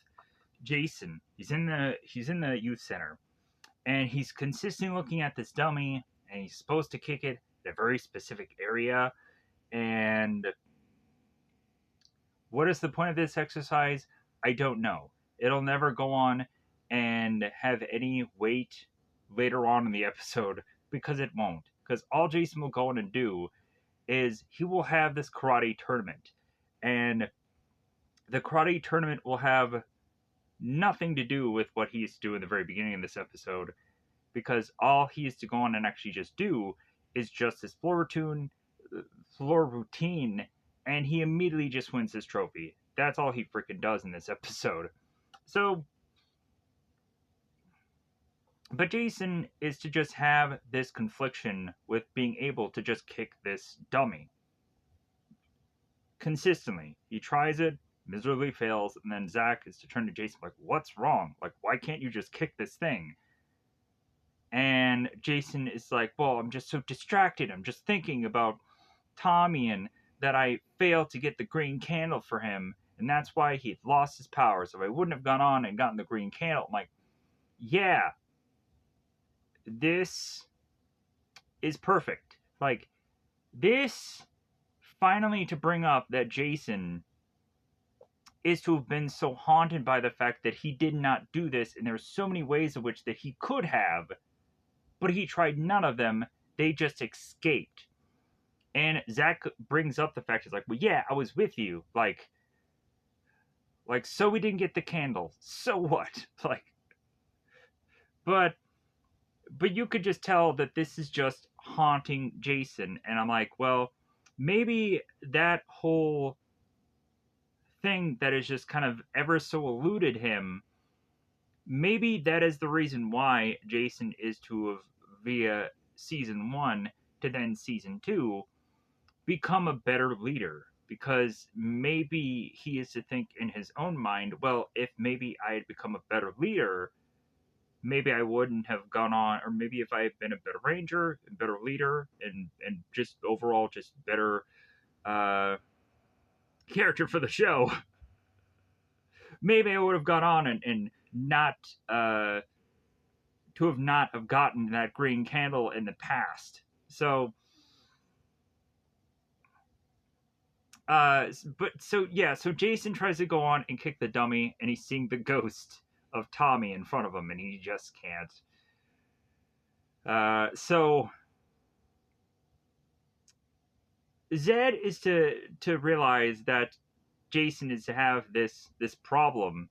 Jason. He's in the youth center, and he's consistently looking at this dummy, and he's supposed to kick it at a very specific area. And what is the point of this exercise? I don't know. It'll never go on and have any weight later on in the episode because it won't. Because all Jason will go on and do is he will have this karate tournament, and the karate tournament will have nothing to do with what he used to do in the very beginning of this episode, because all he is to go on and actually just do is just his floor routine, and he immediately just wins his trophy. That's all he freaking does in this episode. So, but Jason is to just have this confliction with being able to just kick this dummy consistently. He tries it, miserably fails, and then Zach is to turn to Jason like, what's wrong? Like, why can't you just kick this thing? And Jason is like, well, I'm just so distracted. I'm just thinking about Tommy and that I failed to get the green candle for him, and that's why he lost his powers. If I wouldn't have gone on and gotten the green candle, I'm like, yeah, this is perfect. Like, this finally to bring up that Jason is to have been so haunted by the fact that he did not do this, and there's so many ways in which that he could have, but he tried none of them. They just escaped. And Zach brings up the fact, he's like, well, yeah, I was with you. Like, so we didn't get the candle. So what? Like, but you could just tell that this is just haunting Jason. And I'm like, well, maybe that whole thing that is just kind of ever so eluded him, maybe that is the reason why Jason is to have, via season 1 to then season 2, become a better leader. Because maybe he is to think in his own mind, well, if maybe I had become a better leader, maybe I wouldn't have gone on, or maybe if I had been a better ranger and better leader and just overall just better character for the show, maybe I would have gone on and not to have not have gotten that green candle in the past. So so Jason tries to go on and kick the dummy, and he's seeing the ghost of Tommy in front of him, and he just can't. So Zed is to realize that Jason is to have this problem.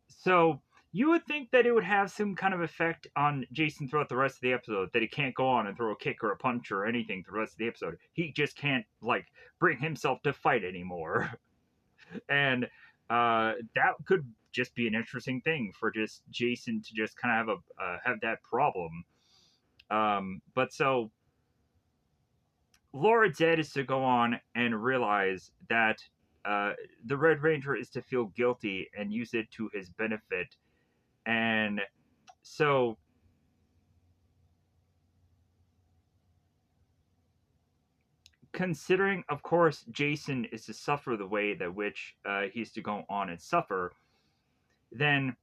So you would think that it would have some kind of effect on Jason throughout the rest of the episode, that he can't go on and throw a kick or a punch or anything through the rest of the episode. He just can't like bring himself to fight anymore. And that could just be an interesting thing for just Jason to just kind of have that problem. But so Lord Zed is to go on and realize that the Red Ranger is to feel guilty and use it to his benefit. And so considering, of course, Jason is to suffer the way that which he's to go on and suffer, then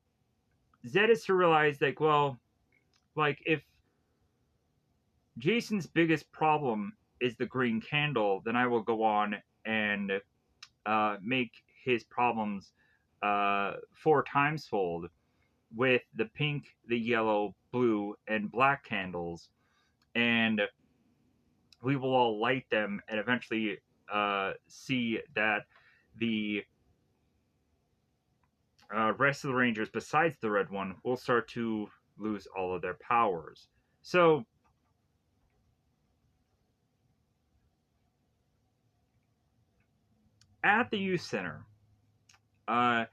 Zed is to realize like, well, like if Jason's biggest problem is the green candle, then I will go on and make his problems 4 times fold with the pink, the yellow, blue, and black candles, and we will all light them and eventually see that the rest of the Rangers, besides the red one, will start to lose all of their powers. So, at the youth center, uh,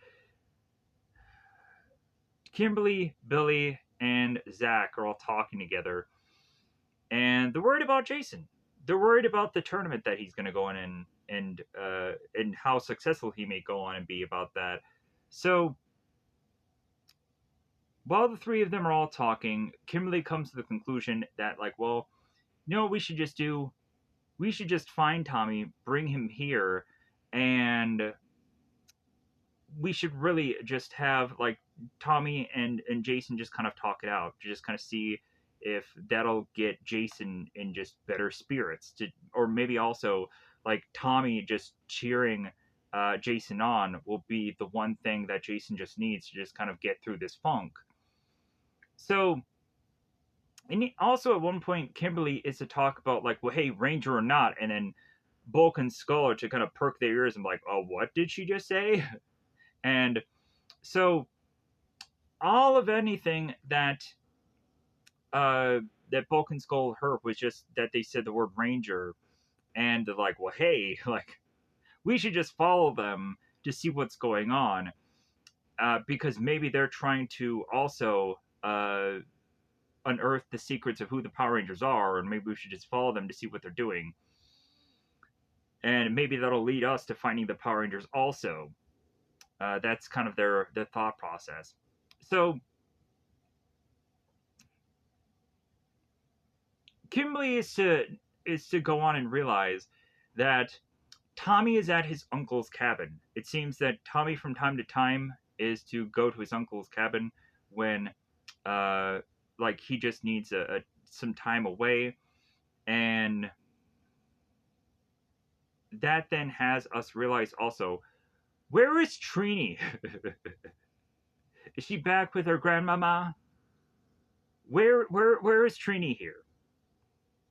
Kimberly, Billy, and Zach are all talking together, and they're worried about Jason. They're worried about the tournament that he's going to go in and how successful he may go on and be about that. So while the three of them are all talking, Kimberly comes to the conclusion that like, well, you know what we should just do? We should just find Tommy, bring him here, and we should really just have like Tommy and Jason just kind of talk it out to just kind of see if that'll get Jason in just better spirits to, or maybe also like Tommy just cheering Jason on will be the one thing that Jason just needs to just kind of get through this funk. So, and also at one point, Kimberly is to talk about like, well, hey, Ranger or not, and then Bulk and Skull are to kind of perk their ears and be like, oh, what did she just say? And so all of anything uh that Bulk and Skull heard was just that they said the word Ranger, and they're like, well, hey, like we should just follow them to see what's going on, because maybe they're trying to also unearth the secrets of who the Power Rangers are, and maybe we should just follow them to see what they're doing, and maybe that'll lead us to finding the Power Rangers also. That's kind of their thought process. So Kimberly is to go on and realize that Tommy is at his uncle's cabin. It seems that Tommy from time to time is to go to his uncle's cabin when uh like he just needs a some time away, and that then has us realize also, where is Trini? Is she back with her grandmama? Where is Trini here?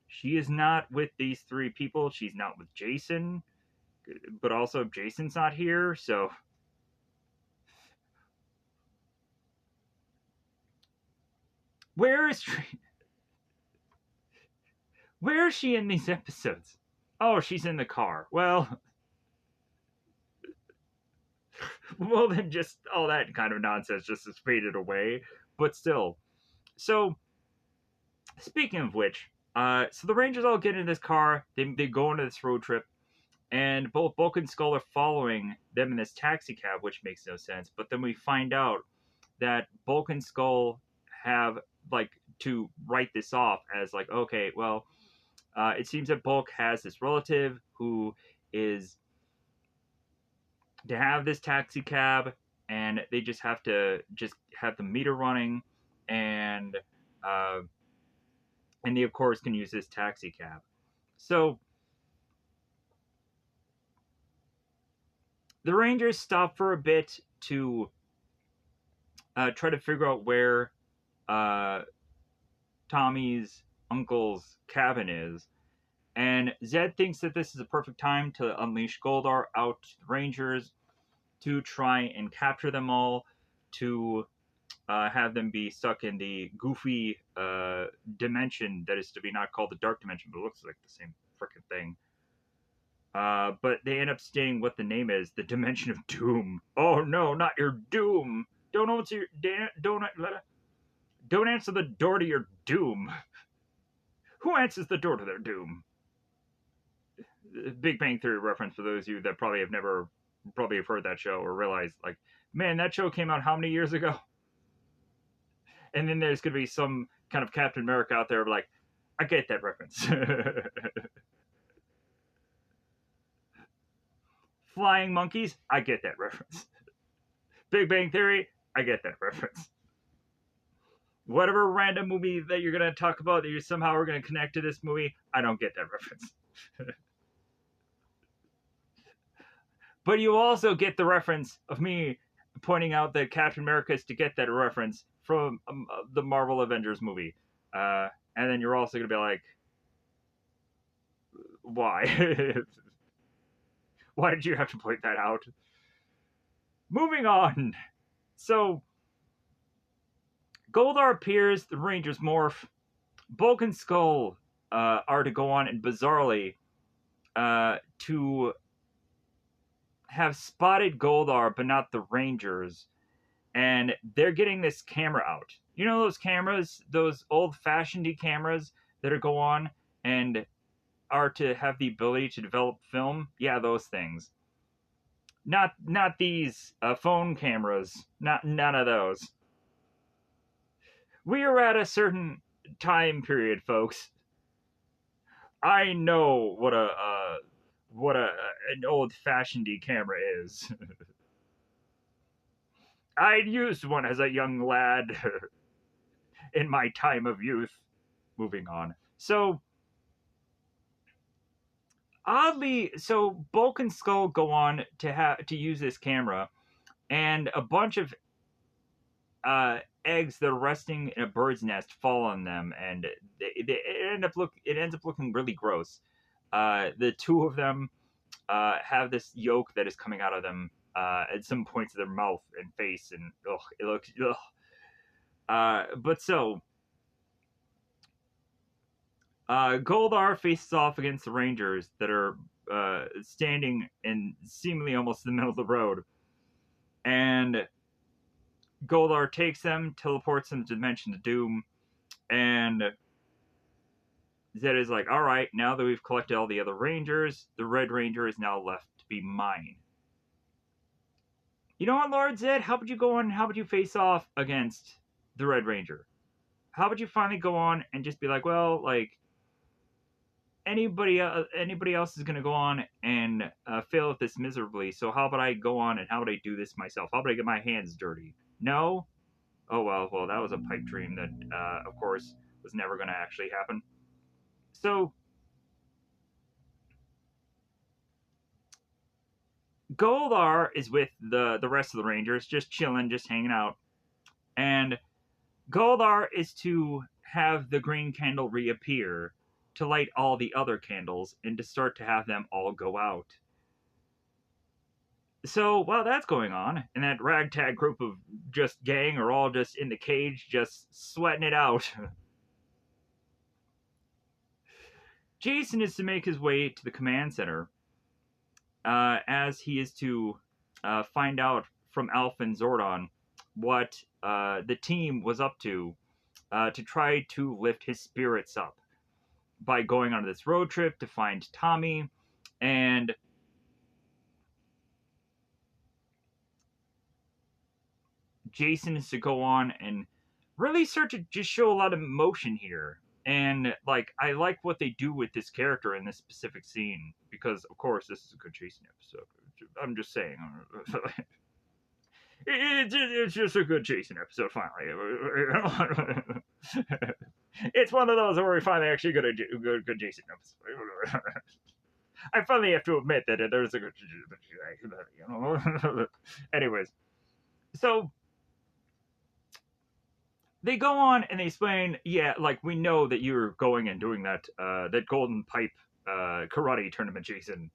She is not with these three people. She's not with Jason, but also Jason's not here. So where is Trini? Where is she in these episodes? Oh, she's in the car. Well, well then just all that kind of nonsense just is faded away. But still, so speaking of which, so the Rangers all get in this car. They go into this road trip, and both Bulk and Skull are following them in this taxi cab, which makes no sense. But then we find out that Bulk and Skull have like to write this off as like, okay, well, it seems that Bulk has this relative who is to have this taxi cab, and they just have to just have the meter running, and uh, and they of course can use this taxi cab. So the Rangers stop for a bit to try to figure out where uh, Tommy's uncle's cabin is. And Zed thinks that this is a perfect time to unleash Goldar out to the Rangers to try and capture them all, to have them be stuck in the goofy dimension that is to be not called the Dark Dimension, but it looks like the same freaking thing. But they end up stating what the name is: the Dimension of Doom. Oh no, not your doom! Don't answer your don't answer the door to your doom. Who answers the door to their doom? Big Bang Theory reference for those of you that probably have heard that show or realized, like, man, that show came out how many years ago? And then there's gonna be some kind of Captain America out there like, I get that reference. Flying monkeys, I get that reference. Big Bang Theory, I get that reference. Whatever random movie that you're gonna talk about that you somehow are gonna connect to this movie, I don't get that reference. But you also get the reference of me pointing out that Captain America is to get that reference from the Marvel Avengers movie. And then you're also going to be like, why? Why did you have to point that out? Moving on. So, Goldar appears, the Rangers morph. Bulk and Skull are to go on, and bizarrely, to have spotted Goldar, but not the Rangers. And they're getting this camera out. You know those cameras, those old-fashioned cameras that are go on and are to have the ability to develop film? Yeah, those things. Not these phone cameras. None of those. We are at a certain time period, folks. I know what an old-fashioned camera is. I'd used one as a young lad in my time of youth. Moving on. So, oddly, so Bulk and Skull go on to use this camera, and a bunch of eggs that are resting in a bird's nest fall on them, and it ends up looking really gross. The two of them have this yolk that is coming out of them at some points of their mouth and face, and it looks. But so, Goldar faces off against the Rangers that are standing in seemingly almost the middle of the road, and Goldar takes them, teleports them to Dimension of Doom, and Zed is like, all right, now that we've collected all the other Rangers, the Red Ranger is now left to be mine. You know what, Lord Zed? How would you go on? How would you face off against the Red Ranger? How would you finally go on and just be like, well, like, anybody else is going to go on and fail at this miserably, so how about I go on and how would I do this myself? How about I get my hands dirty? No? Oh, well, that was a pipe dream that, of course, was never going to actually happen. So, Goldar is with the rest of the Rangers, just chilling, just hanging out. And Goldar is to have the green candle reappear to light all the other candles and to start to have them all go out. So while that's going on, and that ragtag group of just gang are all just in the cage, just sweating it out, Jason is to make his way to the command center, as he is to find out from Alpha and Zordon what the team was up to try to lift his spirits up by going on this road trip to find Tommy. And Jason is to go on and really start to just show a lot of emotion here. And like, I like what they do with this character in this specific scene, because of course this is a good Jason episode. I'm just saying. It's just a good Jason episode, finally. It's one of those where we finally actually got a good Jason episode. I finally have to admit that there's a good, you know. Anyways, so they go on and they explain, yeah, like we know that you're going and doing that golden pipe karate tournament, Jason,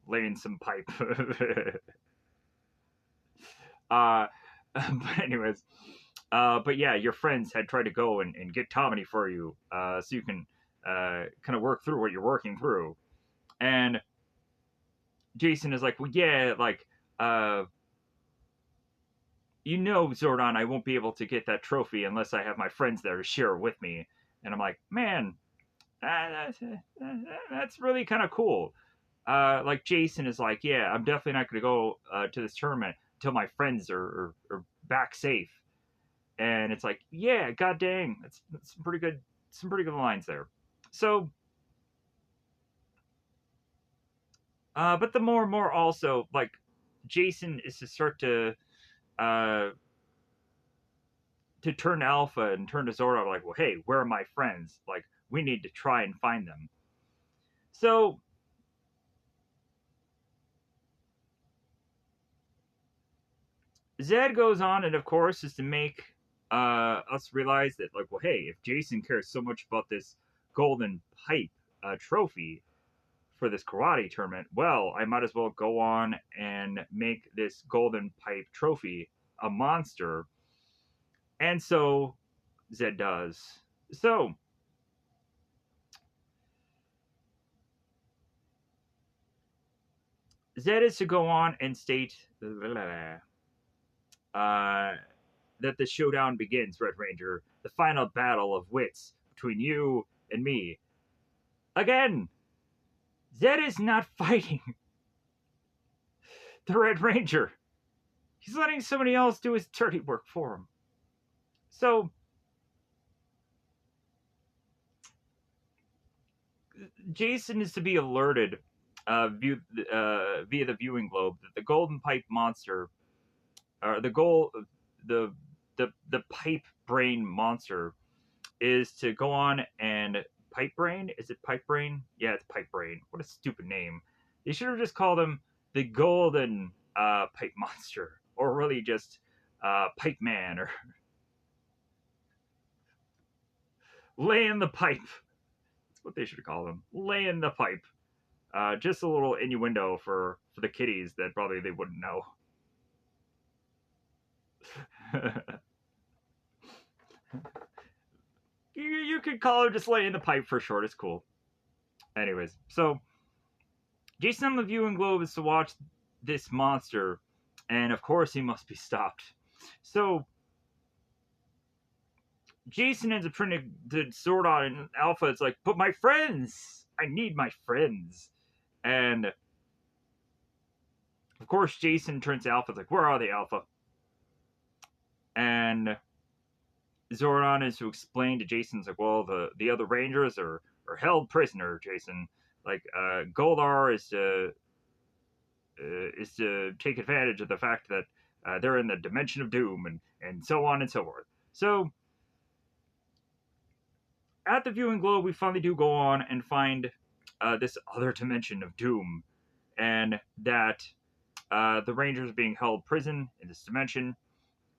laying some pipe. uh, but anyways, but yeah, your friends had tried to go and get Tommy for you, so you can kind of work through what you're working through. And Jason is like, well, yeah, like, uh, Zordon, I won't be able to get that trophy unless I have my friends there to share it with me. And I'm like, man, that's really kind of cool. Like Jason is like, yeah, I'm definitely not going to go to this tournament until my friends are back safe. And it's like, yeah, god dang, that's some pretty good lines there. So, but the more and more also like Jason is to start uh, to turn alpha and turn to Zordon like, well, hey, where are my friends? Like, we need to try and find them. So Zed goes on, and of course, is to make us realize that, like, well, hey, if Jason cares so much about this golden pipe trophy for this karate tournament, well, I might as well go on and make this golden pipe trophy a monster. And so Zed does. So Zed is to go on and state that the showdown begins, Red Ranger. The final battle of wits between you and me. Again, Zed is not fighting the Red Ranger. He's letting somebody else do his dirty work for him. So, Jason is to be alerted via the viewing globe that the Golden Pipe monster, or the pipe brain monster, is to go on and pipe brain. Is it pipe brain? Yeah, it's pipe brain. What a stupid name. They should have just called him the Golden Pipe Monster, or really just Pipe Man, or Lay in the Pipe. That's what they should have called him. Lay in the Pipe. Just a little innuendo for the kiddies that probably they wouldn't know. you could call him just Lay in the Pipe for short. It's cool. Anyways, so Jason on the viewing globe is to watch this monster, and of course he must be stopped. So Jason ends up trying to sort out in Alpha. It's like, but my friends, I need my friends, and of course Jason turns to Alpha. It's like, where are they, Alpha? And Zordon is to explain to Jason, it's like, well, the other Rangers are held prisoner, Jason. Like, Goldar is to take advantage of the fact that they're in the dimension of doom, and so on and so forth. So at the viewing globe, we finally do go on and find this other dimension of doom, and that the Rangers are being held prison in this dimension,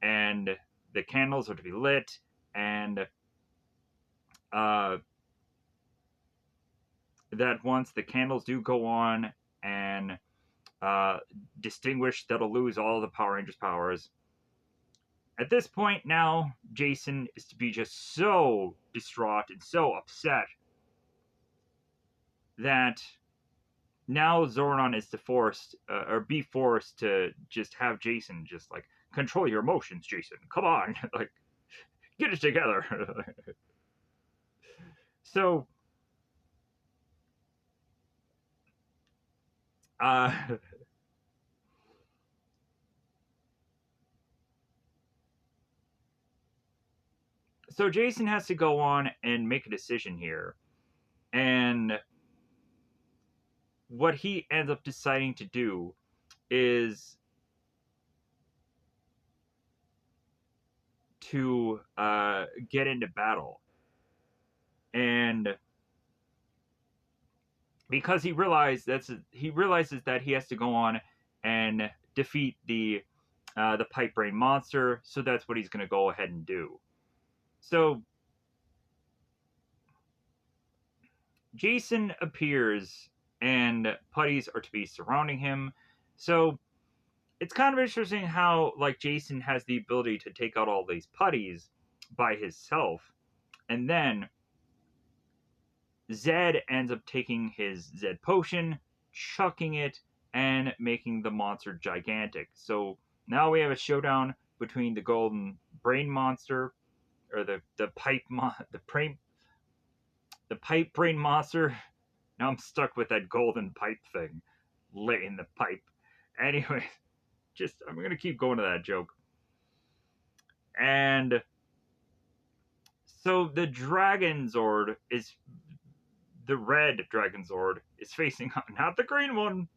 and the candles are to be lit, and that once the candles do go on and distinguish, that'll lose all the Power Rangers powers. At this point now, Jason is to be just so distraught and so upset that now Zordon is to be forced to just have Jason just like control your emotions, Jason. Come on, like get it together. So, uh, so Jason has to go on and make a decision here, and what he ends up deciding to do is to get into battle, and because he realizes that he has to go on and defeat the pipe brain monster, so that's what he's going to go ahead and do. So Jason appears, and putties are to be surrounding him. So it's kind of interesting how like Jason has the ability to take out all these putties by himself, and then Zed ends up taking his Zed potion, chucking it, and making the monster gigantic. So now we have a showdown between the golden brain monster, or the pipe brain monster. Now I'm stuck with that golden pipe thing, lit in the pipe. Anyway, just I'm gonna keep going to that joke. And so the red Dragon Zord is facing not the green one.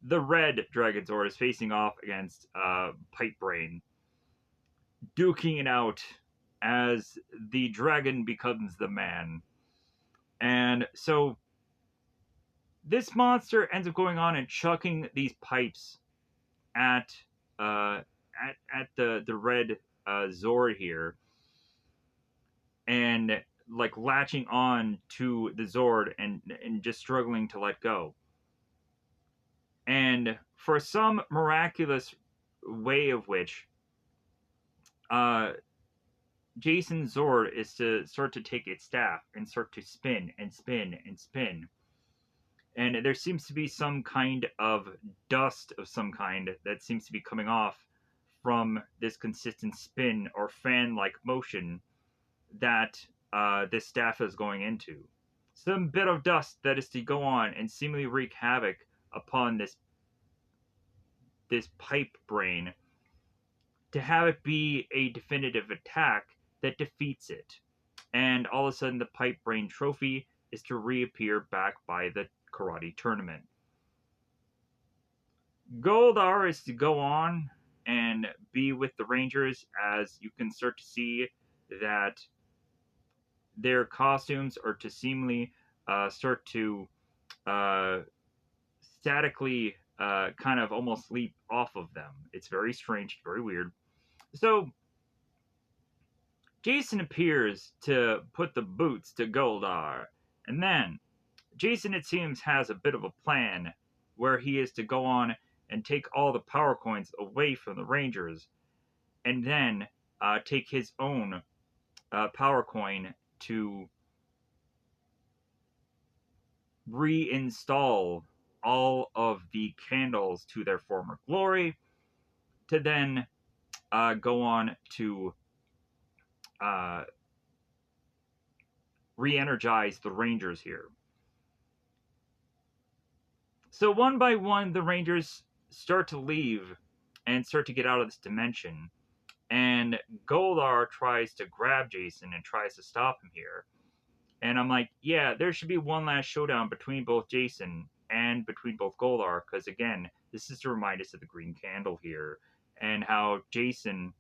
The red Dragon Zord is facing off against Pipe Brain, duking it out as the dragon becomes the man. And so this monster ends up going on and chucking these pipes at uh, at the red Zord here, and like latching on to the Zord and just struggling to let go. And for some miraculous way of which uh, Jason Zord is to start to take its staff and start to spin and spin and spin. And there seems to be some kind of dust of some kind that seems to be coming off from this consistent spin or fan like motion that this staff is going into. Some bit of dust that is to go on and seemingly wreak havoc upon this pipe brain, to have it be a definitive attack that defeats it. And all of a sudden, the pipe brain trophy is to reappear back by the karate tournament. Goldar is to go on and be with the Rangers, as you can start to see that their costumes are to seemingly start to uh, statically kind of almost leap off of them. It's very strange, very weird. So Jason appears to put the boots to Goldar, and then Jason, it seems, has a bit of a plan where he is to go on and take all the power coins away from the Rangers, and then take his own power coin to reinstall all of the candles to their former glory, to then go on to uh, re energize the Rangers here. So, one by one, the Rangers start to leave and start to get out of this dimension. And Goldar tries to grab Jason and tries to stop him here. And I'm like, yeah, there should be one last showdown between both Jason and between both Goldar, because again, this is to remind us of the green candle here, and how Jason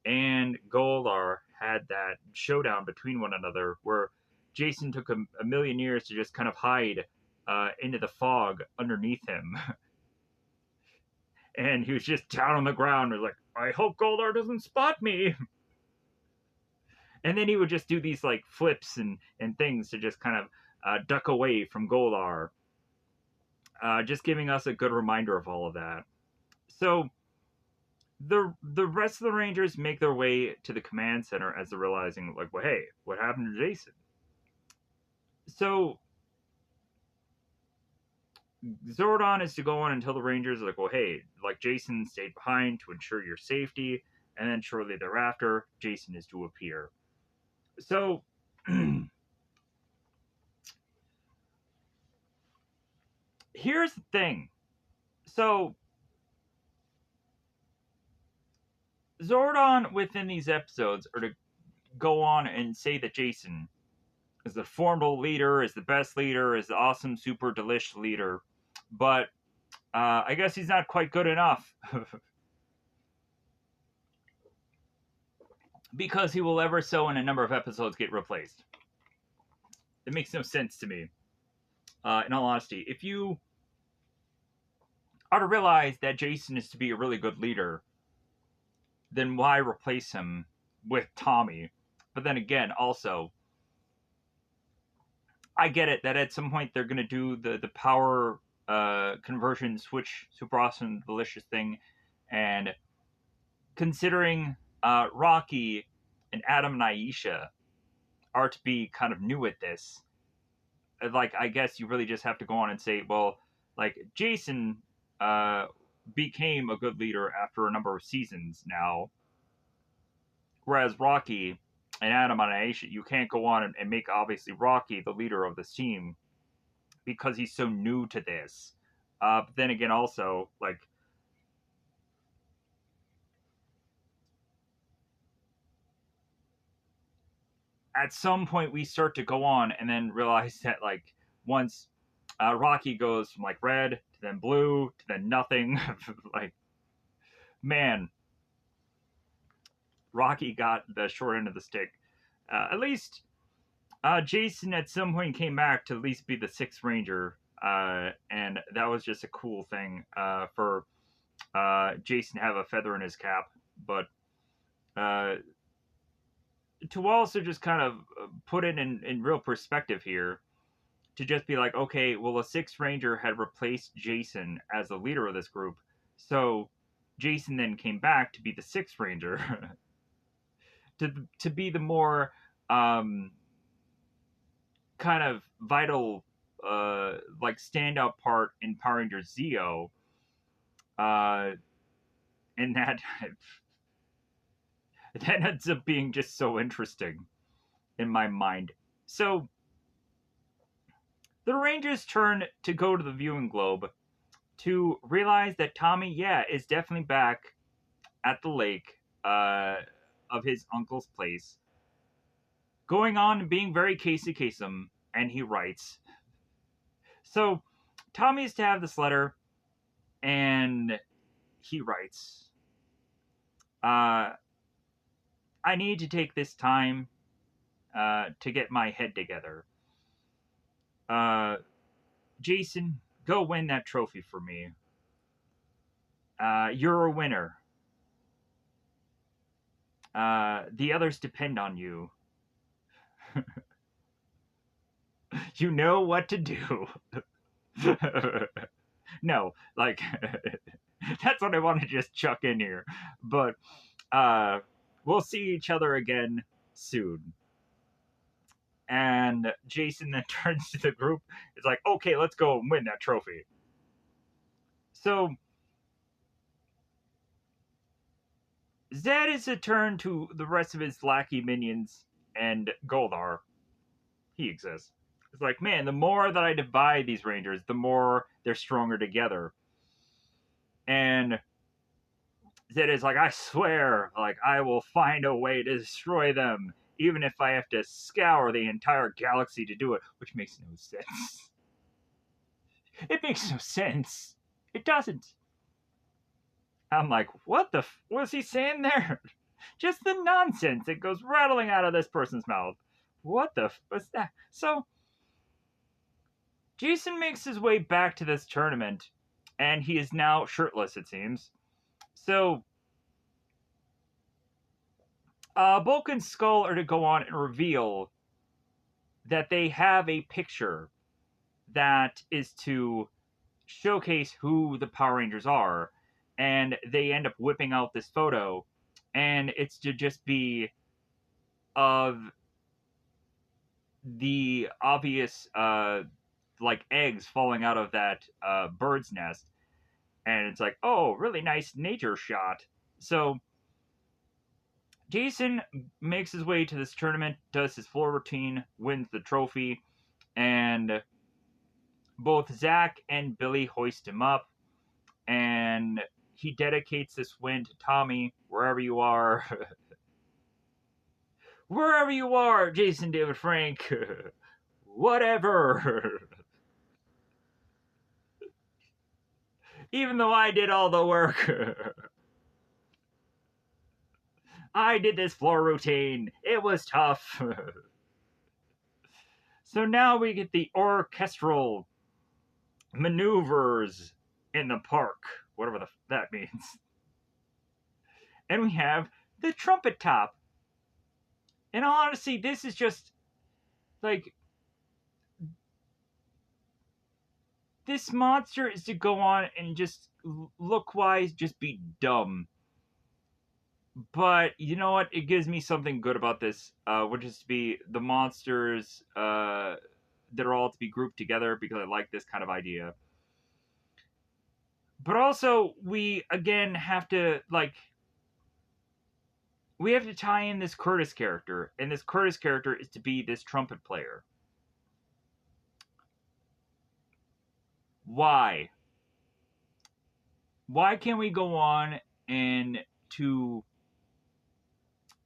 and Goldar had that showdown between one another, where Jason took a million years to just kind of hide into the fog underneath him. And he was just down on the ground, was like, I hope Goldar doesn't spot me. And then he would just do these like flips and things to just kind of duck away from Goldar, just giving us a good reminder of all of that. So the rest of the Rangers make their way to the command center as they're realizing, like, well, hey, what happened to Jason? So Zordon is to go on and tell the Rangers, like, well, hey, like, Jason stayed behind to ensure your safety, and then shortly thereafter, Jason is to appear. So here's the thing. So Zordon within these episodes are to go on and say that Jason is the formidable leader, is the best leader, is the awesome, super delish leader, but I guess he's not quite good enough. Because he will ever so in a number of episodes get replaced. It makes no sense to me. In all honesty, if you are to realize that Jason is to be a really good leader, then why replace him with Tommy. But then again, also, I get it that at some point they're gonna do the power conversion switch super awesome delicious thing, and considering Rocky and Adam and Aisha are to be kind of new at this, like I guess you really just have to go on and say, well, like Jason uh, became a good leader after a number of seasons now, whereas Rocky and Adam and Aisha, you can't go on and make obviously Rocky the leader of this team because he's so new to this. But then again, also like at some point we start to go on and then realize that like once Rocky goes from like red to then blue to then nothing, like man, Rocky got the short end of the stick. At least Jason at some point came back to at least be the Sixth Ranger, and that was just a cool thing for Jason to have a feather in his cap. But uh, to also just kind of put it in real perspective here, to just be like, okay, well, a Sixth Ranger had replaced Jason as the leader of this group, so Jason then came back to be the Sixth Ranger, to be the more kind of vital, like standout part in Power Rangers Zeo, uh, and that that ends up being just so interesting in my mind. So the Rangers turn to go to the viewing globe to realize that Tommy, yeah, is definitely back at the lake of his uncle's place, going on and being very Casey Kasem, and he writes. So Tommy is to have this letter, and he writes, uh, I need to take this time to get my head together. Uh, Jason, go win that trophy for me. You're a winner. The others depend on you. You know what to do. No, like that's what I want to just chuck in here. But we'll see each other again soon. And Jason then turns to the group. It's like, okay, let's go and win that trophy. So Zed is to turn to the rest of his lackey minions and Goldar. He exists. It's like, man, the more that I divide these Rangers, the more they're stronger together. And Zed is like, I swear, like, I will find a way to destroy them, even if I have to scour the entire galaxy to do it, which makes no sense. It makes no sense. It doesn't. I'm like, what the was he saying there? Just the nonsense that goes rattling out of this person's mouth. What the was that? So Jason makes his way back to this tournament, and he is now shirtless, it seems. So Bulk and Skull are to go on and reveal that they have a picture that is to showcase who the Power Rangers are, and they end up whipping out this photo, and it's to just be of the obvious like eggs falling out of that bird's nest, and it's like, oh, really nice nature shot. So Jason makes his way to this tournament, does his floor routine, wins the trophy, and both Zach and Billy hoist him up, and he dedicates this win to Tommy, wherever you are. Wherever you are, Jason David Frank. Whatever. Even though I did all the work. I did this floor routine. It was tough. So now we get the orchestral maneuvers in the park, whatever that means. And we have the trumpet top. in all honesty, this is just like this monster is to go on and just look wise, just be dumb. But you know what? It gives me something good about this, which is to be the monsters that are all to be grouped together because I like this kind of idea. But also, we again have to we have to tie in this Curtis character, and this Curtis character is to be this trumpet player. Why? Why can't we go on and to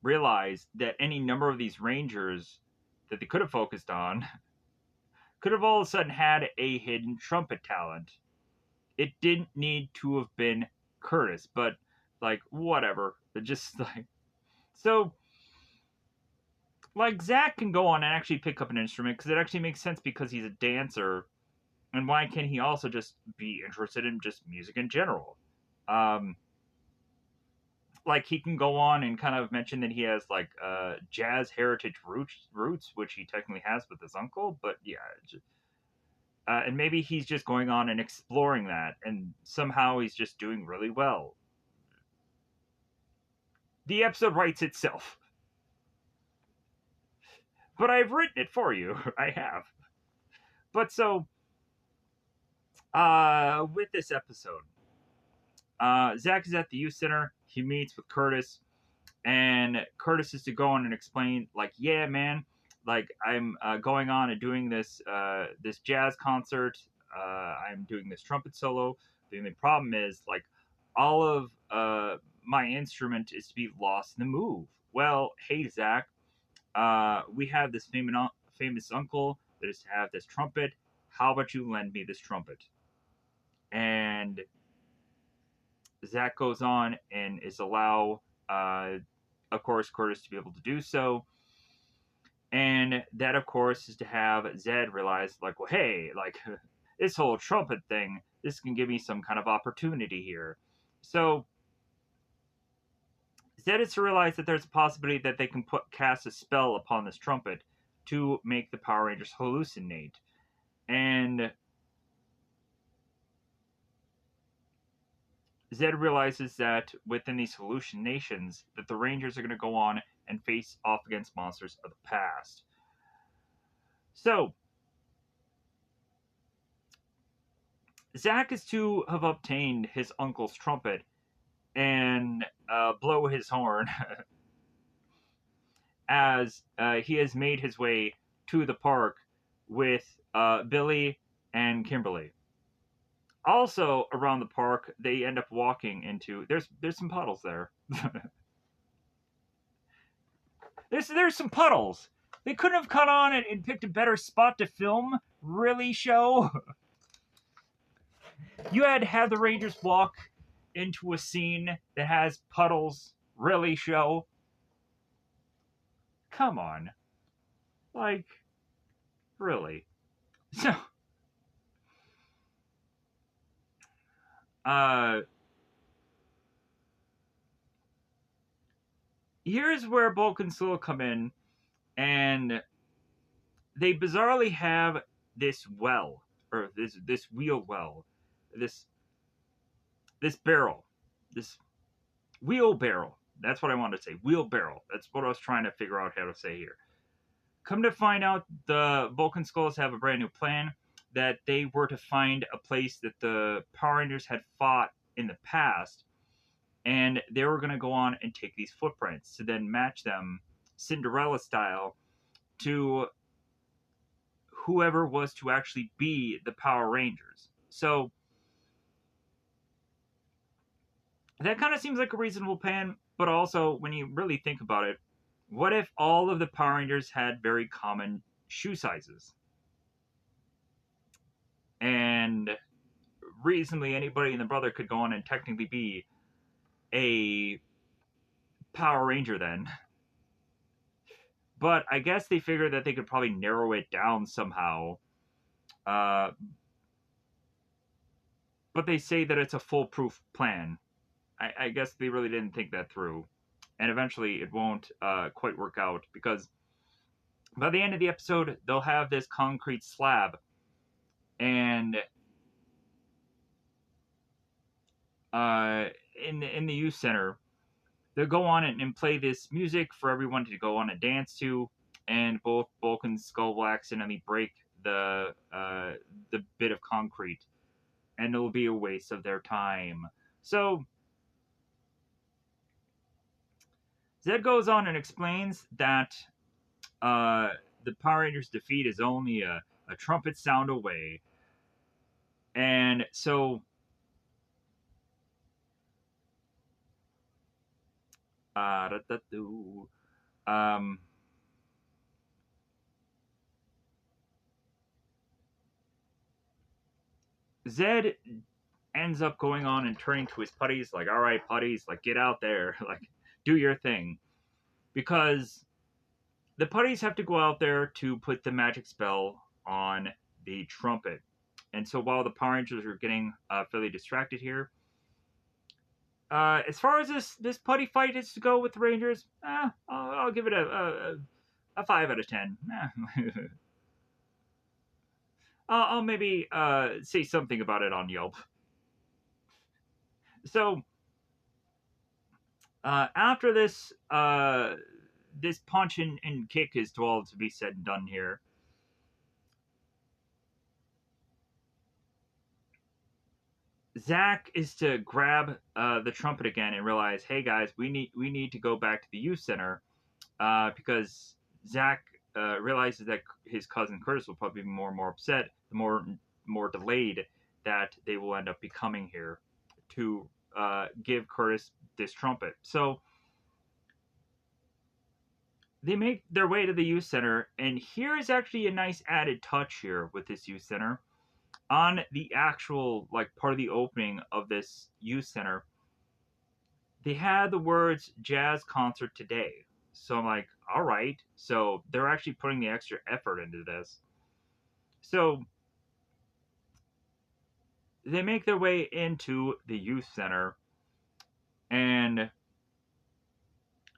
realize that any number of these rangers that they could have focused on could have all of a sudden had a hidden trumpet talent? It didn't need to have been Curtis, but like whatever. It just like so like Zach can go on and actually pick up an instrument because it actually makes sense because he's a dancer. And why can't he also just be interested in just music in general? Um, like he can go on and kind of mention that he has like jazz heritage roots, which he technically has with his uncle. But yeah, and maybe he's just going on and exploring that, and somehow he's just doing really well. The episode writes itself, but I've written it for you. I have. But so, with this episode, Zach is at the youth center. He meets with Curtis, and Curtis is to go on and explain, like, yeah, man, like I'm going on and doing this jazz concert. I'm doing this trumpet solo. The only problem is, like, all of my instrument is to be lost in the move. Well, hey, Zach, we have this famous uncle that is to have this trumpet. How about you lend me this trumpet? And Zach goes on and is of course, Curtis to be able to do so. And that, of course, is to have Zed realize, like, well, hey, like, this whole trumpet thing, this can give me some kind of opportunity here. So Zed is to realize that there's a possibility that they can cast a spell upon this trumpet to make the Power Rangers hallucinate. And Zed realizes that within these hallucinations, that the Rangers are going to go on and face off against monsters of the past. So, Zach is to have obtained his uncle's trumpet and blow his horn as he has made his way to the park with Billy and Kimberly. Also, around the park, they end up walking into there's some puddles there. there's some puddles. They couldn't have cut on and picked a better spot to film. Really, show? You had to have the Rangers walk into a scene that has puddles. Really, show? Come on. Like, really. So, uh, here's where Bulk and Sewell come in, and they bizarrely have this well, or this wheel well, this barrel, this wheelbarrow. That's what I wanted to say. Wheelbarrow. That's what I was trying to figure out how to say here. Come to find out, the Vulcan Skulls have a brand new plan that they were to find a place that the Power Rangers had fought in the past, and they were going to go on and take these footprints to then match them Cinderella style to whoever was to actually be the Power Rangers. So that kind of seems like a reasonable plan, but also when you really think about it, what if all of the Power Rangers had very common shoe sizes? And reasonably, anybody in the Brother could go on and technically be a Power Ranger then. But I guess they figured that they could probably narrow it down somehow. Uh, but they say that it's a foolproof plan. I guess they really didn't think that through. and eventually it won't quite work out because by the end of the episode they'll have this concrete slab, and uh, in the youth center they'll go on and play this music for everyone to go on and dance to, and both Bulk and Skull will accidentally break the bit of concrete, and it'll be a waste of their time. So Zed goes on and explains that uh, the Power Rangers' defeat is only a trumpet sound away, and so um, Zed ends up going on and turning to his putties like, all right, putties, like, get out there, like, do your thing, because the putties have to go out there to put the magic spell on the trumpet. And so while the Power Rangers are getting fairly distracted here, as far as this putty fight is to go with the Rangers, I'll give it a 5 out of 10. I'll maybe say something about it on Yelp. So after this punch and kick is to all to be said and done here, Zach is to grab the trumpet again and realize, hey guys, we need to go back to the youth center because Zach realizes that his cousin Curtis will probably be more and more upset the more delayed that they will end up becoming here to give Curtis this trumpet. So they make their way to the youth center, and here is actually a nice added touch here with this youth center. On the actual like part of the opening of this youth center, they had the words jazz concert today. So I'm like, all right. So they're actually putting the extra effort into this. So they make their way into the youth center, and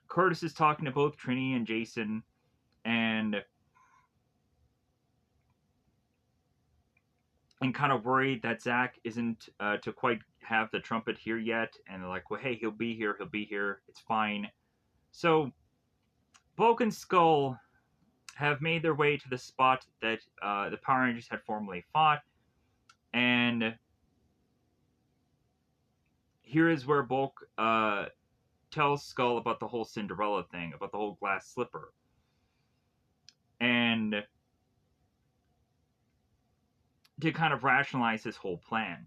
Curtis is talking to both Trini and Jason, and kind of worried that Zach isn't to quite have the trumpet here yet. And they're like, well, hey, he'll be here. He'll be here. It's fine. So Bulk and Skull have made their way to the spot that the Power Rangers had formerly fought, and here is where Bulk tells Skull about the whole Cinderella thing, about the whole glass slipper, and to kind of rationalize his whole plan.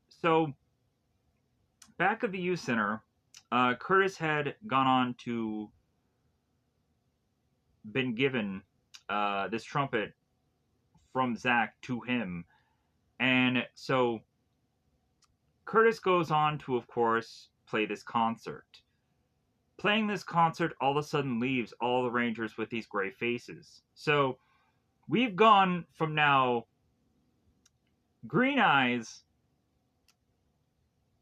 So, back at the youth center, Curtis had gone on to been given this trumpet from Zach to him, and so Curtis goes on to, of course, play this concert. Playing this concert all of a sudden leaves all the Rangers with these gray faces. So we've gone from now green eyes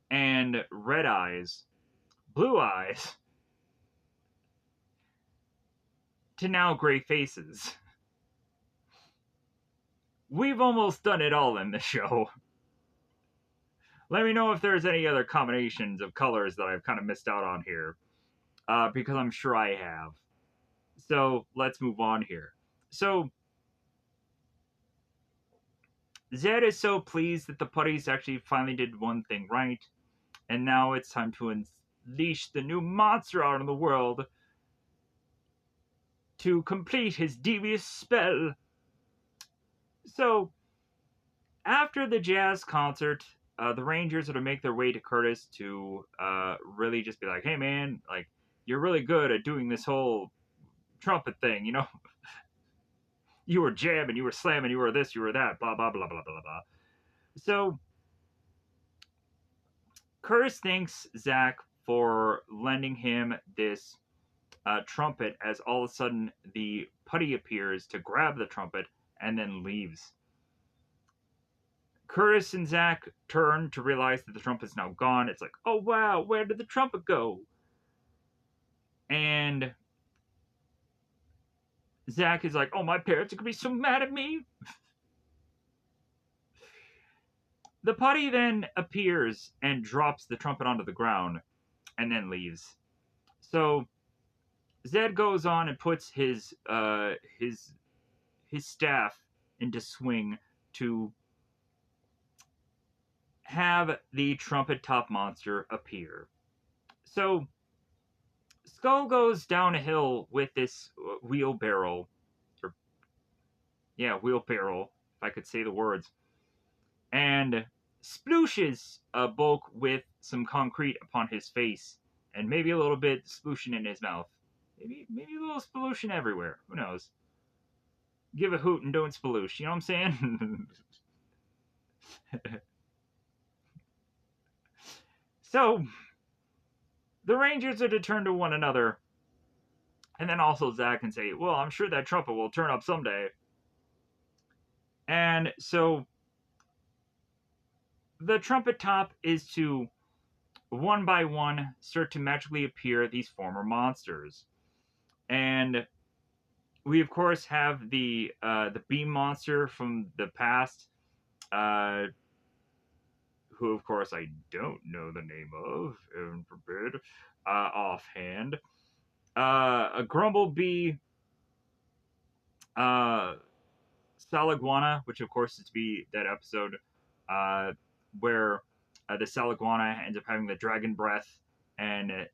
and red eyes, blue eyes, to now gray faces. We've almost done it all in this show. Let me know if there's any other combinations of colors that I've kind of missed out on here, because I'm sure I have. So let's move on here. So Zed is so pleased that the putties actually finally did one thing right, and now it's time to unleash the new monster out in the world to complete his devious spell. So, after the jazz concert, the Rangers are to make their way to Curtis to really just be like, hey man, like, you're really good at doing this whole trumpet thing, you know? You were jamming, you were slamming, you were this, you were that, blah, blah, blah, blah, blah, blah. So, Curtis thanks Zach for lending him this trumpet as all of a sudden the putty appears to grab the trumpet and then leaves. Curtis and Zach turn to realize that the trumpet's now gone. It's like, oh wow, where did the trumpet go? And Zach is like, oh, my parents are going to be so mad at me. The putty then appears and drops the trumpet onto the ground and then leaves. So Zed goes on and puts his staff into swing to have the trumpet top monster appear. So Skull goes down a hill with this wheelbarrow, or yeah, wheelbarrow, if I could say the words, and splooshes Bulk with some concrete upon his face, and maybe a little bit splooshin in his mouth. Maybe a little splooshin everywhere. Who knows? Give a hoot and don't sploosh. You know what I'm saying? So the Rangers are to turn to one another, and then also Zach can say, "Well, I'm sure that trumpet will turn up someday." And so the trumpet top is to one by one start to magically appear these former monsters, and we of course have the beam monster from the past, uh, who of course I don't know the name of, heaven forbid, offhand. A Grumblebee, uh, Saliguana, which of course is to be that episode uh, where the Saliguana ends up having the dragon breath, and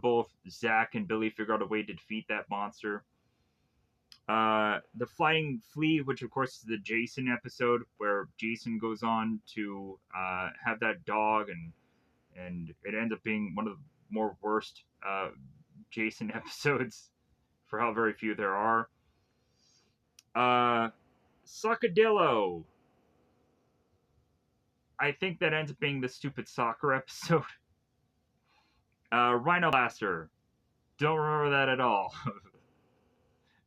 both Zach and Billy figure out a way to defeat that monster. The Flying Flea, which of course is the Jason episode, where Jason goes on to have that dog, and it ends up being one of the more worst Jason episodes for how very few there are. Suckadillo. I think that ends up being the stupid soccer episode. Rhino Blaster. Don't remember that at all.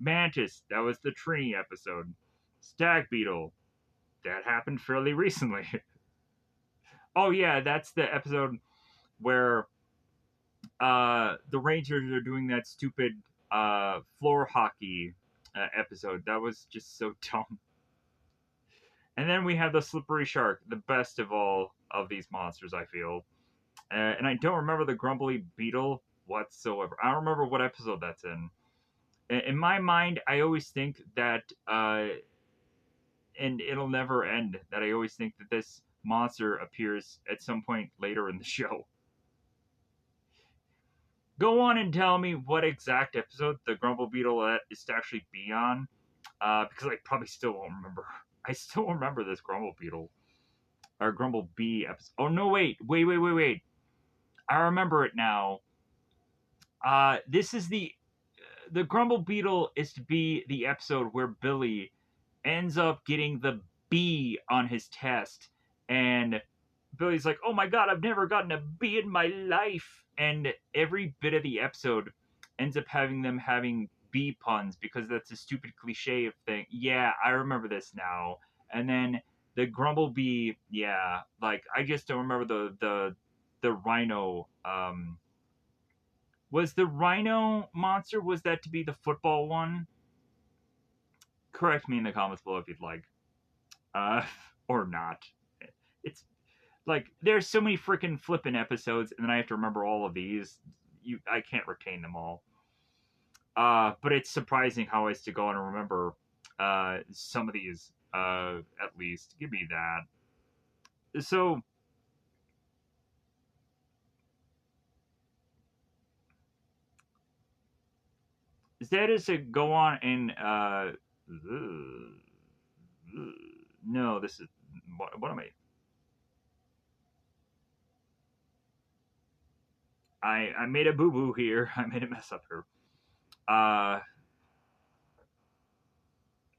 Mantis. That was the Trini episode. Stag Beetle. That happened fairly recently. Oh yeah, that's the episode where the Rangers are doing that stupid floor hockey episode. That was just so dumb. And then we have the Slippery Shark, the best of all of these monsters, I feel. And I don't remember the Grumbly Beetle whatsoever. I don't remember what episode that's in. In my mind, I always think that, and it'll never end, that I always think that this monster appears at some point later in the show. Go on and tell me what exact episode the Grumble Beetle is to actually be on, because I probably still won't remember. I still remember this Grumble Beetle. Or Grumble Bee episode. Oh, no, wait. I remember it now. This is the Grumble Beetle is to be the episode where Billy ends up getting the B on his test, and Billy's like, "Oh my god, I've never gotten a B in my life," and every bit of the episode ends up having them having B puns because that's a stupid cliche of thing. Yeah, I remember this now. And then the Grumble Bee, yeah, like I just don't remember the Rhino. Was the Rhino monster, was that to be the football one? Correct me in the comments below if you'd like. Uh, or not. It's like, there's so many freaking flippin' episodes, and then I have to remember all of these. I can't retain them all. But it's surprising how I used to go on and remember some of these, at least. Give me that. So, Zed is to go on and no, this is what am I made a boo boo here. I made a mess up here. Uh,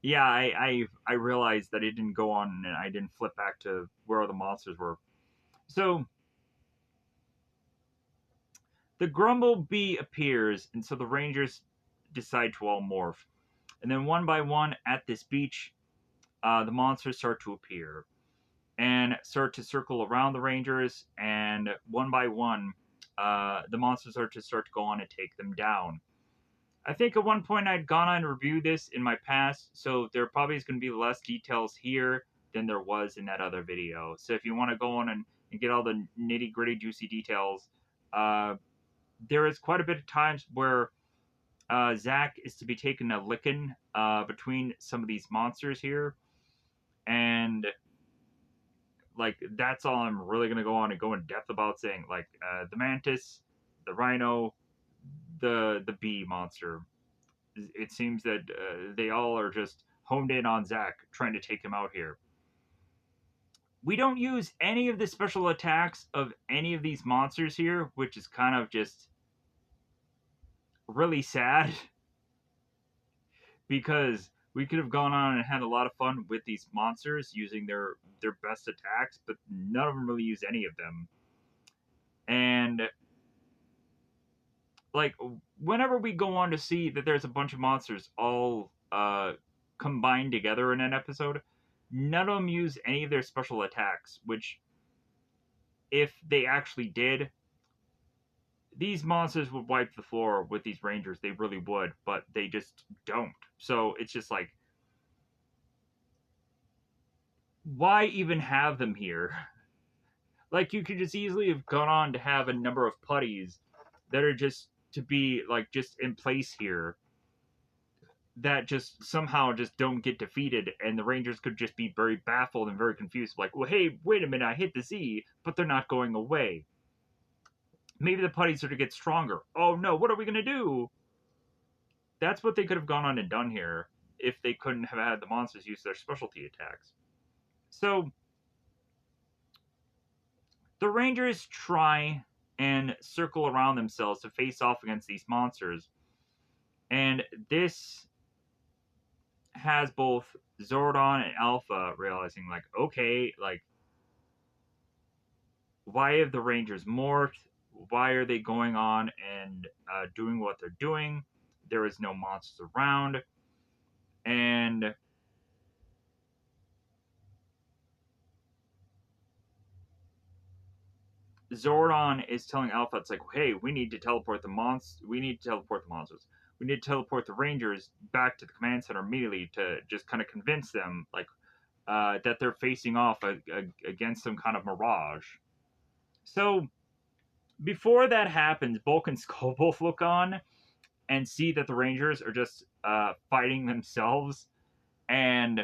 yeah, I realized that it didn't go on, and I didn't flip back to where all the monsters were. So the Grumble Bee appears, and so the Rangers decide to all morph. And then one by one at this beach, the monsters start to appear and start to circle around the Rangers. And one by one, the monsters are to start to go on and take them down. I think at one point I'd gone on to review this in my past, so there probably is going to be less details here than there was in that other video. So if you want to go on and get all the nitty gritty juicy details, uh, there is quite a bit of times where Zack is to be taken a licking between some of these monsters here, and like that's all I'm really gonna go on and go in depth about saying. Like the mantis, the rhino, the bee monster. It seems that they all are just honed in on Zack, trying to take him out here. We don't use any of the special attacks of any of these monsters here, which is kind of just really sad because we could have gone on and had a lot of fun with these monsters using their best attacks, but none of them really use any of them. And like whenever we go on to see that there's a bunch of monsters all combined together in an episode, none of them use any of their special attacks, which if they actually did, these monsters would wipe the floor with these rangers. They really would, but they just don't. So it's just like, why even have them here? Like, you could just easily have gone on to have a number of putties that are just to be, like, just in place here that just somehow just don't get defeated, and the Rangers could just be very baffled and very confused. Like, well, hey, wait a minute, I hit the Z, but they're not going away. Maybe the putties are to get stronger. Oh no, what are we going to do? That's what they could have gone on and done here if they couldn't have had the monsters use their specialty attacks. So the Rangers try and circle around themselves to face off against these monsters. And this has both Zordon and Alpha realizing, like, okay, like, why have the Rangers morphed? Why are they going on and doing what they're doing? There is no monsters around. And Zordon is telling Alpha, it's like, hey, we need to teleport the monsters. We need to teleport the monsters. We need to teleport the Rangers back to the command center immediately to just kind of convince them, like, that they're facing off against some kind of mirage. So before that happens, Bulk and Skull both look on and see that the Rangers are just fighting themselves, and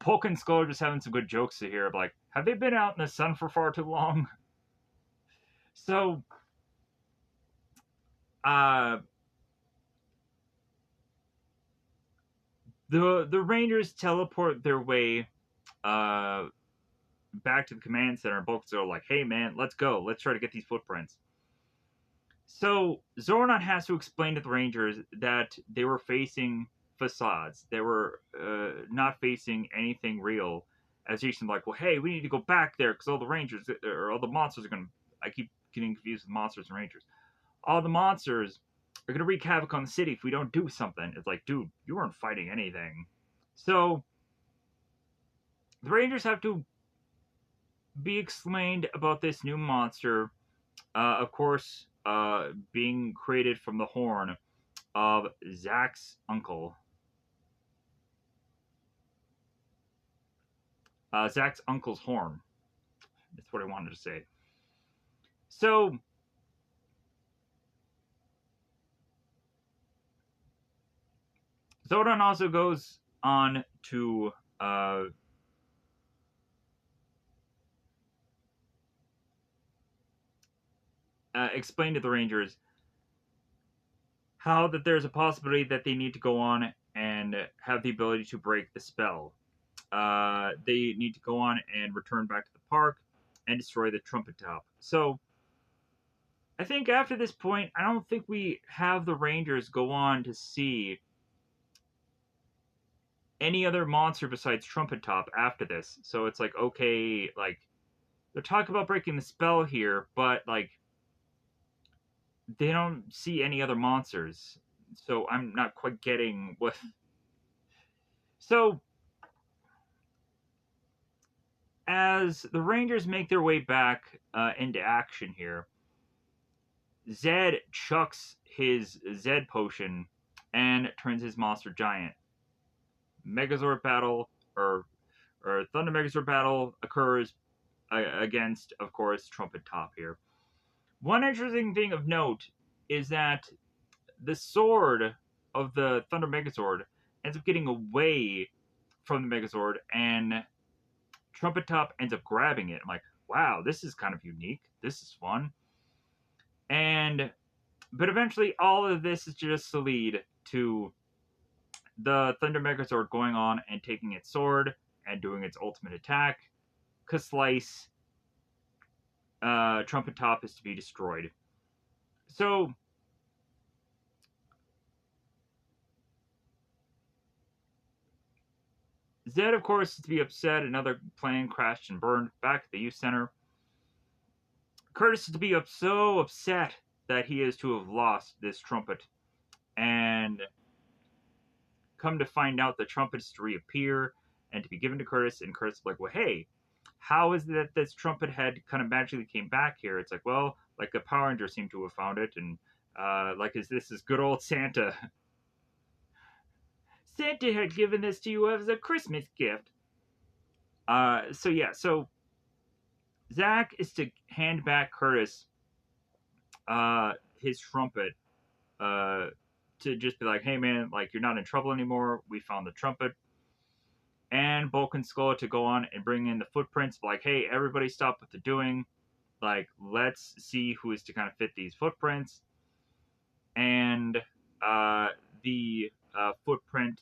Bulk and Skull are just having some good jokes to hear, like, have they been out in the sun for far too long? So, uh, the Rangers teleport their way back to the command center, and Bulk's are like, hey man, let's go. Let's try to get these footprints. So Zordon has to explain to the Rangers that they were facing facades. They were not facing anything real. As Jason's like, well, hey, we need to go back there because all the Rangers or all the monsters are going to. I keep getting confused with monsters and Rangers. All the monsters are going to wreak havoc on the city if we don't do something. It's like, dude, you weren't fighting anything. So the Rangers have to be explained about this new monster. Of course, being created from the horn of Zack's uncle. Zack's uncle's horn. That's what I wanted to say. So, Zordon also goes on to explain to the Rangers how that there's a possibility that they need to go on and have the ability to break the spell. They need to go on and return back to the park and destroy the trumpet top. So, I think after this point, I don't think we have the Rangers go on to see any other monster besides Trumpet Top after this. So it's like, okay, like, they're talking about breaking the spell here, but, like, they don't see any other monsters. So I'm not quite getting what. So, as the Rangers make their way back into action here, Zed chucks his Zed potion and turns his monster giant. Megazord battle or Thunder Megazord battle occurs against, of course, Trumpet Top here. One interesting thing of note is that the sword of the Thunder Megazord ends up getting away from the Megazord, and Trumpet Top ends up grabbing it. I'm like, wow, this is kind of unique. This is fun. And but eventually, all of this is just to lead to the Thunder Megazord going on and taking its sword and doing its ultimate attack. Slice, Trumpet Top is to be destroyed. So Zed, of course, is to be upset. Another plane crashed and burned back at the youth center. Curtis is to be so upset that he is to have lost this trumpet. And come to find out the trumpet is to reappear and to be given to Curtis. And Curtis is like, well, hey, how is it that this trumpet head kind of magically came back here? It's like, well, like a Power Ranger seemed to have found it. And like, this is good old Santa. Santa had given this to you as a Christmas gift. So Zach is to hand back Curtis his trumpet to just be like, hey man, like you're not in trouble anymore. We found the trumpet. And Bulk and Skull to go on and bring in the footprints, like, hey, everybody stop what they're doing. Like, let's see who is to kind of fit these footprints. And the footprint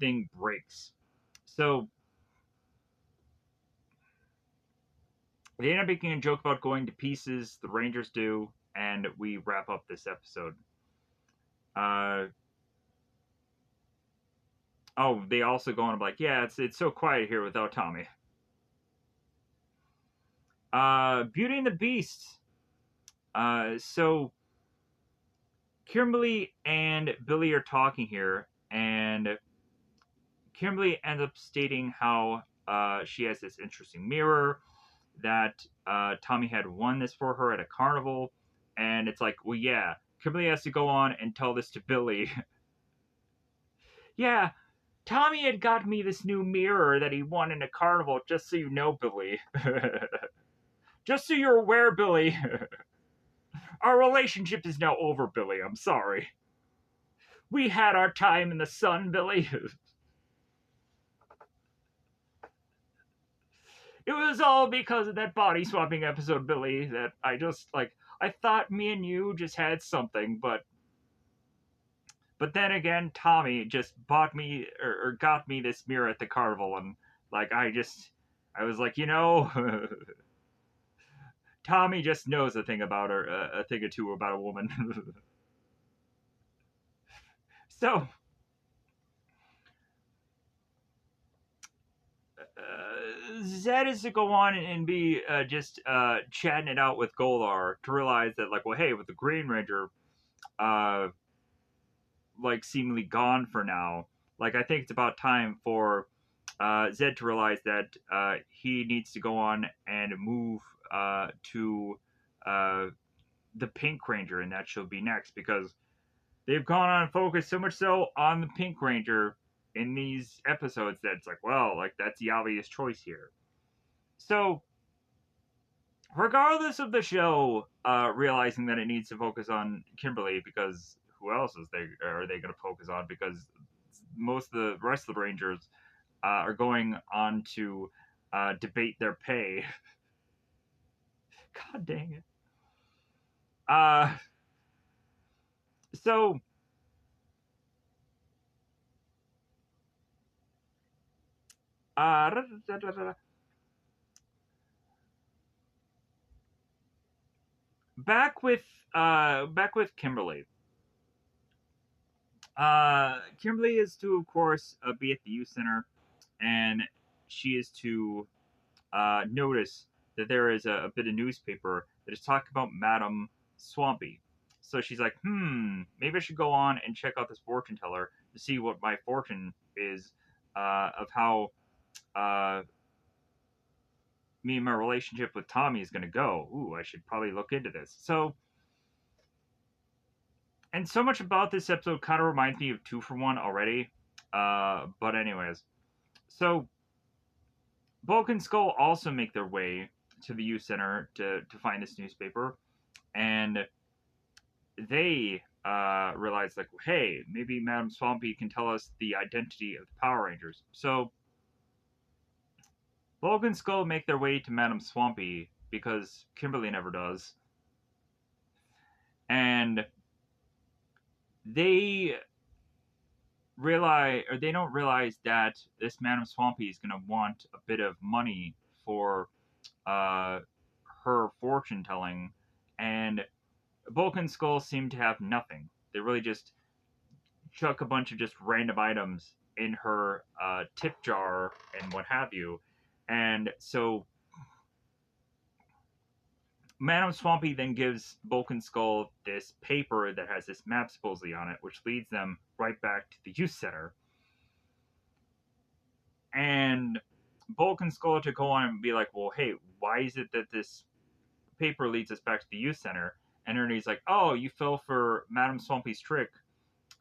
thing breaks. So they end up making a joke about going to pieces. The Rangers do, and we wrap up this episode. Oh, they also go on and be like, yeah, it's so quiet here without Tommy. Beauty and the Beast. So Kimberly and Billy are talking here, and Kimberly ends up stating how she has this interesting mirror that Tommy had won this for her at a carnival, and it's like, well, yeah, Kimberly has to go on and tell this to Billy. Yeah, Tommy had got me this new mirror that he won in a carnival, just so you know, Billy. Just so you're aware, Billy. Our relationship is now over, Billy. I'm sorry. We had our time in the sun, Billy. It was all because of that body swapping episode, Billy, that I just, like, I thought me and you just had something, but then again, Tommy just bought me or got me this mirror at the carnival, and like I was like, Tommy just knows a thing about her, a thing or two about a woman. So Zed is to go on and be just chatting it out with Golar to realize that, like, well, hey, with the Green Ranger, uh, like seemingly gone for now, like I think it's about time for Zed to realize that he needs to go on and move to uh, the Pink Ranger, and that she'll be next because they've gone on and focused so much so on the Pink Ranger in these episodes that it's like, well, like that's the obvious choice here. So, regardless of the show realizing that it needs to focus on Kimberly because who else are they going to focus on? Because most of the rest of the Rangers are going on to debate their pay. God dang it. So uh, back with Kimberly. Kimberly is to, of course, be at the youth center, and she is to notice that there is a bit of newspaper that is talking about Madame Swampy. So she's like, maybe I should go on and check out this fortune teller to see what my fortune is of how me and my relationship with Tommy is going to go. Ooh, I should probably look into this. So And so much about this episode kind of reminds me of Two for One already. But anyways, so Bulk and Skull also make their way to the youth center to find this newspaper, and they realize like, hey, maybe Madame Swampy can tell us the identity of the Power Rangers. So Bulk and Skull make their way to Madame Swampy because Kimberly never does, and they realize, or they don't realize, that this Madame Swampy is going to want a bit of money for uh, her fortune telling, and Bulk and Skull seem to have nothing. They really just chuck a bunch of just random items in her tip jar and what have you. And so Madame Swampy then gives Bulk and Skull this paper that has this map supposedly on it, which leads them right back to the youth center. And Bulk and Skull to go on and be like, well, hey, why is it that this paper leads us back to the youth center? And Ernie's like, oh, you fell for Madame Swampy's trick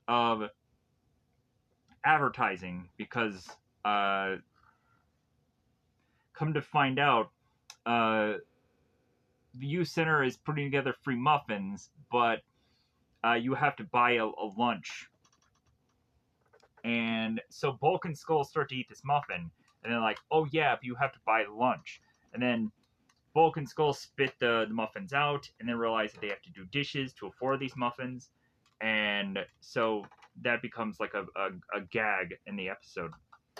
of advertising because come to find out, uh, the youth center is putting together free muffins, but you have to buy a lunch. And so Bulk and Skull start to eat this muffin, and they're like, oh yeah, but you have to buy lunch. And then Bulk and Skull spit the muffins out, and then realize that they have to do dishes to afford these muffins. And so that becomes like a gag in the episode.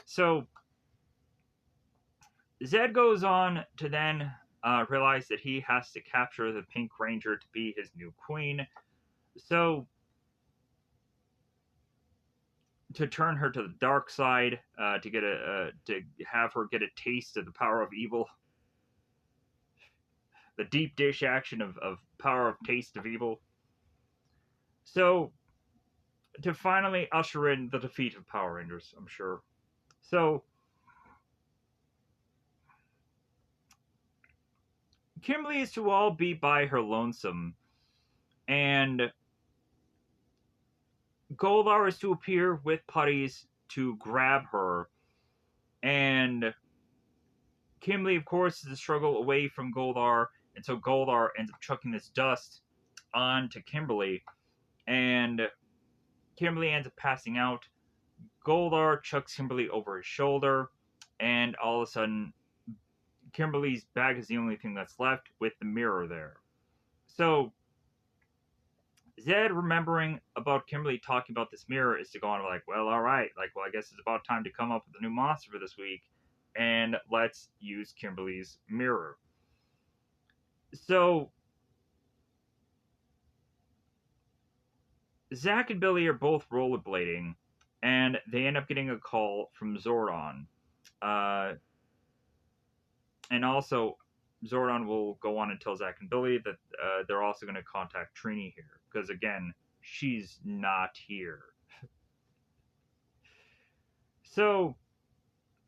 So Zed goes on to then realize that he has to capture the Pink Ranger to be his new queen. So to turn her to the dark side, to have her get a taste of the power of evil, the deep dish action of power of taste of evil. So to finally usher in the defeat of Power Rangers, I'm sure. So Kimberly is to all be by her lonesome, and Goldar is to appear with putties to grab her, and Kimberly, of course, is a struggle away from Goldar, and so Goldar ends up chucking this dust onto Kimberly, and Kimberly ends up passing out. Goldar chucks Kimberly over his shoulder, and all of a sudden, Kimberly's bag is the only thing that's left with the mirror there. So Zed, remembering about Kimberly talking about this mirror, is to go on like, well, all right, like, well, I guess it's about time to come up with a new monster for this week, and let's use Kimberly's mirror. So Zach and Billy are both rollerblading, and they end up getting a call from Zordon. Uh, and also, Zordon will go on and tell Zach and Billy that they're also going to contact Trini here, because again, she's not here. So,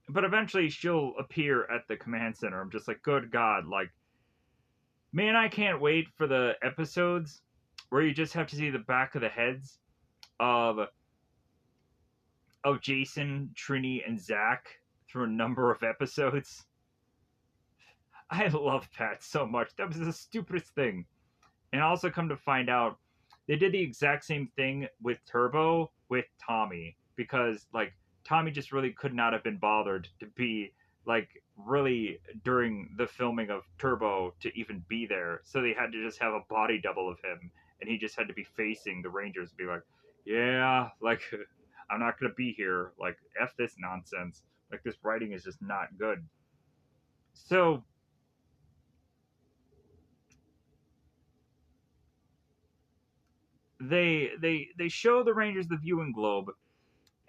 but eventually she'll appear at the command center. I'm just like, good God, like, man, I can't wait for the episodes where you just have to see the back of the heads of Jason, Trini, and Zach through a number of episodes. I love that so much. That was the stupidest thing. And also come to find out, they did the exact same thing with Turbo with Tommy, because like Tommy just really could not have been bothered to be like really during the filming of Turbo to even be there. So they had to just have a body double of him, and he just had to be facing the Rangers and be like, yeah, like I'm not gonna be here. Like F this nonsense. Like this writing is just not good. So they show the Rangers the viewing globe,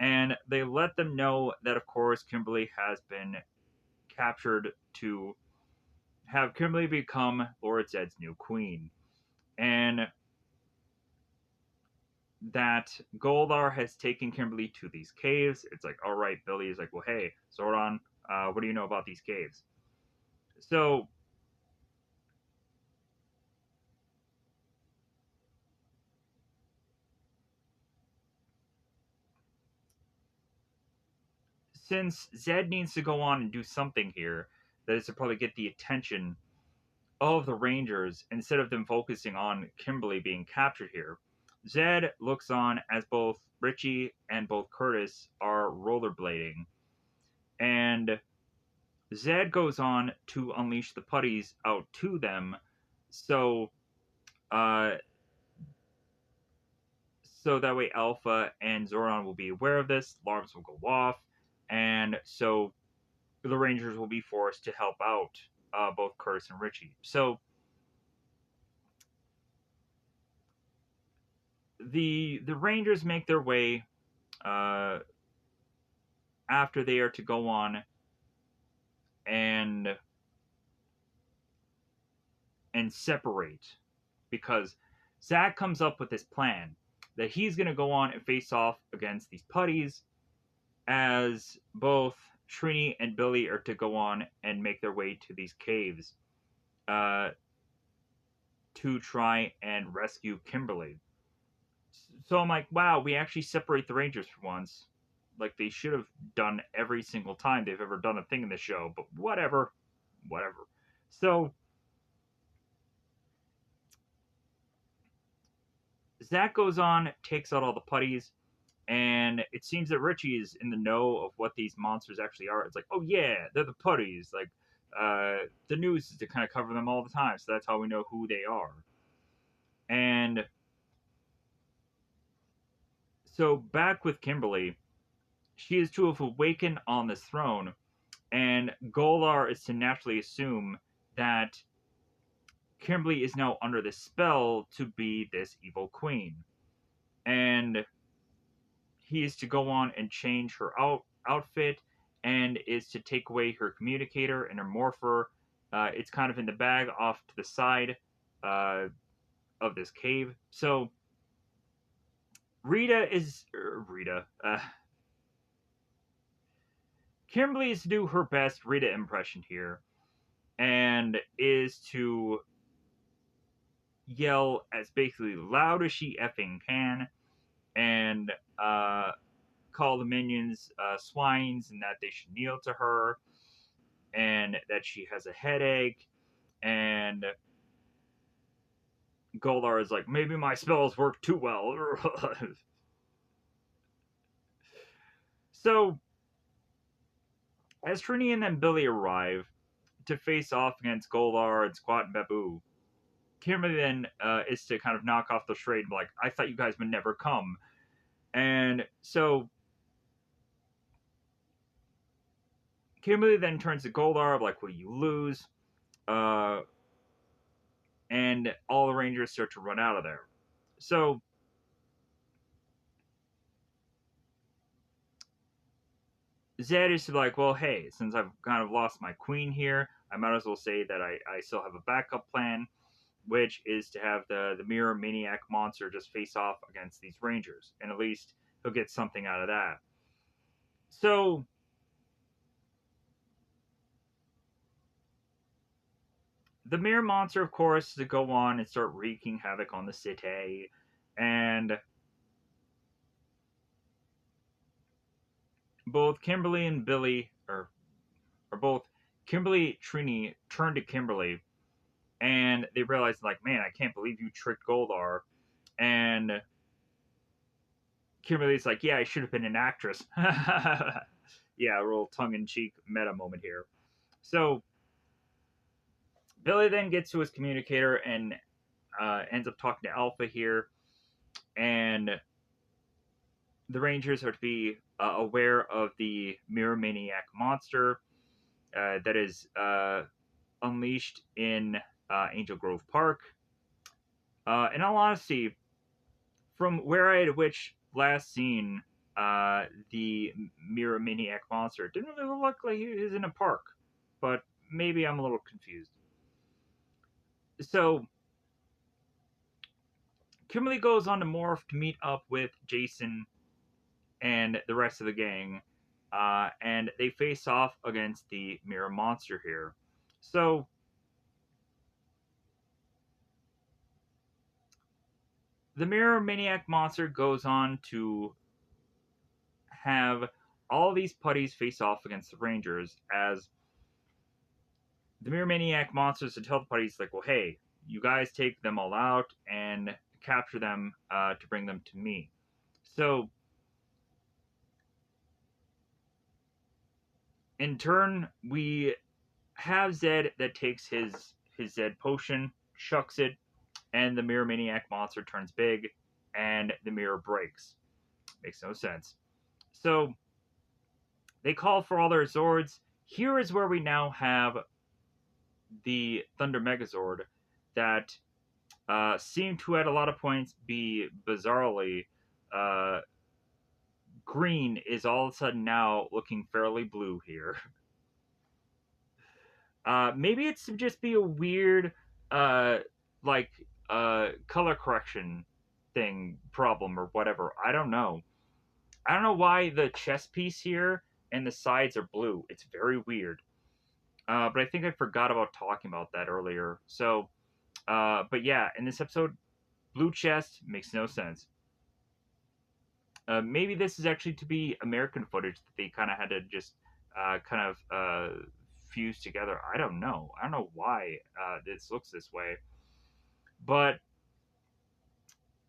and they let them know that of course Kimberly has been captured to have Kimberly become Lord Zed's new queen, and that Goldar has taken Kimberly to these caves. It's like, all right, Billy is like, well, hey, Zordon, what do you know about these caves? So since Zed needs to go on and do something here, that is to probably get the attention of the Rangers instead of them focusing on Kimberly being captured here. Zed looks on as both Richie and both Curtis are rollerblading, and Zed goes on to unleash the putties out to them, so uh, so that way Alpha and Zordon will be aware of this, alarms will go off, and so the Rangers will be forced to help out both Curtis and Richie. So the Rangers make their way uh, after they are to go on and separate because Zach comes up with this plan that he's going to go on and face off against these putties as both Trini and Billy are to go on and make their way to these caves uh, to try and rescue Kimberly. So I'm like, wow, we actually separate the Rangers for once. Like they should have done every single time they've ever done a thing in the show, but whatever. Whatever. So Zach goes on, takes out all the putties, and it seems that Richie is in the know of what these monsters actually are. It's like, oh yeah, they're the putties. Like, the news is to kind of cover them all the time, so that's how we know who they are. And so back with Kimberly, she is to have awakened on this throne, and Golar is to naturally assume that Kimberly is now under the spell to be this evil queen. And he is to go on and change her outfit and is to take away her communicator and her morpher. It's kind of in the bag off to the side uh, of this cave. So Rita is Rita. Kimberly is to do her best Rita impression here, and is to yell as basically loud as she effing can, and call the minions swines, and that they should kneel to her, and that she has a headache, and Goldar is like, maybe my spells work too well. So, as Trini and then Billy arrive to face off against Goldar and Squat and Babu, Kimberly then is to kind of knock off the charade and be like, I thought you guys would never come. And so Kimberly then turns to Goldar, like, will you lose? Uh, and all the Rangers start to run out of there. So Zed is like, well, hey, since I've kind of lost my queen here, I might as well say that I still have a backup plan, which is to have the Mirror Maniac monster just face off against these Rangers, and at least he'll get something out of that. So the Mirror monster, of course, to go on and start wreaking havoc on the city, and both Kimberly and Billy, or both Kimberly Trini turn to Kimberly, and they realize, like, man, I can't believe you tricked Goldar. And Kimberly's like, yeah, I should have been an actress. Yeah, a real tongue-in-cheek meta moment here. So Billy then gets to his communicator and ends up talking to Alpha here, and the Rangers are to be aware of the Mirror Maniac monster that is unleashed in Angel Grove Park. In all honesty, from where I had which last seen the Mirror Maniac monster, it didn't really look like he was in a park, but maybe I'm a little confused. So Kimberly goes on to Morph to meet up with Jason and the rest of the gang, and they face off against the Mirror Monster here. So the Mirror Maniac monster goes on to have all these putties face off against the Rangers as the Mirror Maniac monsters to tell the putties, like, well, hey, you guys take them all out and capture them to bring them to me. So, in turn, we have Zed that takes his Zed potion, chucks it, and the Mirror Maniac monster turns big, and the mirror breaks. Makes no sense. So they call for all their Zords. Here is where we now have the Thunder Megazord that seem to at a lot of points be bizarrely uh, green is all of a sudden now looking fairly blue here. Maybe it's to just be a weird uh, like color correction thing problem or whatever. I don't know. I don't know why the chest piece here and the sides are blue. It's very weird. But I think I forgot about talking about that earlier. So, but yeah, in this episode, blue chest makes no sense. Maybe this is actually to be American footage that they kind of had to just fuse together. I don't know. I don't know why this looks this way. But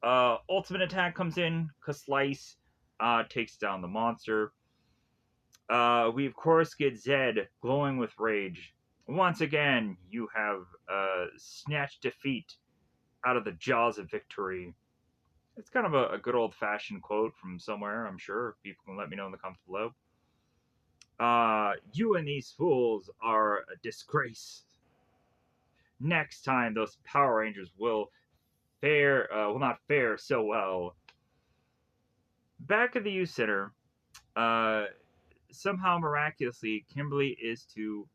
Ultimate Attack comes in. Slice takes down the monster. We of course get Zed glowing with rage. Once again, you have snatched defeat out of the jaws of victory. It's kind of a good old fashioned quote from somewhere, I'm sure. People can let me know in the comments below. You and these fools are a disgrace. Next time, those Power Rangers will will not fare so well. Back at the youth center, somehow miraculously, Kimberly is to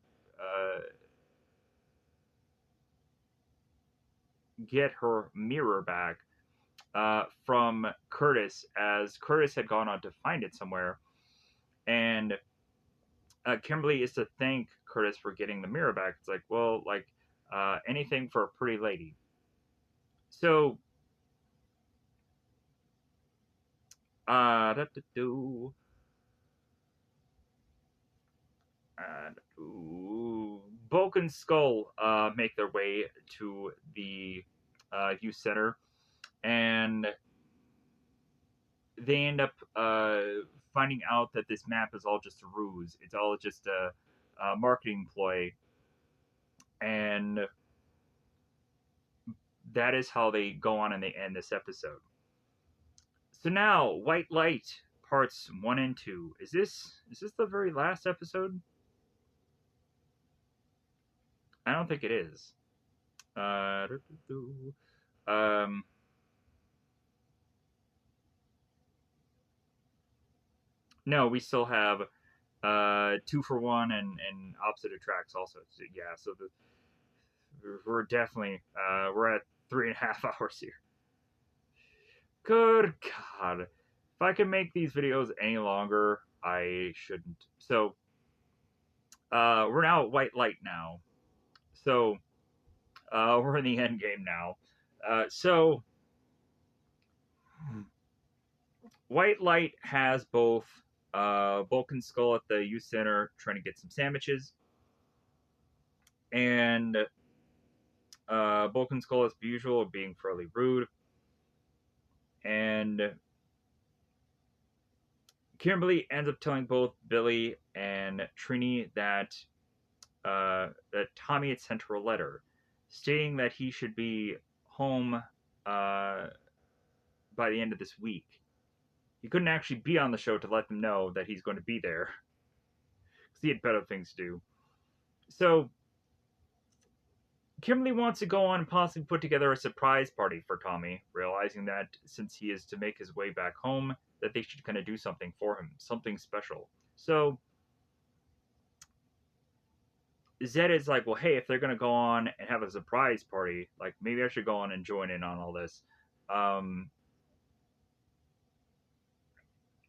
get her mirror back from Curtis, as Curtis had gone on to find it somewhere, and Kimberly is to thank Curtis for getting the mirror back. It's like, well, like anything for a pretty lady. So, uh, Bulk and Skull make their way to the youth center, and they end up finding out that this map is all just a ruse. It's all just a marketing ploy, and that is how they go on and they end this episode. So now, White Light parts 1 and 2. Is this the very last episode? I don't think it is. Um, no, we still have 2 for 1 and opposite attracts also. So, yeah, so we're definitely we're at 3.5 hours here. Good God. If I can make these videos any longer, I shouldn't. So, we're now at White Light now. So, we're in the end game now. So, White Light has both Bulk and Skull at the youth center trying to get some sandwiches, and Bulk and Skull, as usual, are being fairly rude. And Kimberly ends up telling both Billy and Trini that that Tommy had sent her a letter stating that he should be home by the end of this week. He couldn't actually be on the show to let them know that he's going to be there because he had better things to do. So Kimberly wants to go on and possibly put together a surprise party for Tommy, realizing that since he is to make his way back home, that they should kind of do something for him, something special. So Zed is like, well, hey, if they're going to go on and have a surprise party, like maybe I should go on and join in on all this.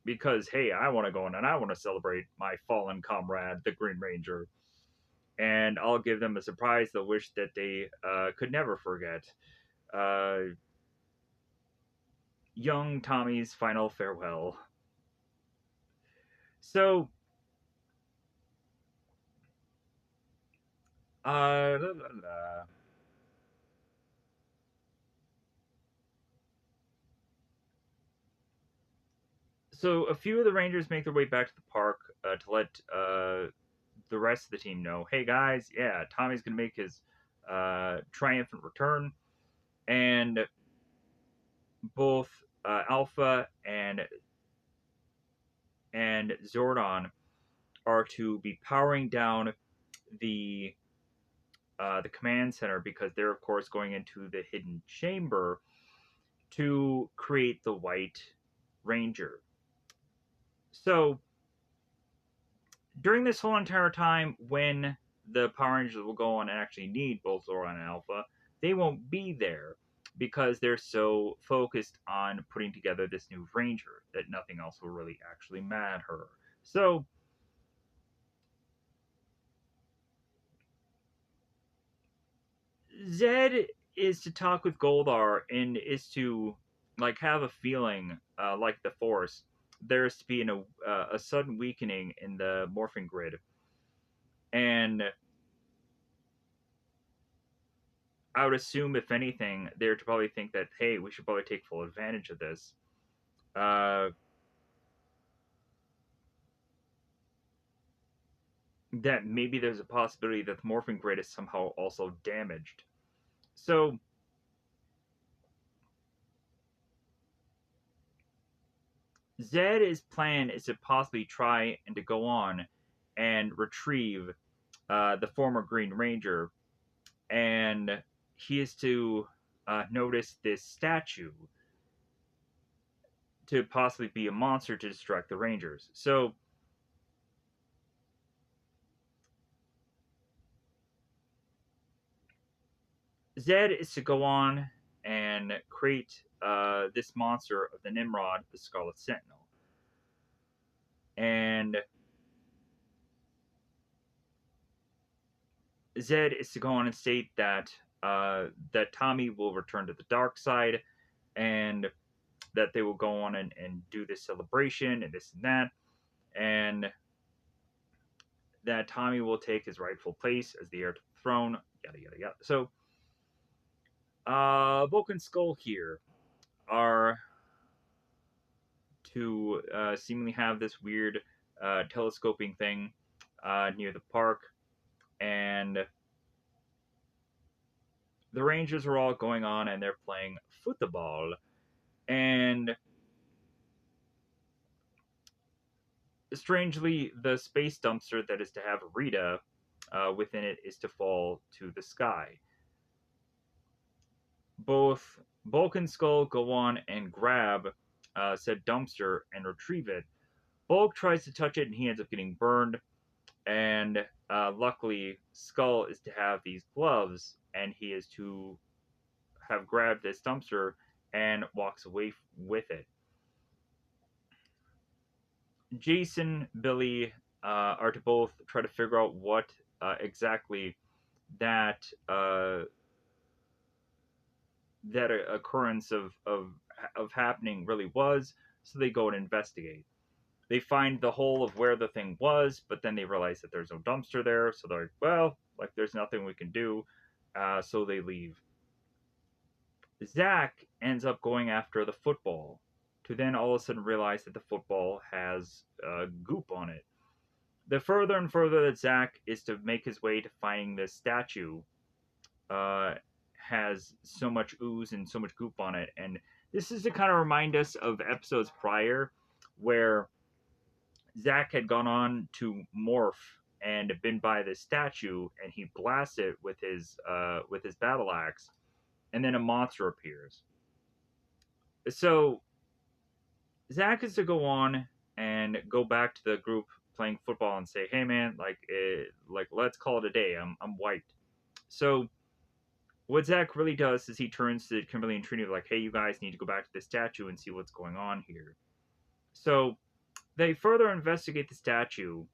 Because, hey, I want to go on and I want to celebrate my fallen comrade, the Green Ranger. And I'll give them a surprise they'll wish that they could never forget. Young Tommy's final farewell. So, so a few of the Rangers make their way back to the park to let the rest of the team know, hey guys, yeah, Tommy's gonna make his triumphant return, and both Alpha and Zordon are to be powering down the the command center because they're of course going into the hidden chamber to create the White Ranger. So during this whole entire time, when the Power Rangers will go on and actually need both Zordon and Alpha, they won't be there because they're so focused on putting together this new Ranger that nothing else will really actually matter. So Zed is to talk with Goldar and is to like have a feeling like the Force. There's to be a sudden weakening in the Morphin grid, and I would assume if anything, they're to probably think that hey, we should probably take full advantage of this. Uh, that maybe there's a possibility that the Morphin grid is somehow also damaged. So Zed's plan is to possibly try and to go on and retrieve the former Green Ranger, and he is to notice this statue to possibly be a monster to distract the Rangers. So Zed is to go on and create this monster of the Nimrod, the Scarlet Sentinel, and Zed is to go on and state that Tommy will return to the dark side, and that they will go on and do this celebration and this and that, and that Tommy will take his rightful place as the heir to the throne, yada yada yada. So, Bulk and Skull here are to seemingly have this weird telescoping thing near the park, and the Rangers are all going on and they're playing football, and strangely, the space dumpster that is to have Rita within it is to fall to the sky. Both Bulk and Skull go on and grab said dumpster and retrieve it. Bulk tries to touch it and he ends up getting burned. And luckily, Skull is to have these gloves and he is to have grabbed this dumpster and walks away with it. Jason, Billy are to both try to figure out what exactly that that occurrence of happening really was. So they go and investigate. They find the hole of where the thing was, but then they realize that there's no dumpster there. So they're like, well, like there's nothing we can do. So they leave. Zach ends up going after the football to then all of a sudden realize that the football has goop on it. The further and further that Zach is to make his way to finding this statue, uh, has so much ooze and so much goop on it. And this is to kind of remind us of episodes prior where Zach had gone on to morph and been by this statue, and he blasts it with his battle axe, and then a monster appears. So Zach is to go on and go back to the group playing football and say, "Hey man, like let's call it a day. I'm wiped." So what Zach really does is he turns to Kimberly and Trini like, "Hey, you guys need to go back to the statue and see what's going on here." So they further investigate the statue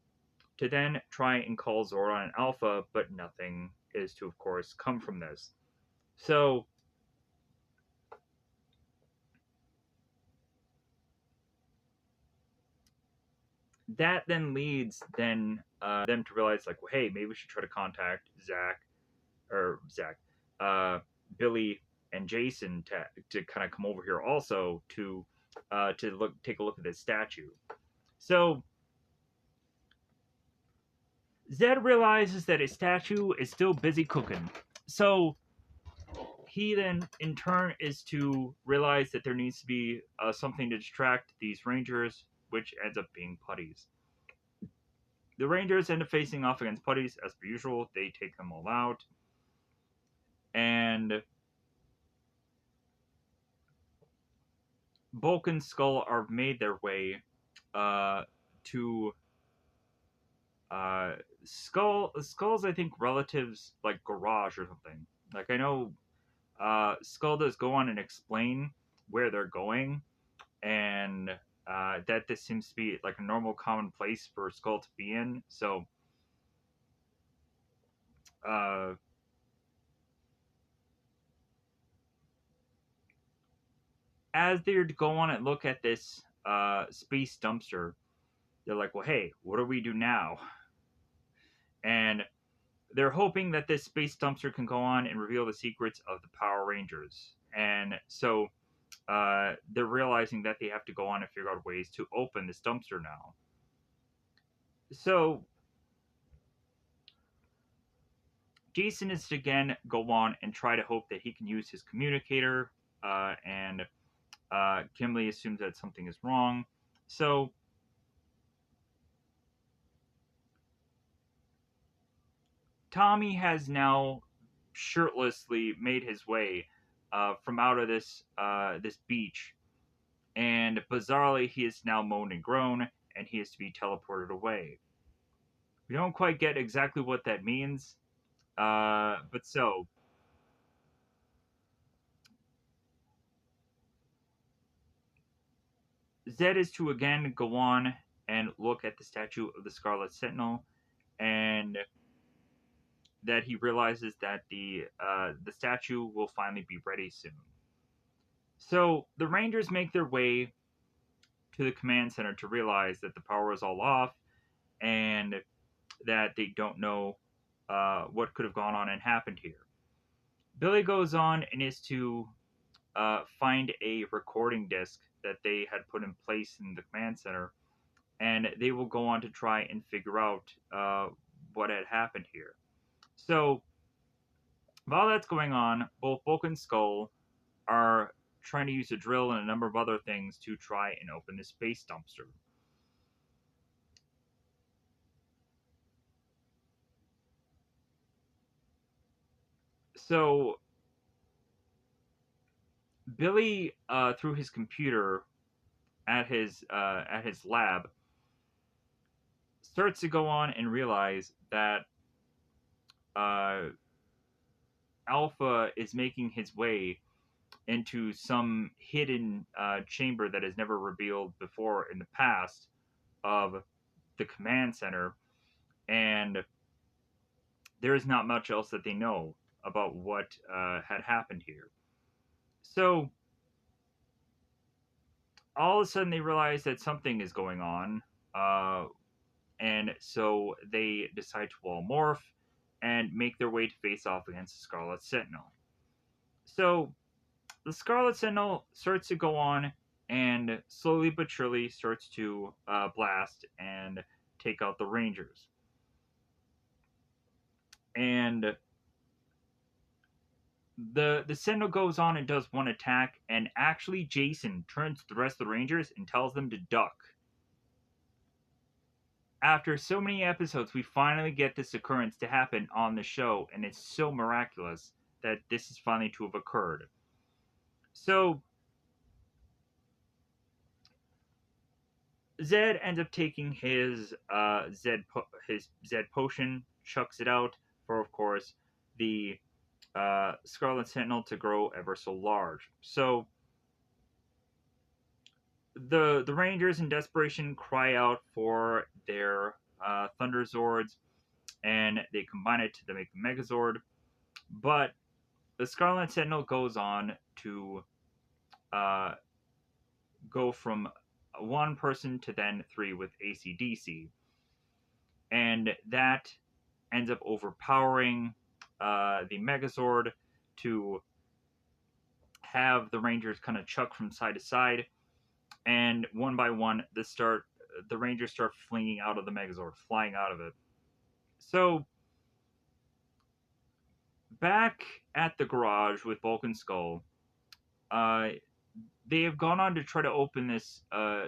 to then try and call Zordon and Alpha, but nothing is to, of course, come from this. So that then leads them to realize like, well, hey, maybe we should try to contact Zach, uh, Billy, and Jason to kind of come over here also to take a look at this statue. So Zed realizes that his statue is still busy cooking. So he then, in turn, is to realize that there needs to be something to distract these Rangers, which ends up being putties. The Rangers end up facing off against putties as per usual. They take them all out, and Bulk and Skull are made their way to Skull's, I think, relatives like garage or something. Like I know Skull does go on and explain where they're going, and that this seems to be like a normal, common place for Skull to be in. So, uh, as they're to go on and look at this space dumpster, they're like, "Well, hey, what do we do now?" And they're hoping that this space dumpster can go on and reveal the secrets of the Power Rangers. And so they're realizing that they have to go on and figure out ways to open this dumpster now. So Jason is to again go on and try to hope that he can use his communicator, and Kimberly assumes that something is wrong. So Tommy has now shirtlessly made his way from out of this beach, and bizarrely, he is now moaned and groan, and he is to be teleported away. We don't quite get exactly what that means, but so Zed is to again go on and look at the statue of the Scarlet Sentinel, and that he realizes that the statue will finally be ready soon. So the Rangers make their way to the command center to realize that the power is all off, and that they don't know what could have gone on and happened here. Billy goes on and is to find a recording disc that they had put in place in the command center, and they will go on to try and figure out what had happened here. So while that's going on, both Bulk and Skull are trying to use a drill and a number of other things to try and open the space dumpster. So Billy, through his computer at his lab, starts to go on and realize that uh, Alpha is making his way into some hidden chamber that is never revealed before in the past of the command center, and there is not much else that they know about what had happened here. So all of a sudden they realize that something is going on, uh, and so they decide to all morph and make their way to face off against the Scarlet Sentinel. So the Scarlet Sentinel starts to go on and slowly but surely starts to blast and take out the Rangers. And the Sentinel goes on and does one attack, and actually Jason turns to the rest of the Rangers and tells them to duck. After so many episodes, we finally get this occurrence to happen on the show, and it's so miraculous that this is finally to have occurred. So Zed ends up taking his Zed potion, chucks it out for, of course, the Scarlet Sentinel to grow ever so large. So the Rangers in desperation cry out for their Thunder Zords, and they combine it to make the Megazord. But the Scarlet Sentinel goes on to uh, go from one person to then three with ACDC, and that ends up overpowering the Megazord to have the Rangers kind of chuck from side to side, and one by one, the Rangers start flinging out of the Megazord, flying out of it. So back at the garage with Bulk and Skull, uh, they have gone on to try to open this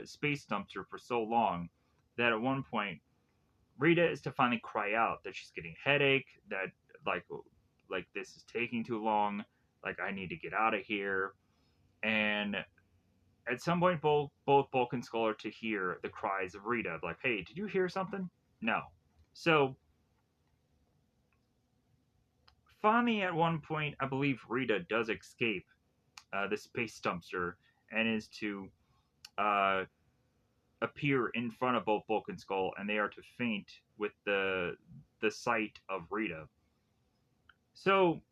space dumpster for so long that at one point Rita is to finally cry out that she's getting a headache, that like this is taking too long, like I need to get out of here. And at some point, both Bulk and Skull are to hear the cries of Rita, like, "Hey, did you hear something?" No. So finally, at one point, I believe Rita does escape the space dumpster and is to uh, appear in front of both Bulk and Skull, and they are to faint with the sight of Rita. So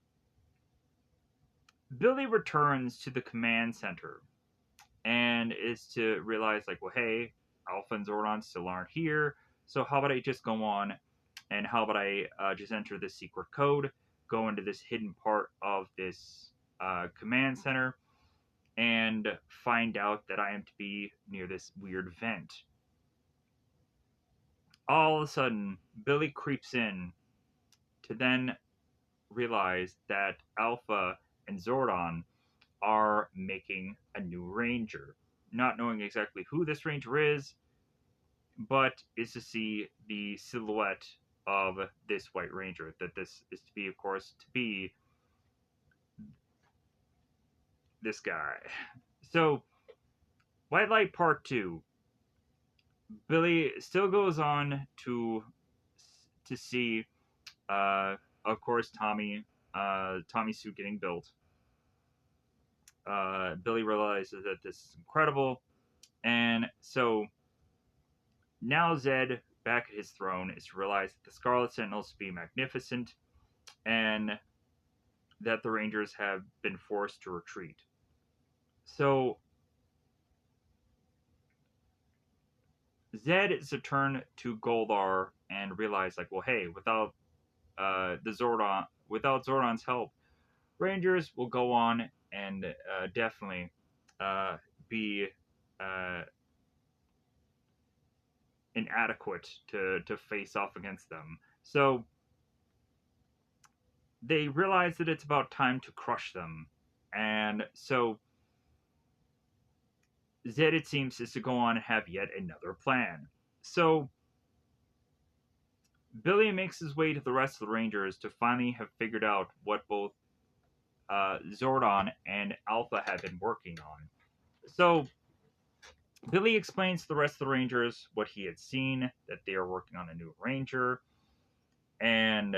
Billy returns to the command center and is to realize, like, well, hey, Alpha and Zordon still aren't here, so how about I just go on and how about I just enter this secret code, go into this hidden part of this command center, and find out that I am to be near this weird vent. All of a sudden, Billy creeps in to then realize that Alpha and Zordon are making a new Ranger. Not knowing exactly who this Ranger is, but is to see the silhouette of this White Ranger. That this is to be, of course, to be this guy. So, White Light Part 2. Billy still goes on to see, of course, Tommy's suit getting built. Billy realizes that this is incredible, and so now Zed, back at his throne, is to realize that the Scarlet Sentinels to be magnificent, and that the Rangers have been forced to retreat. So Zed is to turn to Goldar and realize, like, well, hey, without Zordon's help, Rangers will go on and definitely be uh, inadequate to face off against them. So they realize that it's about time to crush them, and so Zed, it seems, is to go on and have yet another plan. So Billy makes his way to the rest of the Rangers to finally have figured out what both Zordon and Alpha have been working on. So Billy explains to the rest of the Rangers what he had seen, that they are working on a new Ranger, and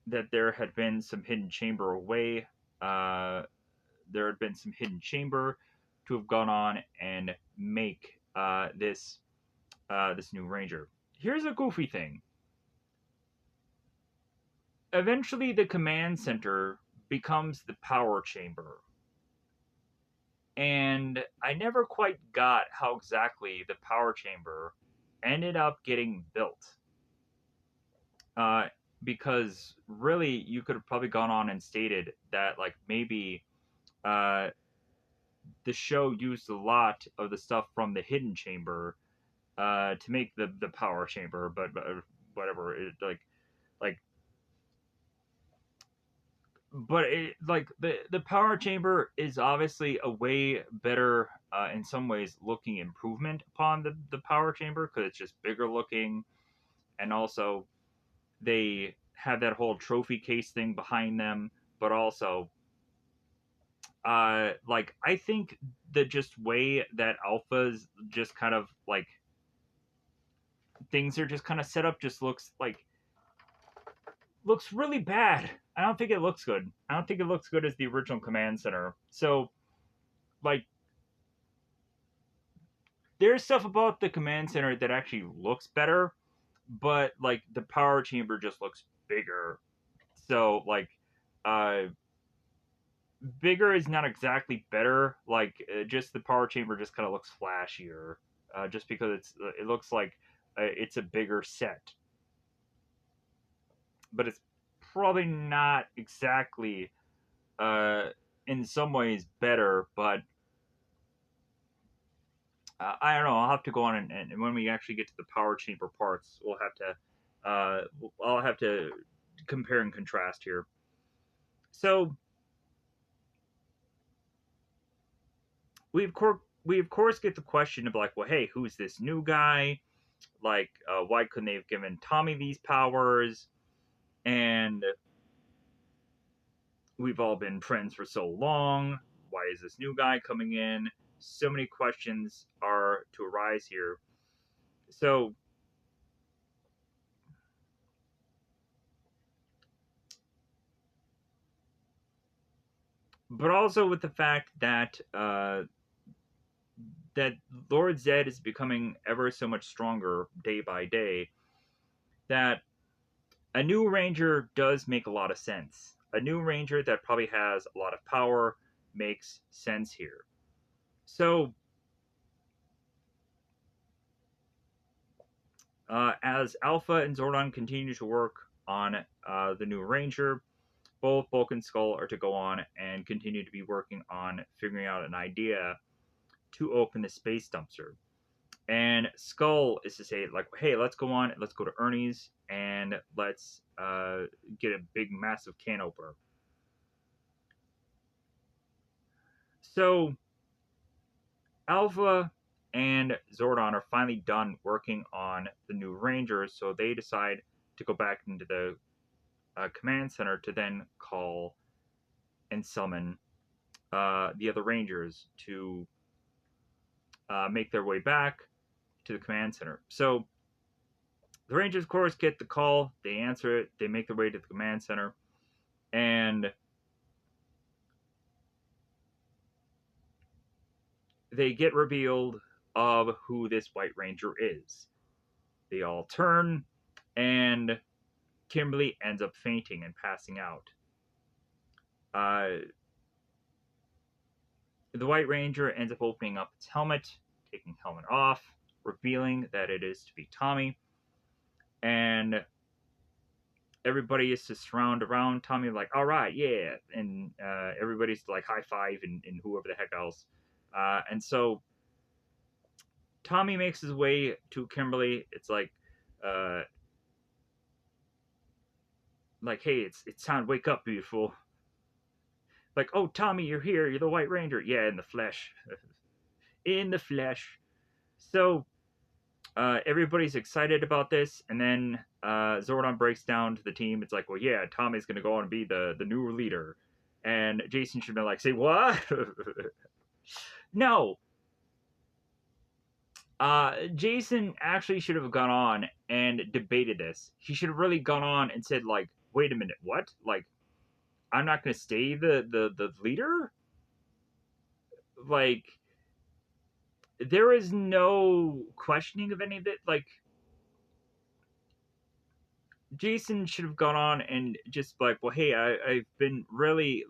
that there had been some hidden chamber away. There had been some hidden chamber to have gone on and make this new Ranger. Here's a goofy thing. Eventually, the command center becomes the power chamber. And I never quite got how exactly the power chamber ended up getting built. Uh, because really, you could have probably gone on and stated that, like, maybe uh, the show used a lot of the stuff from the hidden chamber to make the power chamber, but whatever. Like but like the power chamber is obviously a way better in some ways looking improvement upon the power chamber, because it's just bigger looking, and also they have that whole trophy case thing behind them. But also like, I think the just way that Alpha's just kind of like things are just kind of set up just looks really bad. I don't think it looks good. I don't think it looks good as the original command center. So, like, there's stuff about the command center that actually looks better, but like the power chamber just looks bigger. So, like, uh, bigger is not exactly better. Like just the power chamber just kind of looks flashier, just because it looks like it's a bigger set, but it's probably not exactly uh, in some ways better. But I don't know. I'll have to go on and when we actually get to the power chamber parts, we'll have to I'll have to compare and contrast here. So we of course get the question of like, well, hey, who's this new guy? Like, why couldn't they have given Tommy these powers? And we've all been friends for so long. Why is this new guy coming in? So many questions are to arise here. So, but also with the fact that that Lord Zed is becoming ever so much stronger day by day, that a new ranger does make a lot of sense. A new ranger that probably has a lot of power makes sense here. So, as Alpha and Zordon continue to work on the new ranger, both Bulk and Skull are to go on and continue to be working on figuring out an idea to open the space dumpster. And Skull is to say, like, hey, let's go on, let's go to Ernie's, and let's get a big, massive can opener. So Alpha and Zordon are finally done working on the new Rangers, so they decide to go back into the command center to then call and summon the other Rangers to make their way back to the command center. So the Rangers, of course, get the call, they answer it, they make their way to the command center, and they get revealed of who this White Ranger is. They all turn, and Kimberly ends up fainting and passing out. Uh, the White Ranger ends up opening up its helmet, taking the helmet off, revealing that it is to be Tommy, and everybody is to surround around Tommy, like, all right, yeah, and everybody's like high five and whoever the heck else. And so Tommy makes his way to Kimberly. It's uh, hey, it's time to wake up, beautiful. Like, oh, Tommy, you're here. You're the White Ranger. Yeah, in the flesh. In the flesh. So everybody's excited about this, and then Zordon breaks down to the team. It's like, well, yeah, Tommy's gonna go on and be the new leader, and Jason should be like, say what? No. Jason actually should have gone on and debated this. He should have really gone on and said, like, wait a minute, what? Like, I'm not gonna stay the leader? Like, there is no questioning of any of it. Like, Jason should have gone on and just like, well, hey, I've been really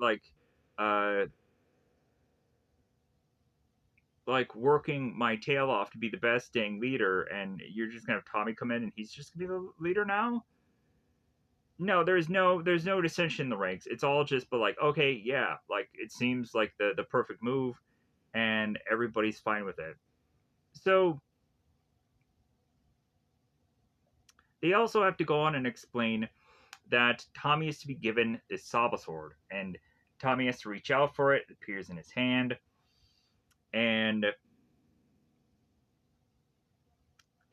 uh, like working my tail off to be the best dang leader, and you're just gonna have Tommy come in and he's just gonna be the leader now. No, there's no dissension in the ranks. It's all just, but like, okay, yeah, like it seems like the perfect move, and everybody's fine with it. So they also have to go on and explain that Tommy is to be given this Saba sword, and Tommy has to reach out for it. It appears in his hand, and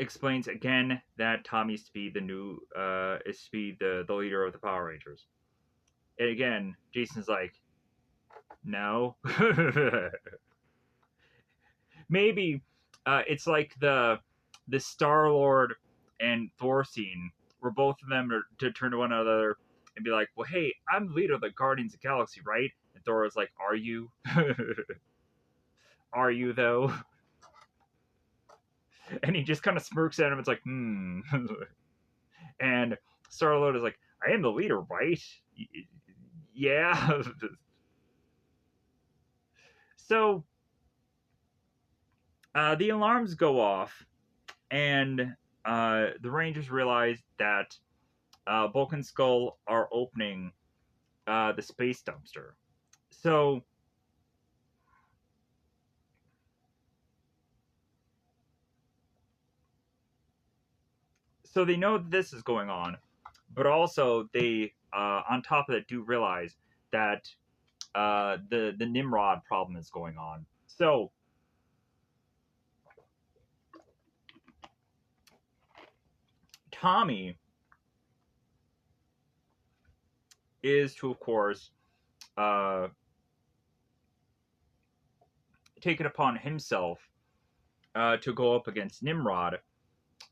explains again that Tommy is to be the new is to be the leader of the Power Rangers. And again, Jason's like, no. Maybe it's like the Star Lord and Thor scene where both of them are to turn to one another and be like, well, hey, I'm the leader of the Guardians of the Galaxy, right? And Thor is like, are you? Are you though? And he just kind of smirks at him. It's like, hmm. And Star Lord is like, I am the leader, right? Yeah. So the alarms go off, and the Rangers realize that Bulk and Skull are opening the space dumpster. So they know that this is going on, but also they, on top of that, do realize that the Nimrod problem is going on. So Tommy is to, of course, uh, take it upon himself to go up against Nimrod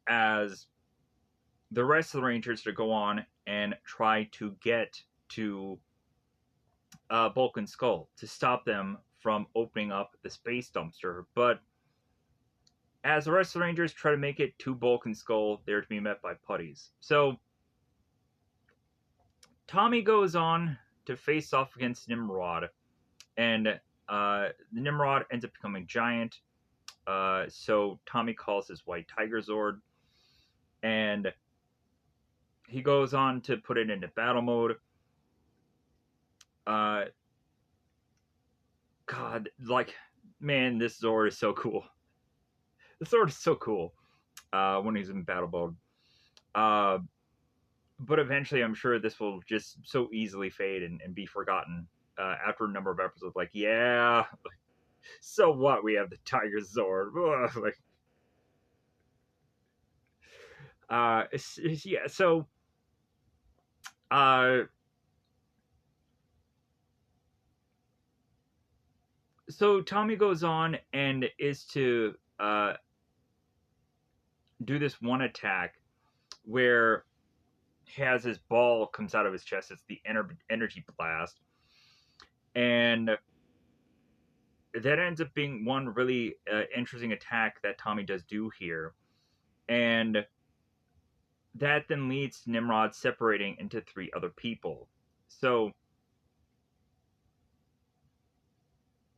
as the rest of the Rangers to go on and try to get to Bulk and Skull to stop them from opening up the space dumpster. But as the rest of the Rangers try to make it to Bulk and Skull, they're to be met by putties. So Tommy goes on to face off against Nimrod, and Nimrod ends up becoming giant. So Tommy calls his White Tiger Zord, and he goes on to put it into battle mode. Uh, God, like, man, this Zord is so cool. The Zord is so cool when he's in battle mode. Uh, but eventually, I'm sure this will just so easily fade and be forgotten after a number of episodes. Like, yeah, so what? We have the Tiger Zord. Ugh, like, yeah. Uh, so Tommy goes on and is to do this one attack where he has his ball comes out of his chest. It's the energy blast, and that ends up being one really interesting attack that Tommy does do here, and that then leads to Nimrod separating into three other people. So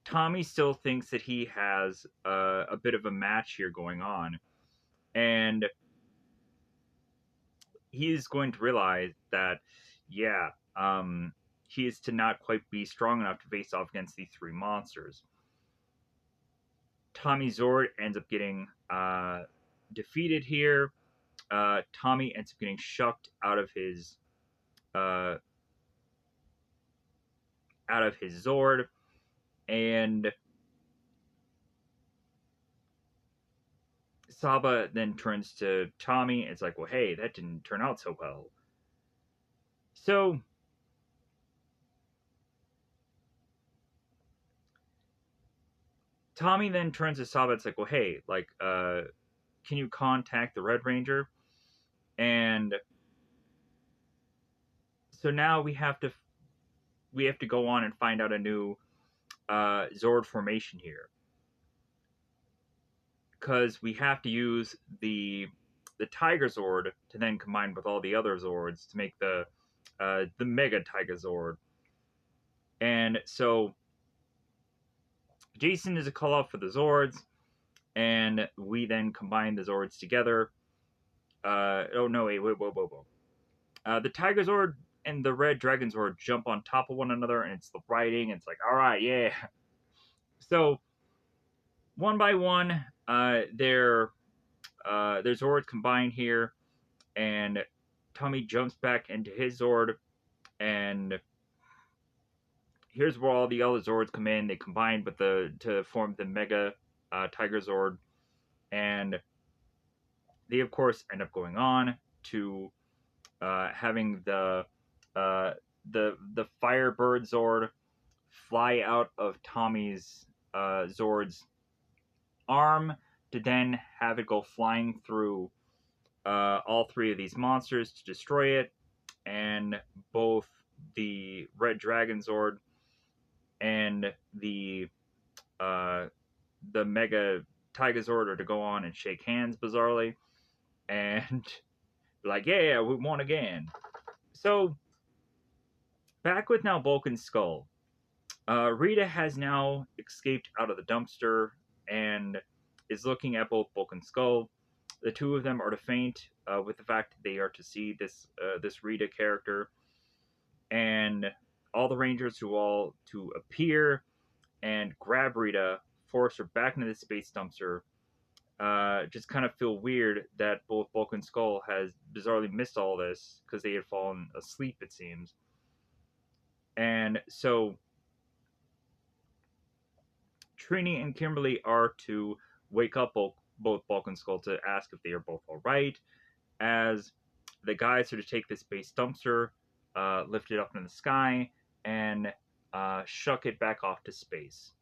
Tommy still thinks that he has a bit of a match here going on, and he's going to realize that, yeah, he is to not quite be strong enough to face off against these three monsters. Tommy Zord ends up getting defeated here. Tommy ends up getting shucked uh, out of his Zord, and Saba then turns to Tommy and it's like, well, hey, that didn't turn out so well. So Tommy then turns to Saba. It's like, well, hey, like, can you contact the Red Ranger? And so now we have to go on and find out a new Zord formation here, because we have to use the Tiger Zord to then combine with all the other Zords to make the Mega Tiger Zord. And so Jason is a call out for the Zords, and we then combine the Zords together. Oh no, wait, whoa. The Tiger Zord and the Red Dragon Zord jump on top of one another, and it's the writing. It's like, all right, yeah. So one by one, their Zords combine here, and Tommy jumps back into his Zord, and here's where all the other Zords come in. They combine with to form the Mega Tiger Zord, and they of course end up going on to having uh, the Firebird Zord fly out of Tommy's Zord's arm to then have it go flying through all three of these monsters to destroy it, and both the Red Dragon Zord and uh, the Mega Tigazord are to go on and shake hands bizarrely, and like, yeah, we won again. So back with now Bulk and Skull. Rita has now escaped out of the dumpster and is looking at both Bulk and Skull. The two of them are to faint with the fact that they are to see this Rita character, and all the Rangers who all to appear and grab Rita, force her back into the space dumpster. Just kind of feel weird that both Bulk and Skull has bizarrely missed all this because they had fallen asleep, it seems. And so Trini and Kimberly are to wake up both Bulk and Skull to ask if they are both all right, as the guys are to take this space dumpster, lift it up in the sky, and shuck it back off to space.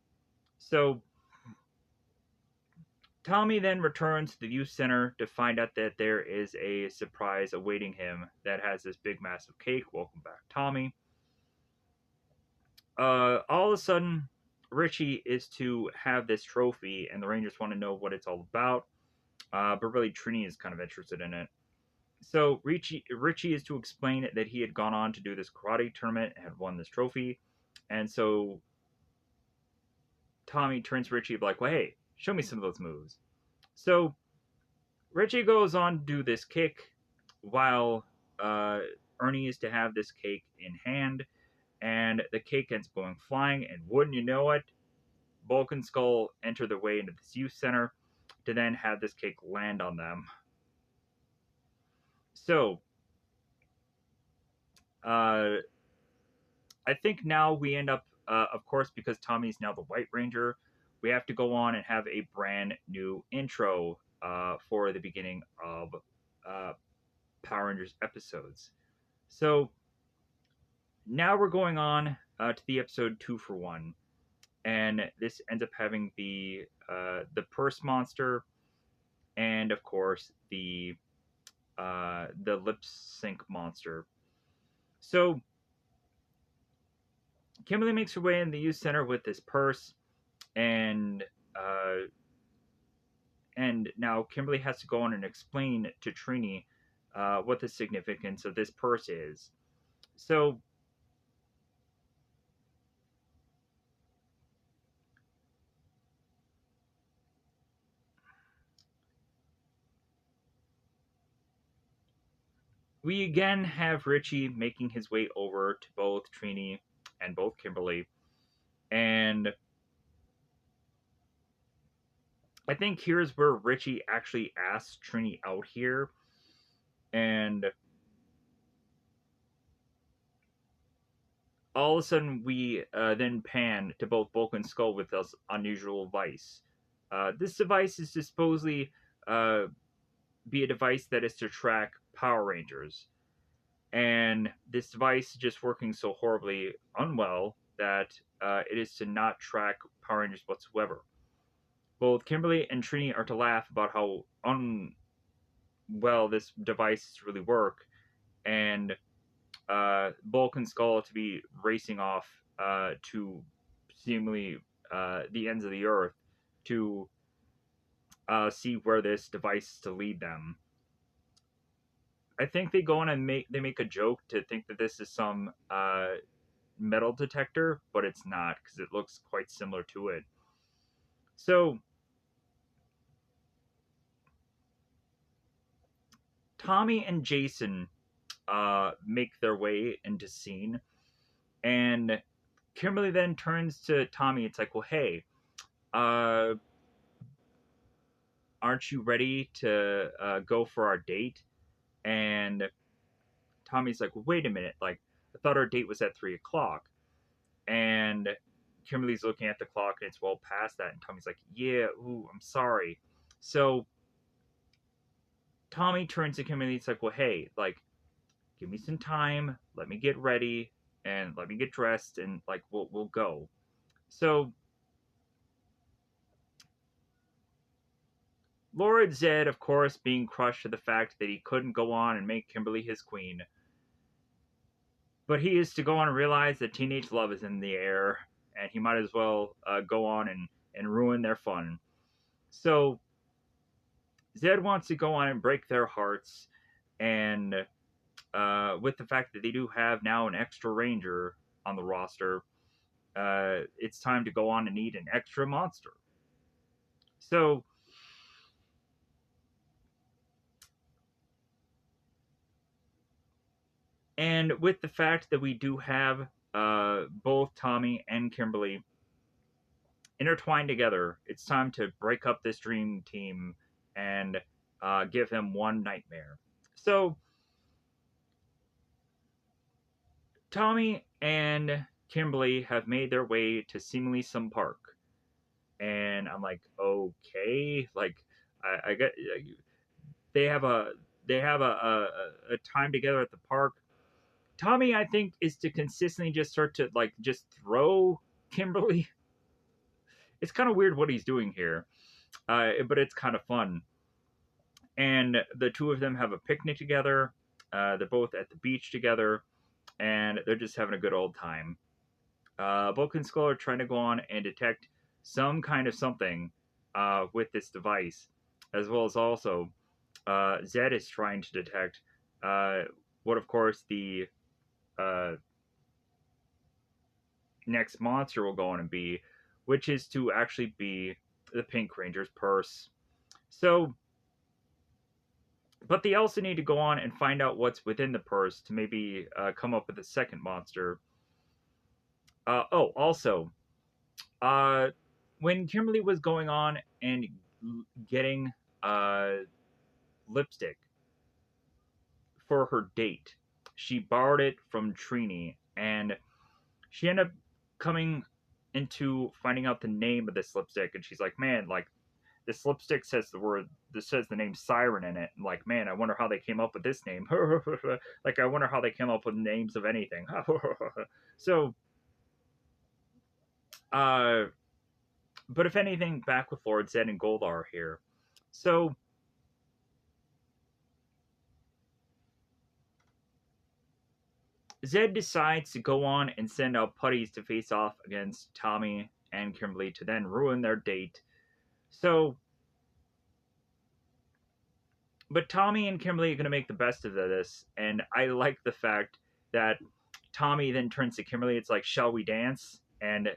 So Tommy then returns to the youth center to find out that there is a surprise awaiting him that has this big massive cake. Welcome back, Tommy. All of a sudden, Richie is to have this trophy, and the Rangers want to know what it's all about. But really, Trini is kind of interested in it. So Richie is to explain that he had gone on to do this karate tournament and had won this trophy, and so Tommy turns to Richie like, "Well, hey, show me some of those moves." So Richie goes on to do this kick while Ernie is to have this cake in hand, and the cake ends up going flying. And wouldn't you know it, Bulk and Skull enter their way into this youth center to then have this cake land on them. So, I think now we end up, of course, because Tommy's now the White Ranger, we have to go on and have a brand new intro for the beginning of Power Rangers episodes. So now we're going on to the episode 2 for 1, and this ends up having the purse monster, and of course the lip sync monster. So Kimberly makes her way in the youth center with this purse, and now Kimberly has to go on and explain to Trini what the significance of this purse is. So we again have Richie making his way over to both Trini and both Kimberly, and I think here's where Richie actually asks Trini out here, and all of a sudden we then pan to both Bulk and Skull with this unusual device. This device is to supposedly be a device that is to track Power Rangers, and this device is just working so horribly unwell that it is to not track Power Rangers whatsoever. Both Kimberly and Trini are to laugh about how unwell this device really work, and Bulk and Skull to be racing off to seemingly the ends of the earth to see where this device is to lead them. I think they go on and make a joke to think that this is some metal detector, but it's not because it looks quite similar to it. So Tommy and Jason make their way into scene, and Kimberly then turns to Tommy. It's like, well, hey, uh, aren't you ready to go for our date? And Tommy's like, well, wait a minute, like I thought our date was at 3 o'clock. And Kimberly's looking at the clock and it's well past that. And Tommy's like, yeah, ooh, I'm sorry. So Tommy turns to Kimberly. It's like, well, hey, like, give me some time. Let me get ready and let me get dressed and like we'll go. So Lord Zed, of course, being crushed to the fact that he couldn't go on and make Kimberly his queen. But he is to go on and realize that teenage love is in the air, and he might as well go on and ruin their fun. So Zed wants to go on and break their hearts, and with the fact that they do have now an extra ranger on the roster, it's time to go on and eat an extra monster. So, and with the fact that we do have both Tommy and Kimberly intertwined together, it's time to break up this dream team and give him one nightmare. So, Tommy and Kimberly have made their way to seemingly some park, and I'm like, okay, like I get they have a a time together at the park. Tommy, I think, is to consistently just start to like just throw Kimberly. It's kind of weird what he's doing here, but it's kind of fun. And the two of them have a picnic together. They're both at the beach together, and they're just having a good old time. Bulk and Skull are trying to go on and detect some kind of something with this device, as well as also Zed is trying to detect uh, what, of course, the uh, next monster will go on and be, which is to actually be the Pink Ranger's purse. So, but they also need to go on and find out what's within the purse to maybe come up with a second monster. Also, uh, when Kimberly was going on and getting uh, lipstick for her date, she borrowed it from Trini, and she ended up coming into finding out the name of this lipstick, and she's like, "Man, like this lipstick says the word, this says the name Siren in it. And like, man, I wonder how they came up with this name. Like, I wonder how they came up with names of anything." So, uh, but if anything, back with Lord Zed and Goldar here. So, Zed decides to go on and send out putties to face off against Tommy and Kimberly to then ruin their date. So, but Tommy and Kimberly are going to make the best of this, and I like the fact that Tommy then turns to Kimberly. It's like, "Shall we dance?" And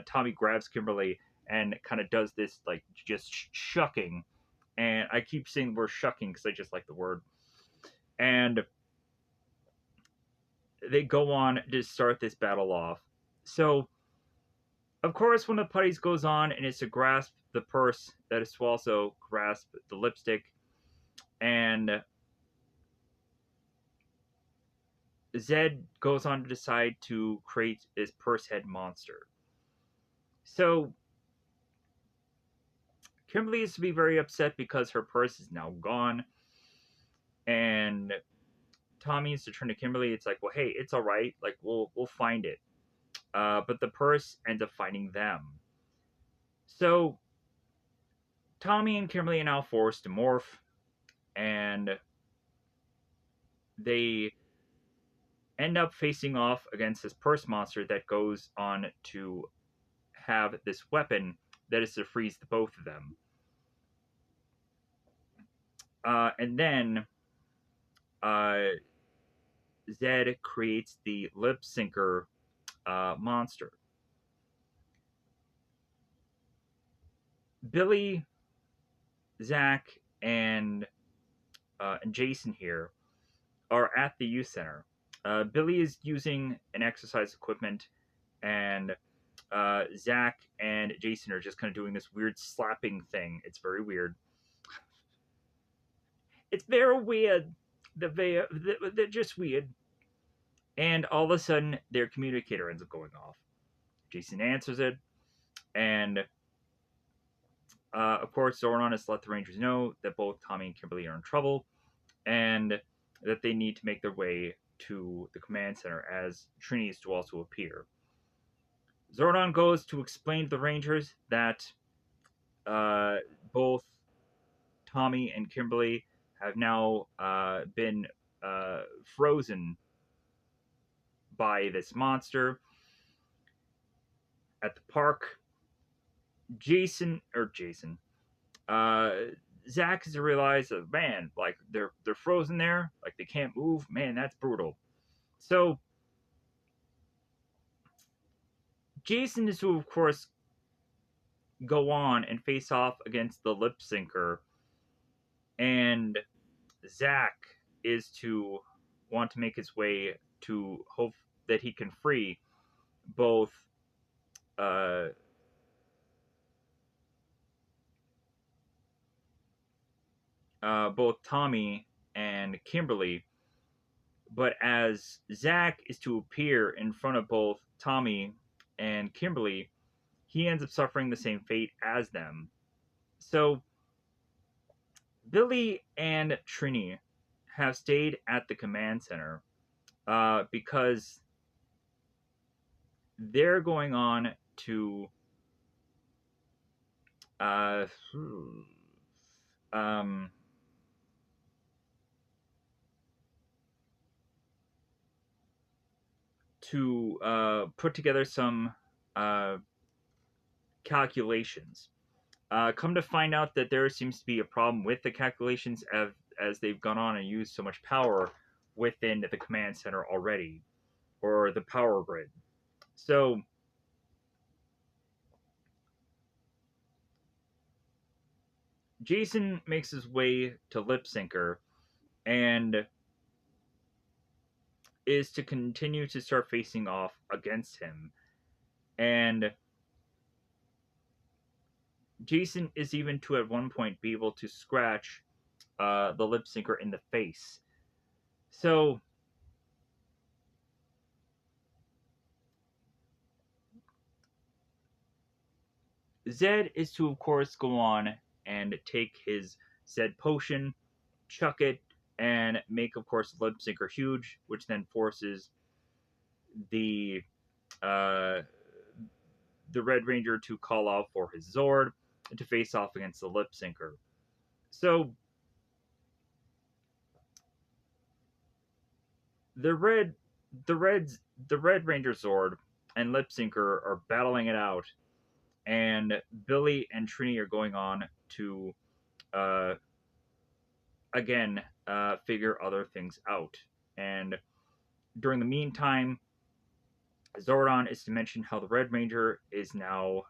Tommy grabs Kimberly and kind of does this like just shucking, and I keep saying the word shucking because I just like the word. And they go on to start this battle off. So, of course, one of the putties goes on and is to grasp the purse, that is to also grasp the lipstick, and Zed goes on to decide to create this purse head monster. So Kimberly is to be very upset because her purse is now gone, and Tommy is to turn to Kimberly. It's like, well, hey, it's all right. Like, we'll find it. But the purse ends up finding them. So Tommy and Kimberly are now forced to morph, and they end up facing off against this purse monster that goes on to have this weapon that is to freeze the both of them. And then uh, Zed creates the lip syncer monster. Billy, Zach, and Jason here are at the youth center. Billy is using an exercise equipment, and Zach and Jason are just kind of doing this weird slapping thing. It's very weird. It's very weird. They're just weird. And all of a sudden, their communicator ends up going off. Jason answers it, and of course, Zordon has let the Rangers know that both Tommy and Kimberly are in trouble, and that they need to make their way to the command center as Trini is to also appear. Zordon goes to explain to the Rangers that uh, both Tommy and Kimberly have now been frozen by this monster at the park. Jason, uh, Zach has to realize that, man, like they're frozen there, like they can't move. Man, that's brutal. So Jason is to, of course, go on and face off against the lip syncer, and Zack is to want to make his way to hope that he can free both uh, both Tommy and Kimberly. But as Zack is to appear in front of both Tommy and Kimberly, he ends up suffering the same fate as them. So Billy and Trini have stayed at the command center because they're going on to uh, um, put together some uh, calculations. Come to find out that there seems to be a problem with the calculations as they've gone on and used so much power within the command center already, or the power grid. So Jason makes his way to Lip Syncer and is to continue to start facing off against him. And Jason is even to at one point be able to scratch the Lip Syncer in the face. So Zed is to, of course, go on and take his Zed potion, chuck it, and make, of course, Lip Syncer huge, which then forces the uh, the Red Ranger to call out for his Zord and to face off against the Lip Syncer. So the red the Reds the Red Ranger Zord and Lip Syncer are battling it out, and Billy and Trini are going on to uh, again figure other things out. And during the meantime, Zordon is to mention how the Red Ranger is now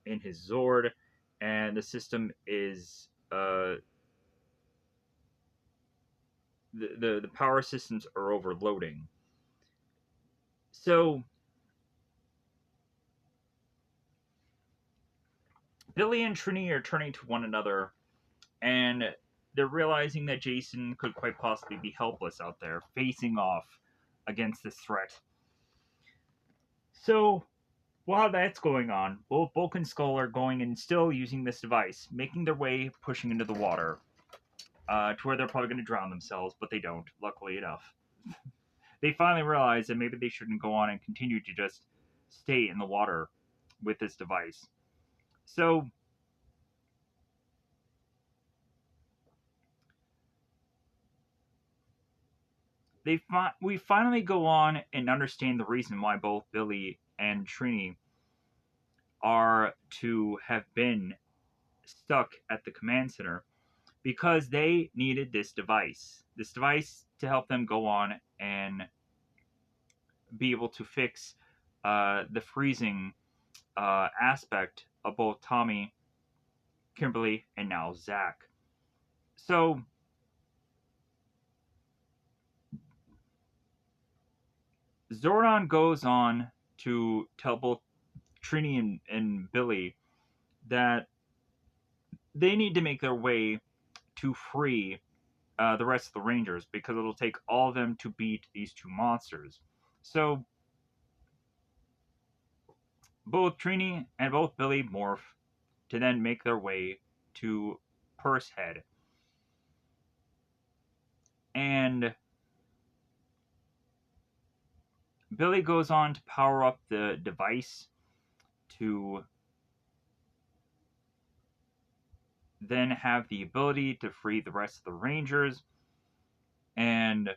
in his Zord, and the system is the power systems are overloading. So Billy and Trini are turning to one another, and they're realizing that Jason could quite possibly be helpless out there, facing off against this threat. So while that's going on, both Bulk and Skull are going and still using this device, making their way, pushing into the water, to where they're probably going to drown themselves, but they don't, luckily enough. They finally realize that maybe they shouldn't go on and continue to just stay in the water with this device. So we finally go on and understand the reason why both Billy and Trini are to have been stuck at the command center because they needed this device. This device to help them go on and be able to fix the freezing aspect of both Tommy, Kimberly, and now Zach. So Zordon goes on to tell both Trini and Billy that they need to make their way to free the rest of the Rangers because it'll take all of them to beat these two monsters. So both Trini and both Billy morph to then make their way to Purse Head. And Billy goes on to power up the device to then have the ability to free the rest of the Rangers. And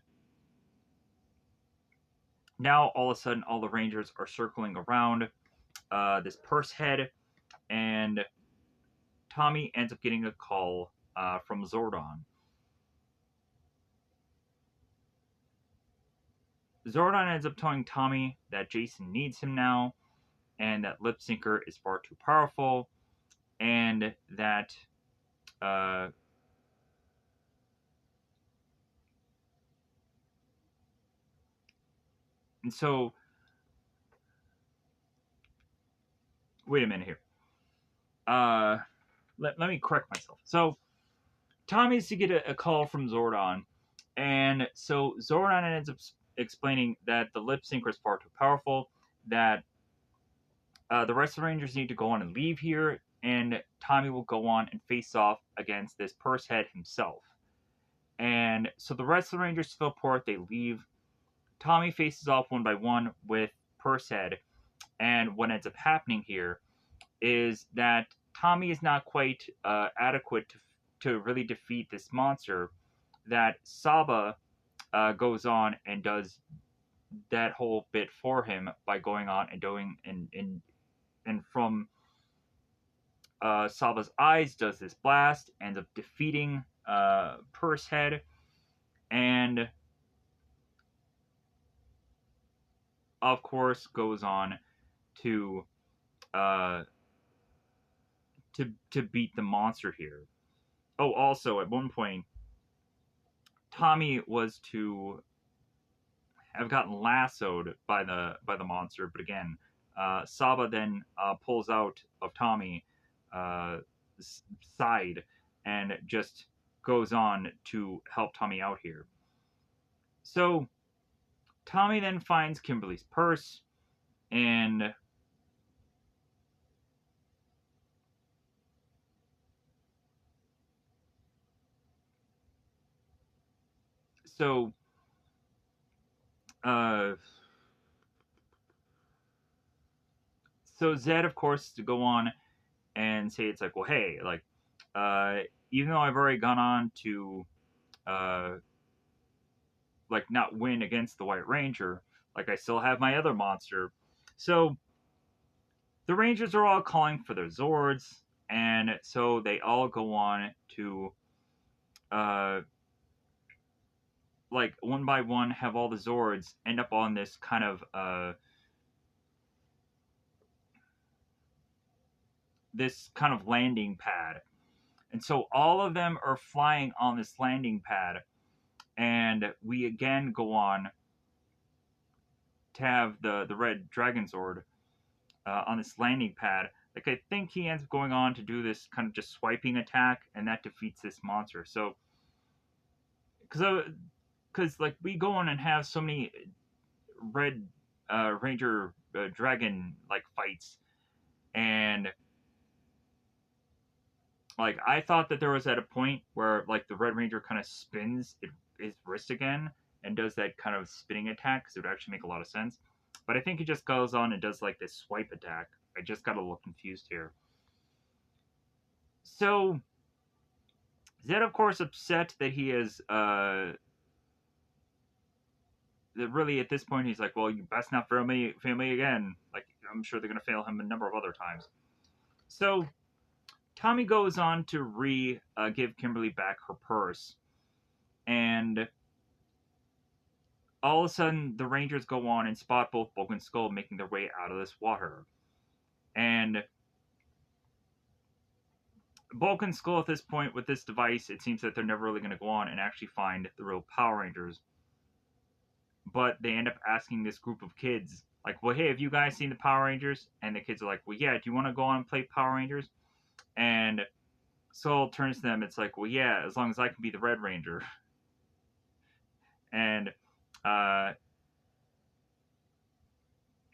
now all of a sudden, all the Rangers are circling around this Purse Head, and Tommy ends up getting a call from Zordon. Zordon ends up telling Tommy that Jason needs him now, and that Lip Syncer is far too powerful, and that uh, and so wait a minute here. Let me correct myself. So Tommy's to get a call from Zordon, and so Zordon ends up explaining that the Lip Syncer is far too powerful, that the rest of the Rangers need to go on and leave here, and Tommy will go on and face off against this purse head himself. And so the rest of the Rangers teleport, they leave. Tommy faces off one by one with Pursehead, and what ends up happening here is that Tommy is not quite adequate to really defeat this monster. That Saba goes on and does that whole bit for him by going on and doing and from Saba's eyes does this blast, ends up defeating Pursehead, and of course goes on to uh, to beat the monster here. Oh, also at one point, Tommy was to have gotten lassoed by the monster, but again, Saba then pulls out of Tommy uh, side and just goes on to help Tommy out here. So Tommy then finds Kimberly's purse, and so uh, so Zed, of course, to go on and say it's like, well, hey, like, uh, even though I've already gone on to uh, like not win against the White Ranger, like I still have my other monster. So the Rangers are all calling for their Zords, and so they all go on to uh, like one by one have all the Zords end up on this kind of landing pad. And so all of them are flying on this landing pad, and we again go on to have the red Dragon Zord on this landing pad. Like I think he ends up going on to do this kind of just swiping attack, and that defeats this monster. So because like we go on and have so many red Ranger Dragon like fights, and like I thought that there was at a point where like the Red Ranger kind of spins his wrist again and does that kind of spinning attack because it would actually make a lot of sense. But I think he just goes on and does like this swipe attack. I just got a little confused here. So Zed, of course, upset that he is that really at this point he's like, well, you best not fail me again. Like I'm sure they're gonna fail him a number of other times. So Tommy goes on to give Kimberly back her purse, and all of a sudden the Rangers go on and spot both Bulk and Skull making their way out of this water. And Bulk and Skull at this point with this device, it seems that they're never really going to go on and actually find the real Power Rangers. But they end up asking this group of kids, like, well, hey, have you guys seen the Power Rangers? And the kids are like, well, yeah, do you want to go on and play Power Rangers? And Skull turns to them, it's like, well, yeah, as long as I can be the Red Ranger. And uh,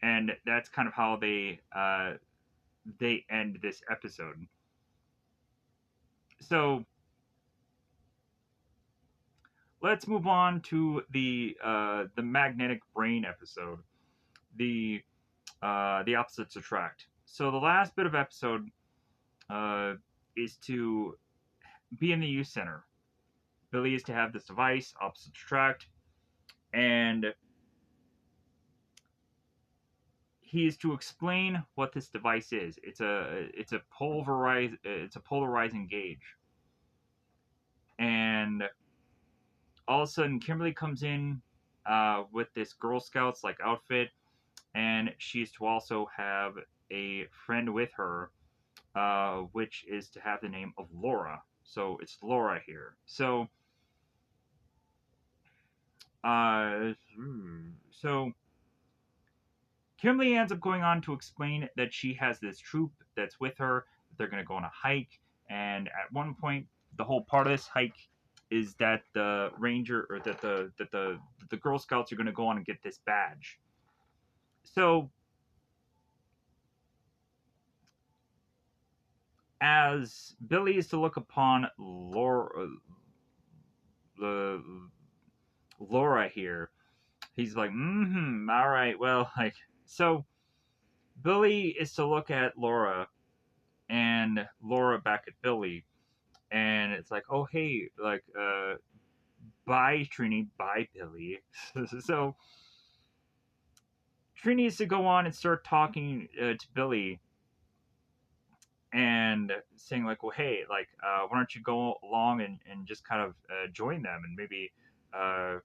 and that's kind of how they end this episode. So let's move on to the magnetic brain episode, the opposites attract. So the last bit of episode uh, is to be in the youth center. Billy is to have this device, opposites attract, and he is to explain what this device is. It's a polarizing gauge, and all of a sudden Kimberly comes in with this Girl Scouts like outfit, and she's to also have a friend with her, which is to have the name of Laura. So it's Laura here. So, uh, so Kimberly ends up going on to explain that she has this troop that's with her. That they're going to go on a hike, and at one point, the whole part of this hike is that the ranger or that the Girl Scouts are going to go on and get this badge. So as Billy is to look upon Laura here, he's like, all right, well, like, so Billy is to look at Laura and Laura back at Billy, and it's like, oh, hey, like, bye, Trini, bye, Billy. So Trini is to go on and start talking to Billy and saying like, well, hey, like, why don't you go along and just kind of join them and maybe uh,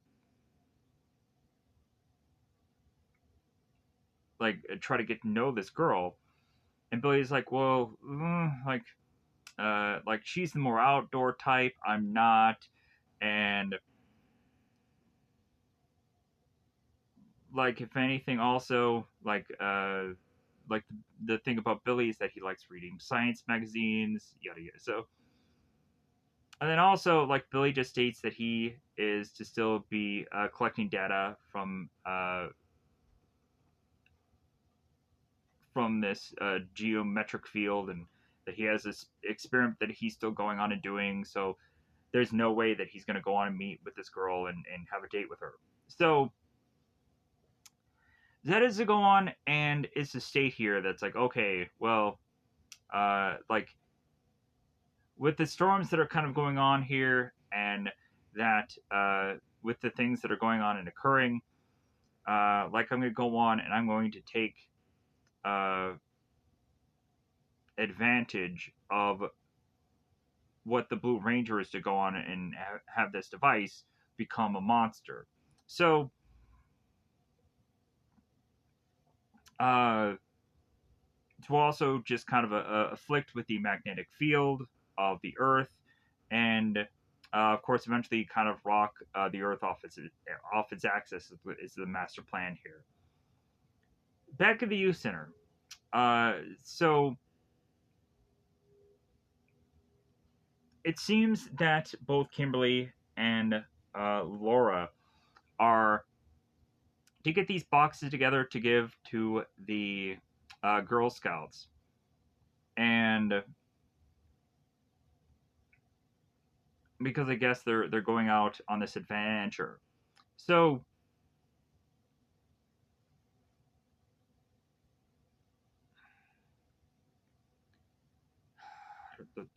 try to get to know this girl. And Billy's like, well, like she's the more outdoor type. I'm not, and like if anything, also like the thing about Billy is that he likes reading science magazines, yada yada. So, and then also like Billy just states that he is to still be collecting data from this geometric field, and that he has this experiment that he's still going on and doing. So there's no way that he's going to go on and meet with this girl and have a date with her. So that is to go on and it's a state here that's like, okay, well, like with the storms that are kind of going on here, and that with the things that are going on and occurring, like I'm going to go on and I'm going to take uh, advantage of what the Blue Ranger is to go on and have this device become a monster. So, uh, to also just kind of afflict with the magnetic field of the Earth, and of course, eventually kind of rock the Earth off its axis is the master plan here. Back at the youth center. So it seems that both Kimberly and Laura are to get these boxes together to give to the Girl Scouts, and because I guess they're going out on this adventure. So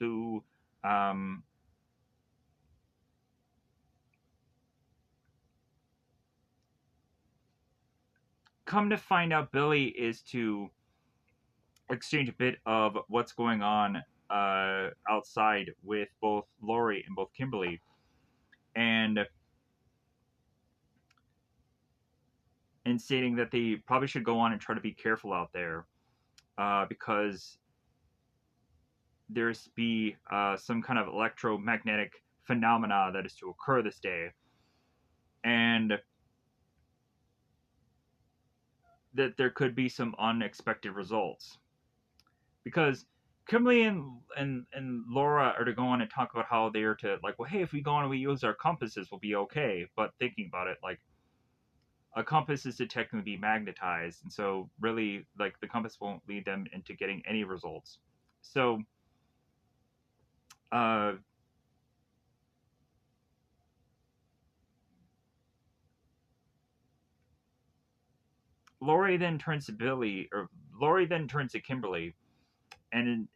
do um, come to find out, Billy is to exchange a bit of what's going on outside with both Lori and both Kimberly, and stating that they probably should go on and try to be careful out there because there's be some kind of electromagnetic phenomena that is to occur this day, and that there could be some unexpected results because Kimberly and Laura are to go on and talk about how they are to like, well, hey, if we go on and we use our compasses, we'll be okay. But thinking about it, like a compass is to technically be magnetized, and so really, like the compass won't lead them into getting any results. So, uh, Lori then turns to Billy, or Lori then turns to Kimberly, and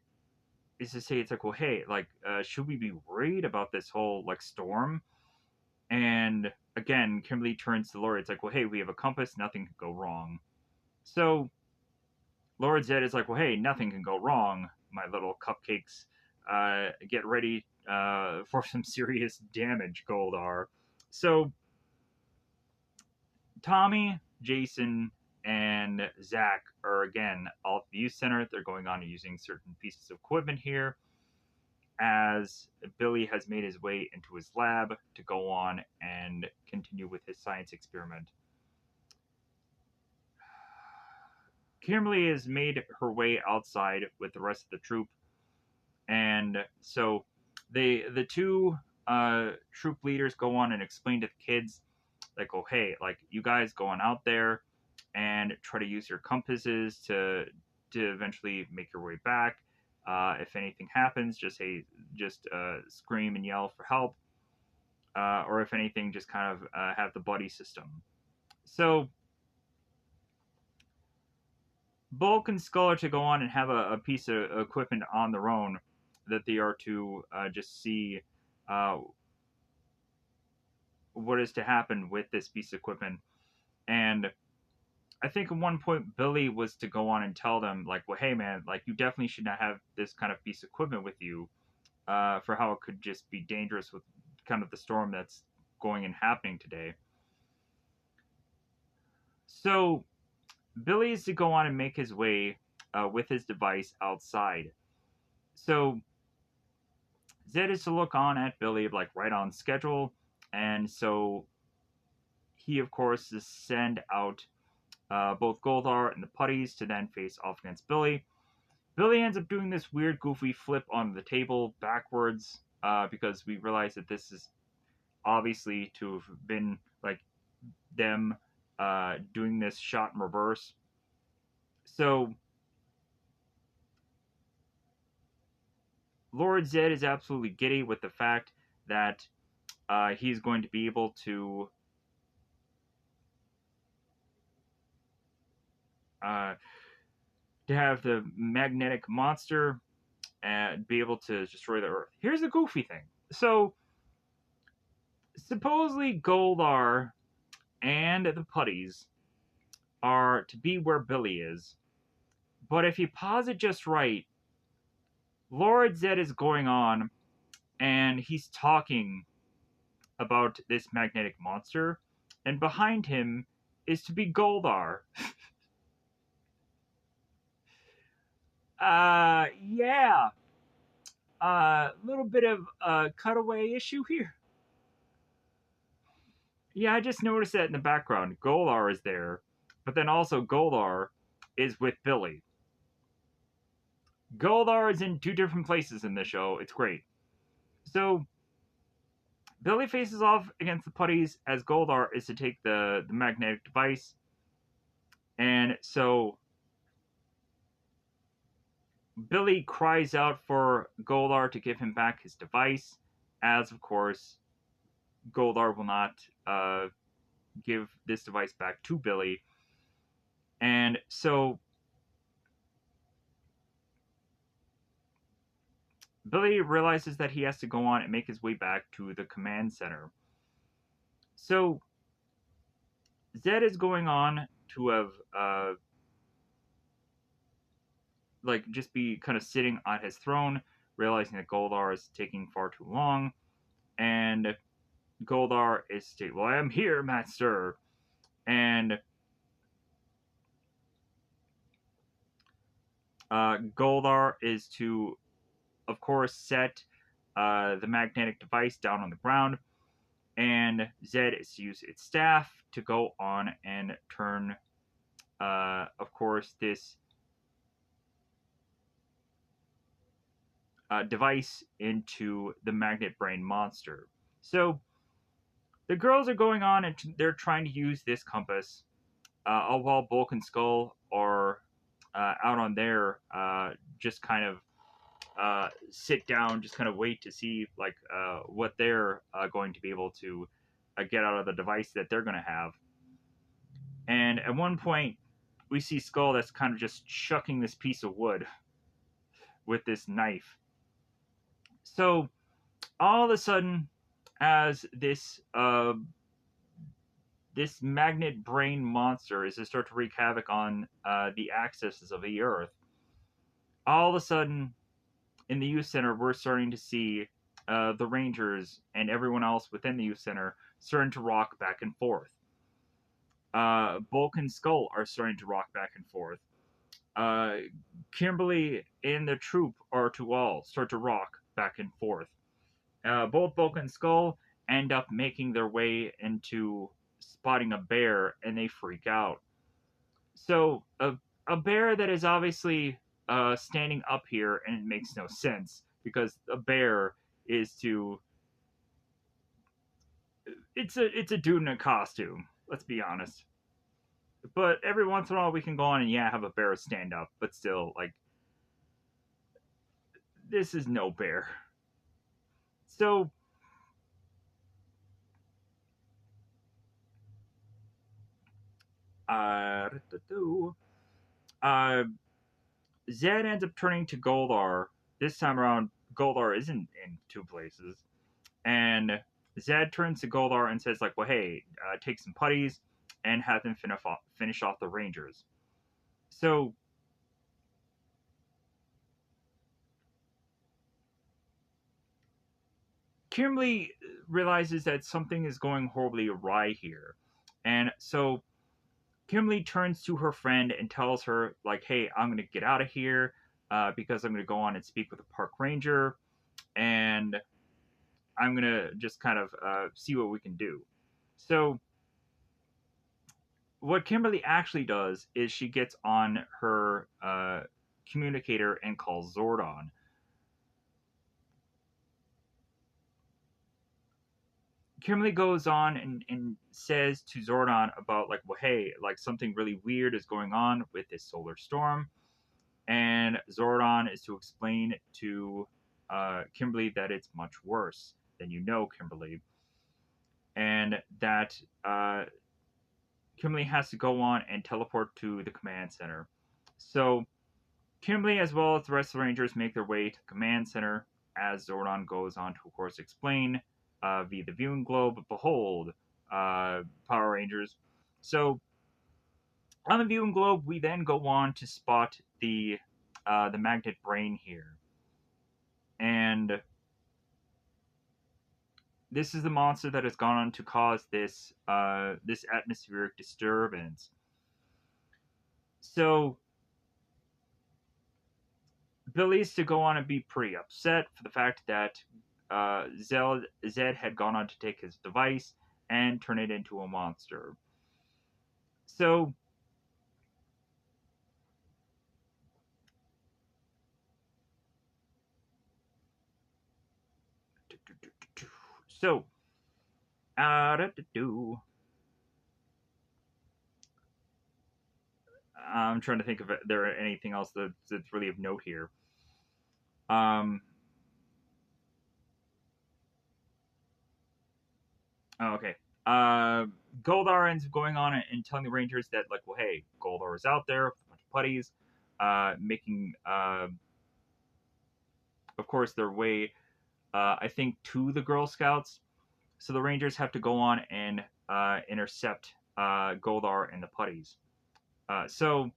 is to say, it's like, well, hey, like, should we be worried about this whole like storm? And again, Kimberly turns to Laura. It's like, well, hey, we have a compass. Nothing can go wrong. So Lord Zed is like, well, hey, nothing can go wrong, my little cupcakes. Get ready for some serious damage, Goldar. So Tommy, Jason, and Zach are again all at the youth center. They're going on and using certain pieces of equipment here as Billy has made his way into his lab to go on and continue with his science experiment. Kimberly has made her way outside with the rest of the troop, and so the two troop leaders go on and explain to the kids, like, oh hey, like you guys go on out there and try to use your compasses to eventually make your way back. If anything happens, just scream and yell for help, or if anything, just kind of have the buddy system. So Bulk and Skull are to go on and have a piece of equipment on their own that they are to just see uh, what is to happen with this piece of equipment. And I think at one point Billy was to go on and tell them, like, well, hey man, like you definitely should not have this kind of piece of equipment with you, for how it could just be dangerous with kind of the storm that's going and happening today. So Billy is to go on and make his way with his device outside. So Zed is to look on at Billy like right on schedule, and so he of course is send out both Goldar and the putties to then face off against Billy. Billy ends up doing this weird, goofy flip on the table backwards, because we realize that this is obviously to have been like them doing this shot in reverse. So Lord Zed is absolutely giddy with the fact that he's going to be able uh, to have the magnetic monster and be able to destroy the Earth. Here's the goofy thing. So supposedly Goldar and the putties are to be where Billy is, but if you pause it just right, Lord Zed is going on and he's talking about this magnetic monster, and behind him is to be Goldar. Yeah. Little bit of cutaway issue here. Yeah, I just noticed that in the background. Goldar is there, but then also Goldar is with Billy. Goldar is in two different places in the show. It's great. So Billy faces off against the putties as Goldar is to take the magnetic device. And so Billy cries out for Goldar to give him back his device, as of course Goldar will not give this device back to Billy. And so Billy realizes that he has to go on and make his way back to the command center. So Zed is going on to have like just be kind of sitting on his throne, realizing that Goldar is taking far too long, and Goldar is stating, "Well, I am here, Master," and Goldar is to, of course, set the magnetic device down on the ground, and Zed is to use its staff to go on and turn, of course, this device into the magnet brain monster. So the girls are going on and they're trying to use this compass, all while Bulk and Skull are out on there, just kind of sit down, just kind of wait to see like what they're going to be able to get out of the device that they're going to have. And at one point, we see Skull that's kind of just chucking this piece of wood with this knife. So all of a sudden, as this magnet brain monster is to start to wreak havoc on the axis of the Earth, all of a sudden in the youth center, we're starting to see the Rangers and everyone else within the youth center starting to rock back and forth. Bulk and Skull are starting to rock back and forth. Uh, Kimberly and the troop are to all start to rock back and forth. Both Bulk and Skull end up making their way into spotting a bear, and they freak out. So a bear that is obviously standing up here, and it makes no sense because a bear is to it's a dude in a costume. Let's be honest. But every once in a while we can go on and yeah have a bear stand up, but still like this is no bear. So uh, uh Zed ends up turning to Goldar. This time around, Goldar isn't in two places, and Zed turns to Goldar and says like, "Well, hey, take some putties and have them finish off the Rangers." So Kimberly realizes that something is going horribly awry here, and so Kimberly turns to her friend and tells her like, "Hey, I'm gonna get out of here because I'm gonna go on and speak with a park ranger, and I'm gonna just kind of see what we can do." So what Kimberly actually does is she gets on her communicator and calls Zordon. Kimberly goes on and says to Zordon about like, well, hey, like something really weird is going on with this solar storm, and Zordon is to explain to Kimberly that it's much worse than you know, Kimberly, and that Kimberly has to go on and teleport to the command center. So Kimberly, as well as the rest of the Rangers, make their way to the command center as Zordon goes on to, of course, explain via the viewing globe, behold, Power Rangers. So on the viewing globe, we then go on to spot the magnet brain here, and this is the monster that has gone on to cause this atmospheric disturbance. So Billy's to go on and be pretty upset for the fact that Zed had gone on to take his device and turn it into a monster. So so uh, I'm trying to think if there anything else that's really of note here. Um, oh, okay. Uh, Goldar ends up going on and telling the Rangers that like, well, hey, Goldar is out there with a bunch of putties, making of course their way I think to the Girl Scouts. So the Rangers have to go on and intercept Goldar and the putties. So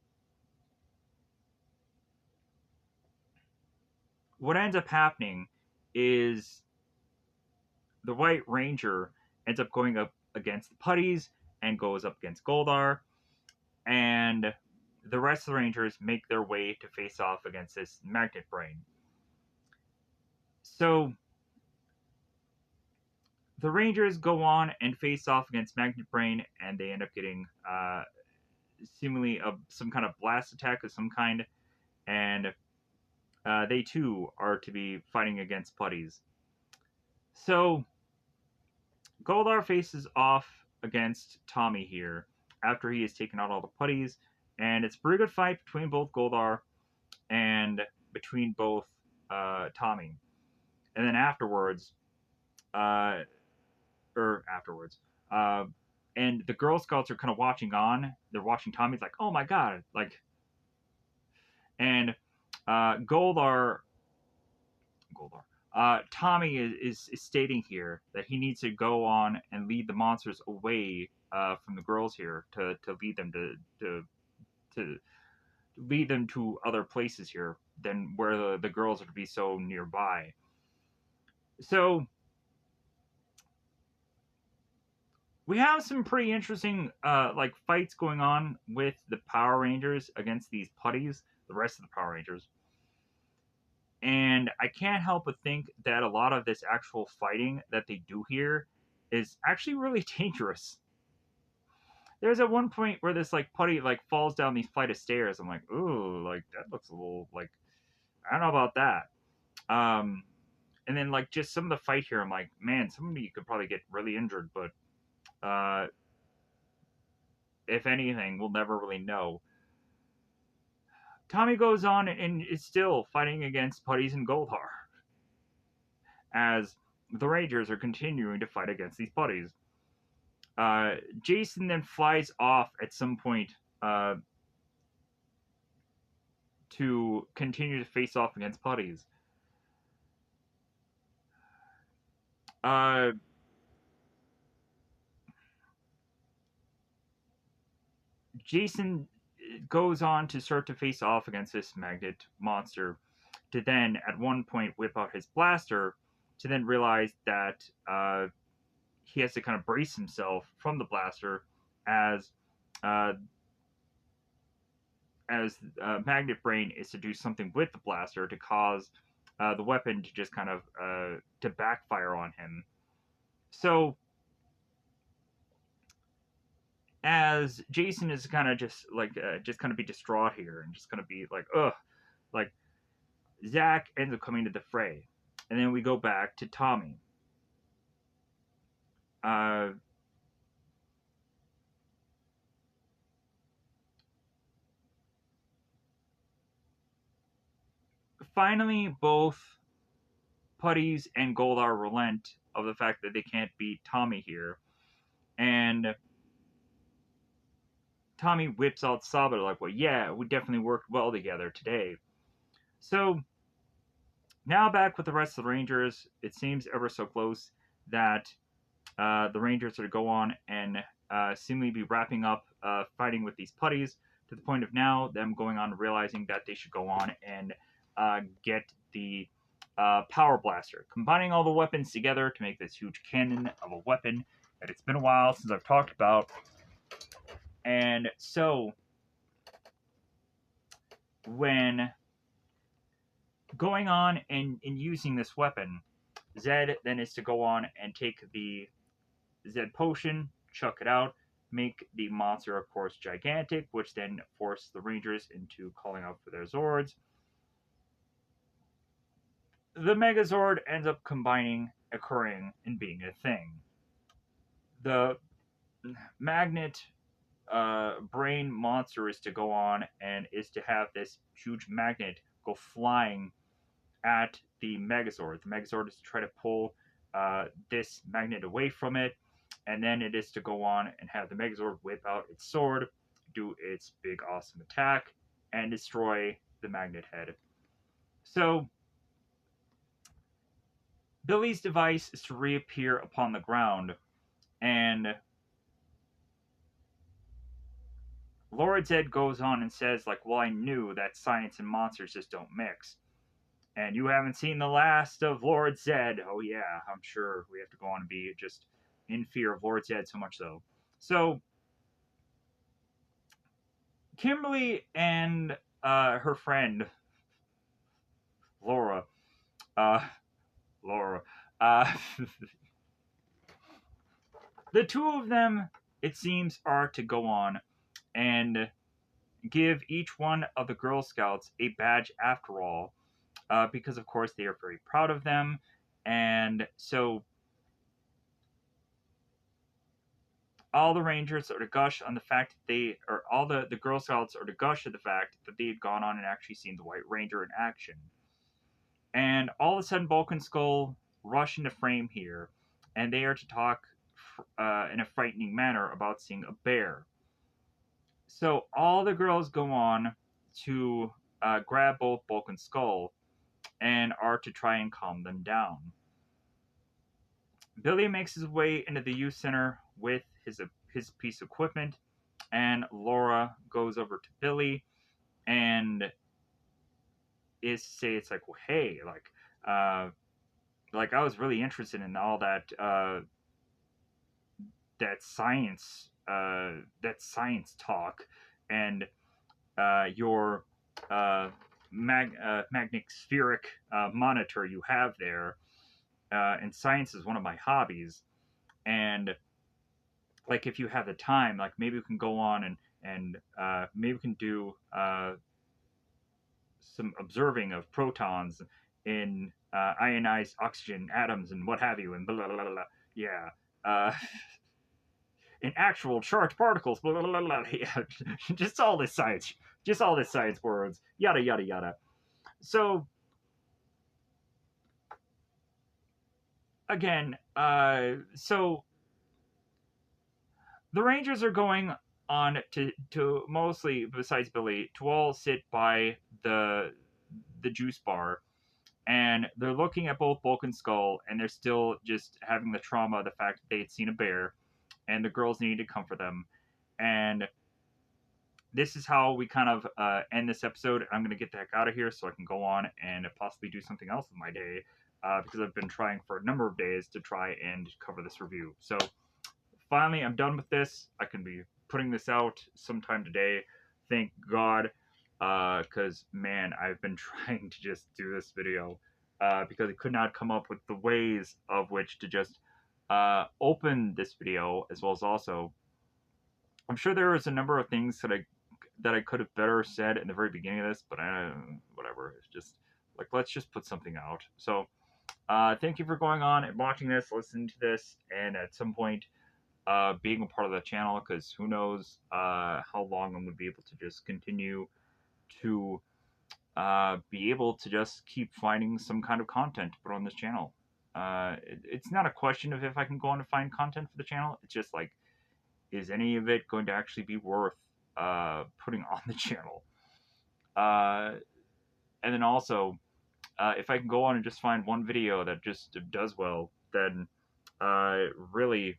what ends up happening is the White Ranger ends up going up against the putties and goes up against Goldar, and the rest of the Rangers make their way to face off against this Magnet Brain. So the Rangers go on and face off against Magnet Brain, and they end up getting seemingly some kind of blast attack of some kind, and they too are to be fighting against putties. So Goldar faces off against Tommy here after he has taken out all the putties, and it's a pretty good fight between both Goldar and between both Tommy. And then afterwards, uh, afterwards, uh, and the Girl Scouts are kind of watching on. They're watching Tommy's like, oh my god, like, and Goldar Goldar. Tommy is stating here that he needs to go on and lead the monsters away from the girls here to lead them to lead them to other places here than where the girls are to be so nearby. So we have some pretty interesting like fights going on with the Power Rangers against these putties, the rest of the Power Rangers. And I can't help but think that a lot of this actual fighting that they do here is actually really dangerous. There's at one point where this like putty like falls down these flight of stairs. I'm like, ooh, like that looks a little like I don't know about that. Um, and then like just some of the fight here, I'm like, man, somebody could probably get really injured, but uh, if anything, we'll never really know. Tommy goes on and is still fighting against Putties and Goldar as the Rangers are continuing to fight against these Putties. Uh, Jason then flies off at some point uh, to continue to face off against Putties. Uh, Jason goes on to start to face off against this magnet monster to then at one point whip out his blaster to then realize that he has to kind of brace himself from the blaster as uh, Magnet Brain is to do something with the blaster to cause the weapon to just kind of to backfire on him. So as Jason is kind of just kind of be distraught here and just kind of be like, ugh, like Zach ends up coming to the fray, and then we go back to Tommy. Uh, Finally, both Putties and Goldar relent of the fact that they can't beat Tommy here, and Tommy whips out Sabata like, well, yeah, we definitely worked well together today. So now back with the rest of the Rangers, it seems ever so close that the Rangers are to go on and seemingly be wrapping up fighting with these putties to the point of now them going on realizing that they should go on and get the power blaster, combining all the weapons together to make this huge cannon of a weapon that it's been a while since I've talked about. And so when going on and using this weapon, Zed then is to go on and take the Zed potion, chuck it out, make the monster, of course, gigantic, which then force the Rangers into calling out for their Zords. The Megazord ends up combining, occurring, and being a thing. The magnet brain monster is to go on and is to have this huge magnet go flying at the Megazord. The Megazord is to try to pull this magnet away from it, and then it is to go on and have the Megazord whip out its sword, do its big awesome attack, and destroy the magnet head. So Billy's device is to reappear upon the ground, and Lord Zed goes on and says, like, well, I knew that science and monsters just don't mix. And you haven't seen the last of Lord Zed. Oh, yeah, I'm sure we have to go on and be just in fear of Lord Zed so much so. So, Kimberly and her friend, Laura, uh, Laura, uh, the two of them, it seems, are to go on and give each one of the Girl Scouts a badge after all, because, of course, they are very proud of them. And so all the Rangers are to gush on the fact that or all the Girl Scouts are to gush at the fact that they had gone on and actually seen the White Ranger in action. And all of a sudden, Bulk and Skull rush into frame here, and they are to talk in a frightening manner about seeing a bear. So all the girls go on to grab both Bulk and Skull and are to try and calm them down. Billy makes his way into the youth center with his piece of equipment, and Laura goes over to Billy and is say it's like, well, hey, like I was really interested in all that science talk, and your magnetic spheric monitor you have there. And science is one of my hobbies. And like, if you have the time, like, maybe we can go on and maybe we can do some observing of protons in ionized oxygen atoms and what have you, and blah blah blah blah. Yeah. Uh, in actual charged particles, blah, blah, blah, blah. Yeah. Just all this science words, yada yada yada. So again, so the Rangers are going on to mostly, besides Billy, to all sit by the juice bar, and they're looking at both Bulk and Skull, and they're still just having the trauma of the fact that they had seen a bear, and the girls needed to comfort them. And this is how we kind of end this episode. I'm going to get the heck out of here so I can go on and possibly do something else with my day, because I've been trying for a number of days to try and cover this review. So finally, I'm done with this. I can be putting this out sometime today. Thank God, because man, I've been trying to just do this video because I could not come up with the ways of which to just open this video, as well as also, I'm sure there was a number of things that I could have better said in the very beginning of this, but whatever. It's just like, let's just put something out. So thank you for going on and watching this, listening to this, and at some point being a part of the channel, because who knows how long I'm going to be able to just continue to be able to just keep finding some kind of content to put on this channel. It's not a question of if I can go on to find content for the channel. It's just like, is any of it going to actually be worth putting on the channel? And then also, if I can go on and just find one video that just does well, then really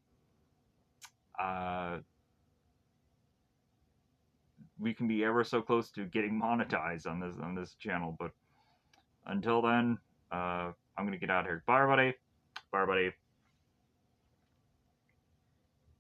we can be ever so close to getting monetized on this channel. But until then, I'm gonna get out of here. Bye, everybody. Bye, everybody.